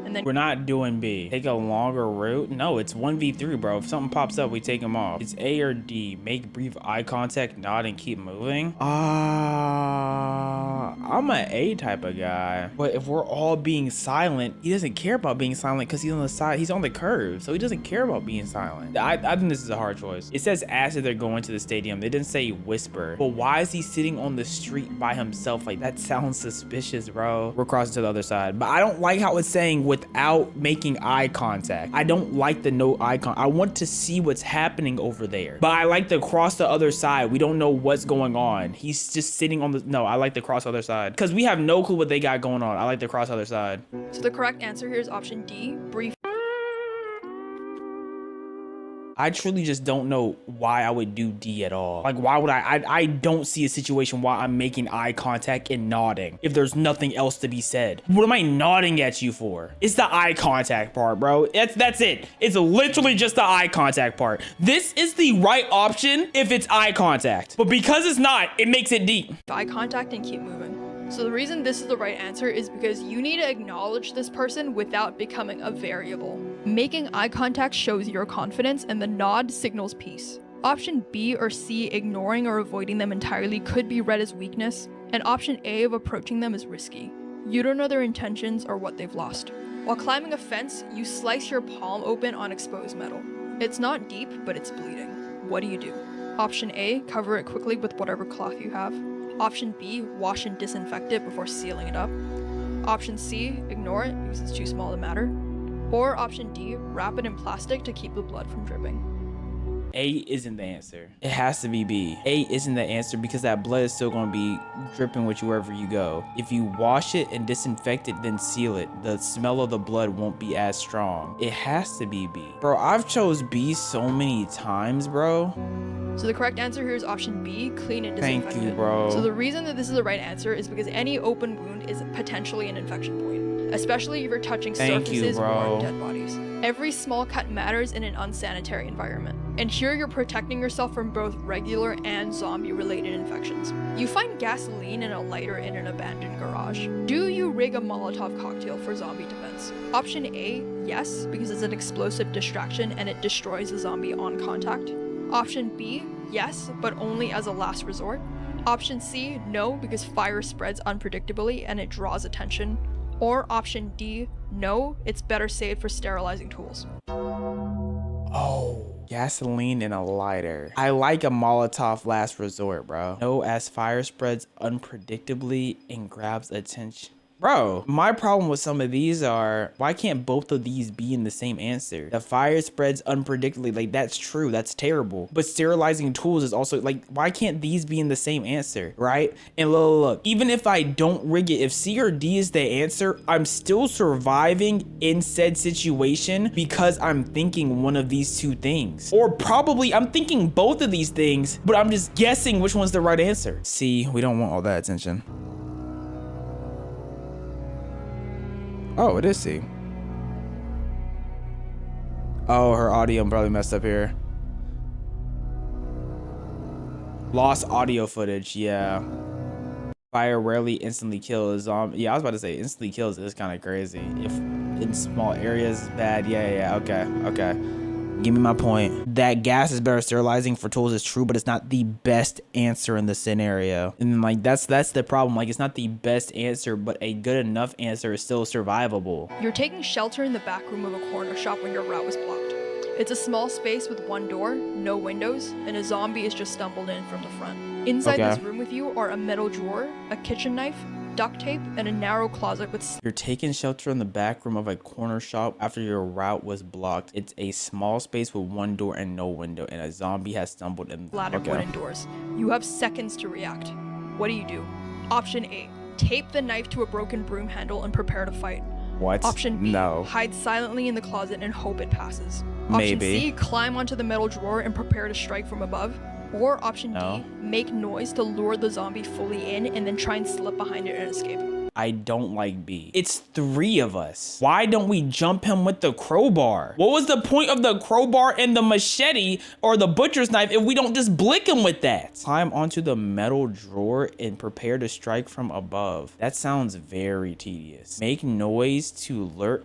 And then we're not doing B. Take a longer route? No, it's 1v3, bro. If something pops up, we take them off. It's A or D. Make brief eye contact, nod, and keep moving. I'm an A type of guy. But if we're all being silent, he doesn't care about being silent because he's on the side. He's on the curve, so he doesn't care about being silent. I think this is a hard choice. It says ask if they're going to the stadium. They didn't say whisper. But why is he sitting on the street by himself? Like, that sounds suspicious, bro. We're crossing to the other side. But I don't like how it's saying without making eye contact. I don't like the no eye contact. I want to see what's happening over there. But I like to cross the other side. We don't know what's going on. He's just sitting on the... No, I like to cross the other side. Because we have no clue what they got going on. I like to cross the other side. So the correct answer here is option D, brief. I truly just don't know why I would do D at all. Like, why would I don't see a situation why I'm making eye contact and nodding if there's nothing else to be said. What am I nodding at you for? It's the eye contact part, bro. That's it. It's literally just the eye contact part. This is the right option if it's eye contact, but because it's not, it makes it D. Eye contact and keep moving. So the reason this is the right answer is because you need to acknowledge this person without becoming a variable. Making eye contact shows your confidence, and the nod signals peace. Option B or C, ignoring or avoiding them entirely, could be read as weakness, and option A of approaching them is risky. You don't know their intentions or what they've lost. While climbing a fence, you slice your palm open on exposed metal. It's not deep, but it's bleeding. What do? Option A, cover it quickly with whatever cloth you have. Option B, wash and disinfect it before sealing it up. Option C, ignore it because it's too small to matter. Or option D, wrap it in plastic to keep the blood from dripping. A isn't the answer. It has to be B. A isn't the answer because that blood is still gonna be dripping with you wherever you go. If you wash it and disinfect it, then seal it, the smell of the blood won't be as strong. It has to be B. Bro, I've chose B so many times, bro. So the correct answer here is option B, clean and disinfect it. Thank you, bro. So the reason that this is the right answer is because any open wound is potentially an infection point, especially if you're touching surfaces or dead bodies. Every small cut matters in an unsanitary environment. And here you're protecting yourself from both regular and zombie-related infections. You find gasoline and a lighter in an abandoned garage. Do you rig a Molotov cocktail for zombie defense? Option A, yes, because it's an explosive distraction and it destroys the zombie on contact. Option B, yes, but only as a last resort. Option C, no, because fire spreads unpredictably and it draws attention. Or option D, no, it's better saved for sterilizing tools. Oh, gasoline and a lighter. I like a Molotov last resort, bro. No, as fire spreads unpredictably and grabs attention. Bro, my problem with some of these are, why can't both of these be in the same answer? The fire spreads unpredictably, like that's true, that's terrible. But sterilizing tools is also, like, why can't these be in the same answer, right? And look, even if I don't rig it, if C or D is the answer, I'm still surviving in said situation because I'm thinking one of these two things. Or probably I'm thinking both of these things, but I'm just guessing which one's the right answer. C, we don't want all that attention. Oh, it is C. Oh, her audio probably messed up here. Lost audio footage, yeah. Fire rarely instantly kills zombie. Yeah, I was about to say instantly kills is kind of crazy. If in small areas, bad. Yeah, okay. Give me my point. That gas is better sterilizing for tools is true, but it's not the best answer in the scenario. And then, like, that's the problem. Like, it's not the best answer, but a good enough answer is still survivable. You're taking shelter in the back room of a corner shop when your route was blocked. It's a small space with one door, no windows, and a zombie has just stumbled in from the front. Inside this room with you are a metal drawer, a kitchen knife, duct tape, and a narrow closet with... You're taking shelter in the back room of a corner shop after your route was blocked. It's a small space with one door and no window, and a zombie has stumbled in. Ladder wooden doors. You have seconds to react. What do? Option A, tape the knife to a broken broom handle and prepare to fight. What? Option B, no. Hide silently in the closet and hope it passes. Maybe. Option C, climb onto the metal drawer and prepare to strike from above. Or option D, make noise to lure the zombie fully in and then try and slip behind it and escape. I don't like B. It's 3 of us. Why don't we jump him with the crowbar? What was the point of the crowbar and the machete or the butcher's knife if we don't just blick him with that? Climb onto the metal drawer and prepare to strike from above. That sounds very tedious. Make noise to lure...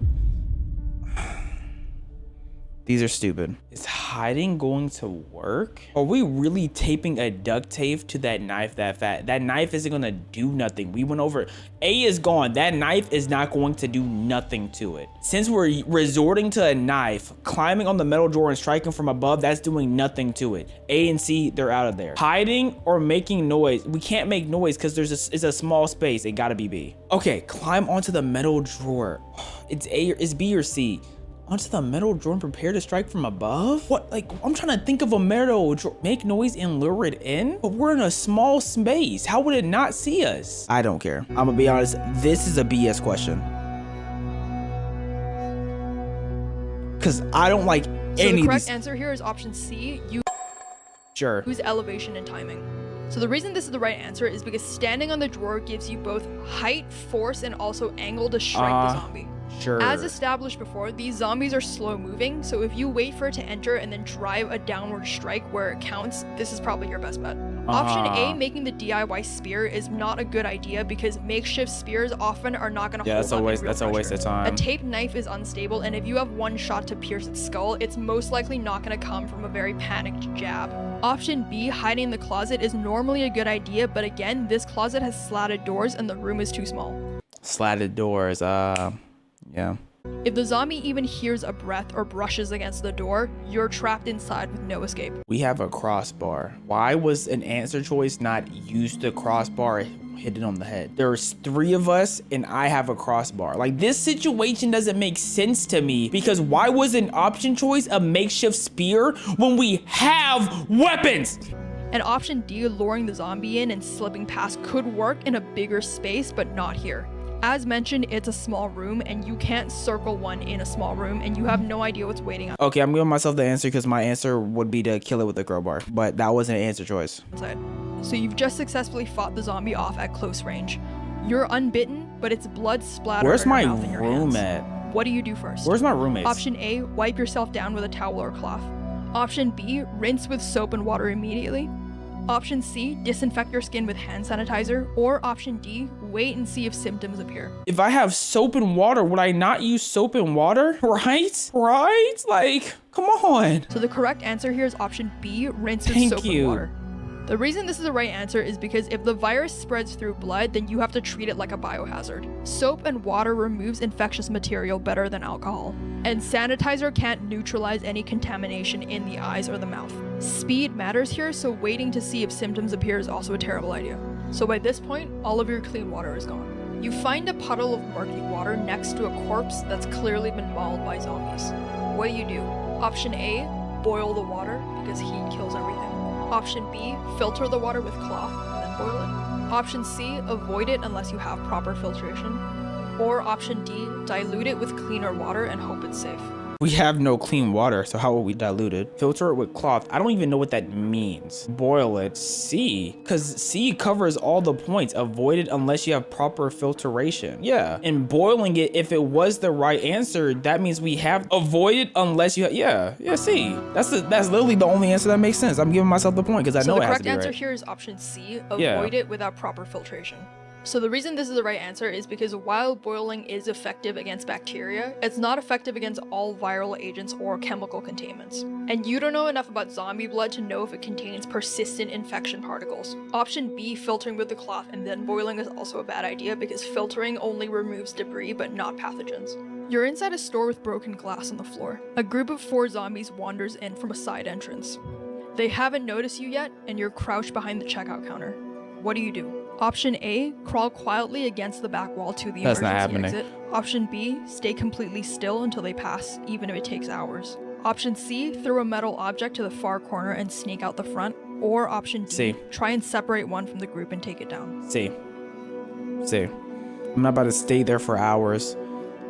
These are stupid. Is hiding going to work? Are we really taping a duct tape to that knife that fat? That knife isn't gonna do nothing. We went over, A is gone. That knife is not going to do nothing to it. Since we're resorting to a knife, climbing on the metal drawer and striking from above, that's doing nothing to it. A and C, they're out of there. Hiding or making noise. We can't make noise because it's a small space. It gotta be B. Okay, climb onto the metal drawer. It's A or it's B or C. Onto the metal drawer and prepare to strike from above? What, like, I'm trying to think of a metal drawer. Make noise and lure it in? But we're in a small space. How would it not see us? I don't care. I'm gonna be honest, this is a BS question. Cause I don't like So any the of correct these. answer here is option C. Sure. Use elevation and timing. So the reason this is the right answer is because standing on the drawer gives you both height, force, and also angle to strike the zombie. Sure. As established before, these zombies are slow moving, so if you wait for it to enter and then drive a downward strike where it counts, this is probably your best bet. Option A, making the DIY spear, is not a good idea because makeshift spears often are not going to hold that's a waste. That's a waste of time. A taped knife is unstable, and if you have one shot to pierce its skull, it's most likely not going to come from a very panicked jab. Option B, hiding in the closet, is normally a good idea, but again, this closet has slatted doors and the room is too small. Slatted doors. Yeah. If the zombie even hears a breath or brushes against the door, you're trapped inside with no escape. We have a crossbar. Why was an answer choice not use the crossbar, hit it on the head? There's 3 of us and I have a crossbar. Like, this situation doesn't make sense to me because why was an option choice a makeshift spear when we have weapons? And option D, luring the zombie in and slipping past, could work in a bigger space, but not here. As mentioned, it's a small room and you can't circle one in a small room and you have no idea what's waiting outside. Okay, I'm giving myself the answer because my answer would be to kill it with a crowbar, but that wasn't an answer choice. So you've just successfully fought the zombie off at close range. You're unbitten, but it's blood splattered. Where's my mouth and your room hands. at? What do you do first? Where's my roommates? Option A, wipe yourself down with a towel or cloth. Option B, rinse with soap and water immediately. Option C, disinfect your skin with hand sanitizer. Or option D, wait and see if symptoms appear. If I have soap and water, would I not use soap and water? Right? Right? Like, come on. So the correct answer here is option B, rinse with soap and water. The reason this is the right answer is because if the virus spreads through blood, then you have to treat it like a biohazard. Soap and water removes infectious material better than alcohol. And sanitizer can't neutralize any contamination in the eyes or the mouth. Speed matters here, so waiting to see if symptoms appear is also a terrible idea. So by this point, all of your clean water is gone. You find a puddle of murky water next to a corpse that's clearly been mauled by zombies. What do? Option A, boil the water because heat kills everything. Option B, filter the water with cloth and then boil it. Option C, avoid it unless you have proper filtration. Or option D, dilute it with cleaner water and hope it's safe. We have no clean water, so how will we dilute it? Filter it with cloth. I don't even know what that means. Boil it. C, because C covers all the points. Avoid it unless you have proper filtration. Yeah, and boiling it, if it was the right answer, that means we have avoid it unless you have, yeah, C. That's literally the only answer that makes sense. I'm giving myself the point because I know it has to be right. So the correct answer here is option C, avoid it without proper filtration. So the reason this is the right answer is because while boiling is effective against bacteria, it's not effective against all viral agents or chemical contaminants. And you don't know enough about zombie blood to know if it contains persistent infection particles. Option B, filtering with the cloth and then boiling, is also a bad idea because filtering only removes debris but not pathogens. You're inside a store with broken glass on the floor. A group of 4 zombies wanders in from a side entrance. They haven't noticed you yet and you're crouched behind the checkout counter. What do? Option A, crawl quietly against the back wall to the emergency exit. Option B, stay completely still until they pass, even if it takes hours. Option C, throw a metal object to the far corner and sneak out the front. Or option D, try and separate one from the group and take it down. C. I'm not about to stay there for hours,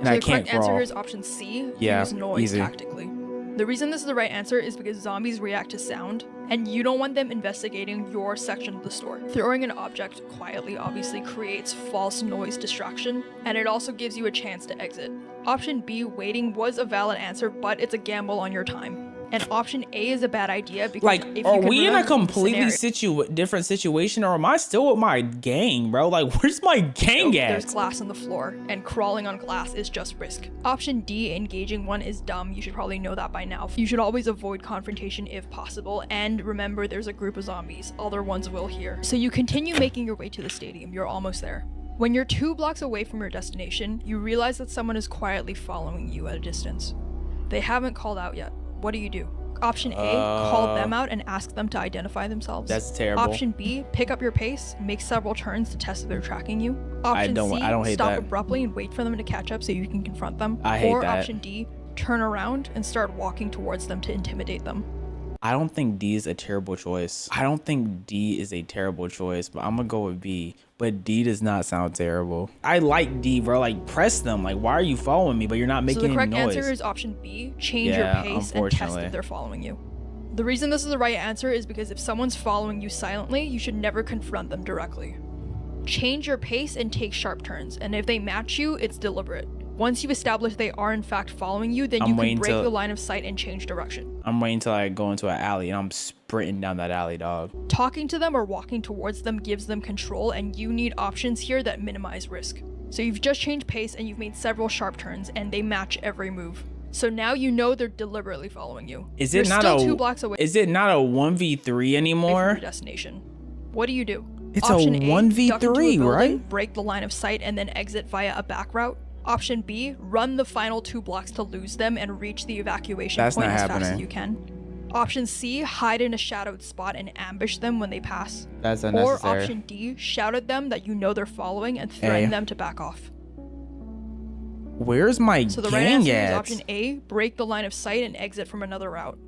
and I can't crawl. The correct answer here is option C, use noise tactically. The reason this is the right answer is because zombies react to sound, and you don't want them investigating your section of the store. Throwing an object quietly obviously creates false noise distraction, and it also gives you a chance to exit. Option B, waiting, was a valid answer, but it's a gamble on your time. And option A is a bad idea because like, if are you we in a completely different situation, or am I still with my gang, bro? Like, where's my gang at? There's glass on the floor, and crawling on glass is just risk. Option D, engaging one, is dumb. You should probably know that by now. You should always avoid confrontation if possible, and remember there's a group of zombies. Other ones will hear. So you continue making your way to the stadium. You're almost there. When you're 2 blocks away from your destination, you realize that someone is quietly following you at a distance. They haven't called out yet. What do? Option A, call them out and ask them to identify themselves. That's terrible. Option B, pick up your pace, make several turns to test if they're tracking you. Option C, stop abruptly and wait for them to catch up so you can confront them. I hate that. Or option D, turn around and start walking towards them to intimidate them. I don't think D is a terrible choice. I don't think D is a terrible choice, but I'm gonna go with B. But D does not sound terrible. I like D, bro. Like, press them. Like, why are you following me? But you're not making any noise. So the correct answer is option B. Change your pace and test if they're following you. The reason this is the right answer is because if someone's following you silently, you should never confront them directly. Change your pace and take sharp turns, and if they match you, it's deliberate. Once you've established they are in fact following you, then you can break the line of sight and change direction. I'm waiting till I go into an alley and I'm sprinting down that alley, dog. Talking to them or walking towards them gives them control, and you need options here that minimize risk. So you've just changed pace and you've made several sharp turns, and they match every move. So now you know they're deliberately following you. Is it not a 2 blocks away? Is it not a 1v3 anymore? From your destination. What do? It's Option a 1v3, right? Break the line of sight and then exit via a back route. Option B, run the final 2 blocks to lose them and reach the evacuation point as fast as you can. Option C, hide in a shadowed spot and ambush them when they pass. That's unnecessary. Or option D, shout at them that you know they're following and threaten them to back off. Where's my So the right answer is option A, break the line of sight and exit from another route.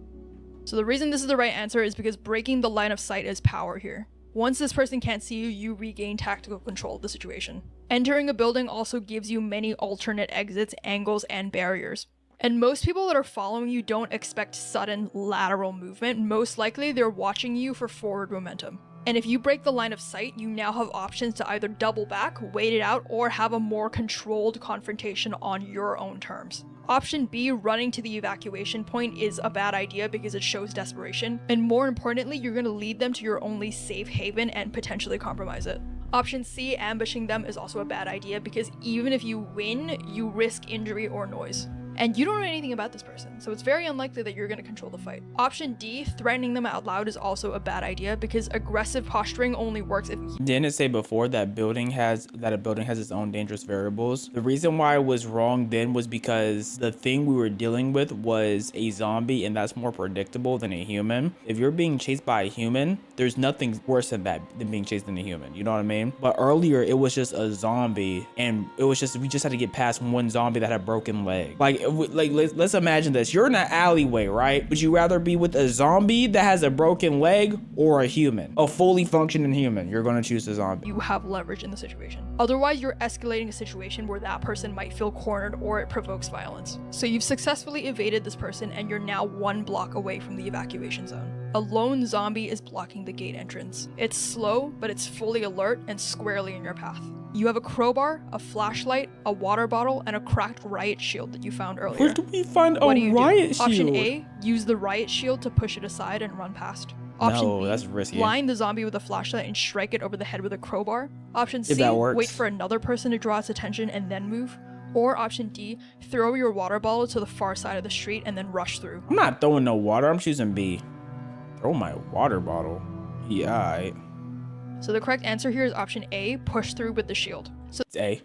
So the reason this is the right answer is because breaking the line of sight is power here. Once this person can't see you, you regain tactical control of the situation. Entering a building also gives you many alternate exits, angles, and barriers. And most people that are following you don't expect sudden lateral movement. Most likely, they're watching you for forward momentum. And if you break the line of sight, you now have options to either double back, wait it out, or have a more controlled confrontation on your own terms. Option B, running to the evacuation point, is a bad idea because it shows desperation, and more importantly, you're going to lead them to your only safe haven and potentially compromise it. Option C, ambushing them, is also a bad idea because even if you win, you risk injury or noise. And you don't know anything about this person, so it's very unlikely that you're going to control the fight. Option D, threatening them out loud, is also a bad idea because aggressive posturing only works if you— Didn't it say before that a building has its own dangerous variables? The reason why I was wrong then was because the thing we were dealing with was a zombie, and that's more predictable than a human. If you're being chased by a human, there's nothing worse than that than being chased than a human. You know what I mean? But earlier it was just a zombie, and we just had to get past one zombie that had a broken leg. Let's imagine this. You're in an alleyway, right? Would you rather be with a zombie that has a broken leg or a human? A fully functioning human. You're going to choose a zombie. You have leverage in the situation. Otherwise, you're escalating a situation where that person might feel cornered or it provokes violence. So you've successfully evaded this person and you're now 1 block away from the evacuation zone. A lone zombie is blocking the gate entrance. It's slow, but it's fully alert and squarely in your path. You have a crowbar, a flashlight, a water bottle, and a cracked riot shield that you found earlier. Where do we find a riot shield? Option A, use the riot shield to push it aside and run past. Option B, that's risky. Blind the zombie with a flashlight and strike it over the head with a crowbar. Option C, wait for another person to draw its attention and then move. Or option D, throw your water bottle to the far side of the street and then rush through. I'm not throwing no water. I'm choosing B. Throw my water bottle. Yeah, alright. So the correct answer here is option A, push through with the shield. So it's A.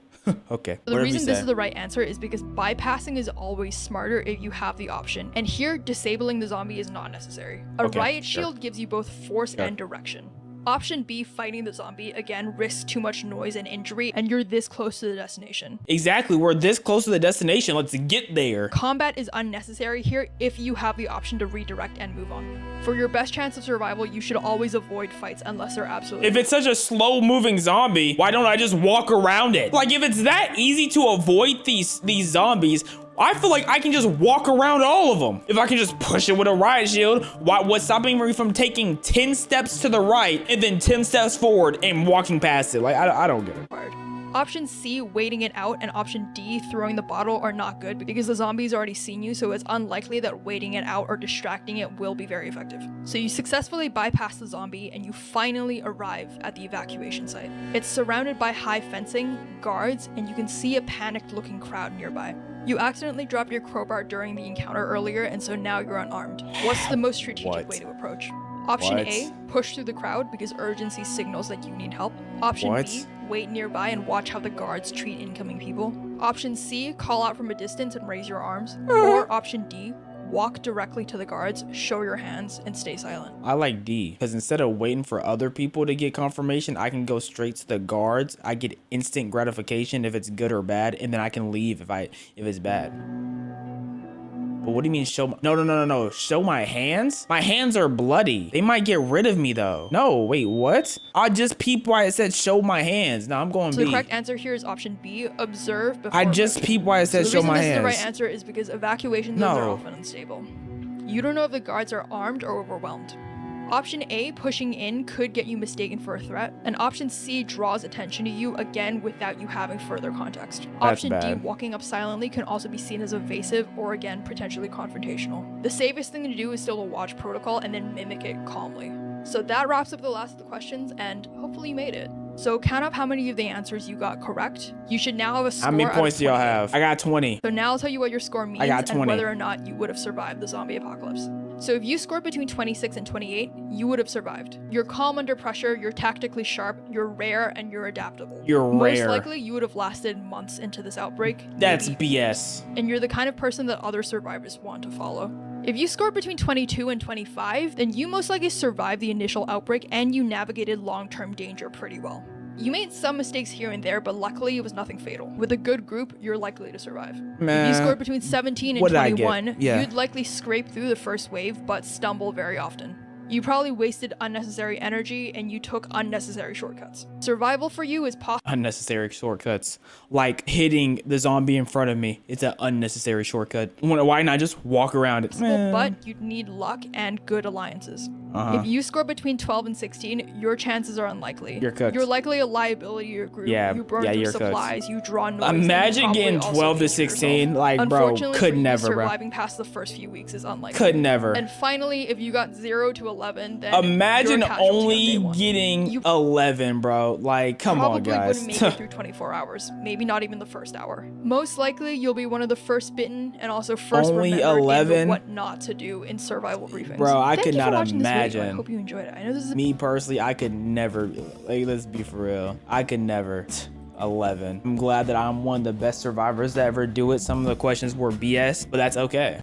Okay. The reason this is the right answer is because bypassing is always smarter if you have the option. And here, disabling the zombie is not necessary. A riot shield gives you both force and direction. Option B, fighting the zombie, again, risks too much noise and injury, and you're this close to the destination. Exactly, we're this close to the destination, let's get there. Combat is unnecessary here if you have the option to redirect and move on. For your best chance of survival, you should always avoid fights unless they're absolutely— If it's such a slow moving zombie, why don't I just walk around it? Like, if it's that easy to avoid these zombies, I feel like I can just walk around all of them. If I can just push it with a riot shield, what's stopping me from taking 10 steps to the right and then 10 steps forward and walking past it? Like, I don't get it. Option C, waiting it out, and option D, throwing the bottle, are not good because the zombie's already seen you, so it's unlikely that waiting it out or distracting it will be very effective. So you successfully bypass the zombie and you finally arrive at the evacuation site. It's surrounded by high fencing, guards, and you can see a panicked looking crowd nearby. You accidentally dropped your crowbar during the encounter earlier, and so now you're unarmed. What's the most strategic way to approach? Option A, push through the crowd because urgency signals that you need help. Option B, wait nearby and watch how the guards treat incoming people. Option C, call out from a distance and raise your arms. Or option D, walk directly to the guards, show your hands, and stay silent. I like D, because instead of waiting for other people to get confirmation, I can go straight to the guards. I get instant gratification if it's good or bad, and then I can leave if it's bad. But what do you mean show? No. Show my hands? My hands are bloody. They might get rid of me though. No, wait, what? I just peeped why it said show my hands. Now I'm going so B. The correct answer here is option B, observe before. I just peeped why it said show my hands. The reason this is the right answer is because evacuation zones are often unstable. You don't know if the guards are armed or overwhelmed. Option A, pushing in, could get you mistaken for a threat, and option C draws attention to you, again, without you having further context. Option D, walking up silently, can also be seen as evasive or, again, potentially confrontational. The safest thing to do is still to watch protocol and then mimic it calmly. So that wraps up the last of the questions, and hopefully you made it. So count up how many of the answers you got correct. You should now have a score. How many points do y'all have? I got 20. So now I'll tell you what your score means I got 20. And whether or not you would have survived the zombie apocalypse. So if you scored between 26 and 28, you would have survived. You're calm under pressure, you're tactically sharp, you're rare, and you're adaptable. You're rare. Most likely, you would have lasted months into this outbreak. That's BS. And you're the kind of person that other survivors want to follow. If you scored between 22 and 25, then you most likely survived the initial outbreak and you navigated long-term danger pretty well. You made some mistakes here and there, but luckily it was nothing fatal. With a good group, you're likely to survive. If you scored between 17 and 21, you'd likely scrape through the first wave, but stumble very often. You probably wasted unnecessary energy and you took unnecessary shortcuts. Survival for you is possible. Unnecessary shortcuts. Like hitting the zombie in front of me. It's an unnecessary shortcut. Why not just walk around it? But you'd need luck and good alliances. If you score between 12 and 16, your chances are unlikely. You're cooked. You're likely a liability to your group. You burn through supplies, you draw noise. Imagine getting 12 to 16. Like, bro, could never, bro. Surviving past the first few weeks is unlikely. Could never. And finally, if you got 0 to 11, then imagine only getting 11, bro. Like, come on, guys. Probably wouldn't make it through 24 hours. Maybe not even the first hour. Most likely, you'll be one of the first bitten and also first only 11. What not to do in survival briefings. Bro, I could not imagine. I hope you enjoyed it. I know this is me personally. I could never. Like, let's be for real. I could never. 11. I'm glad that I'm one of the best survivors to ever do it. Some of the questions were BS, but that's okay.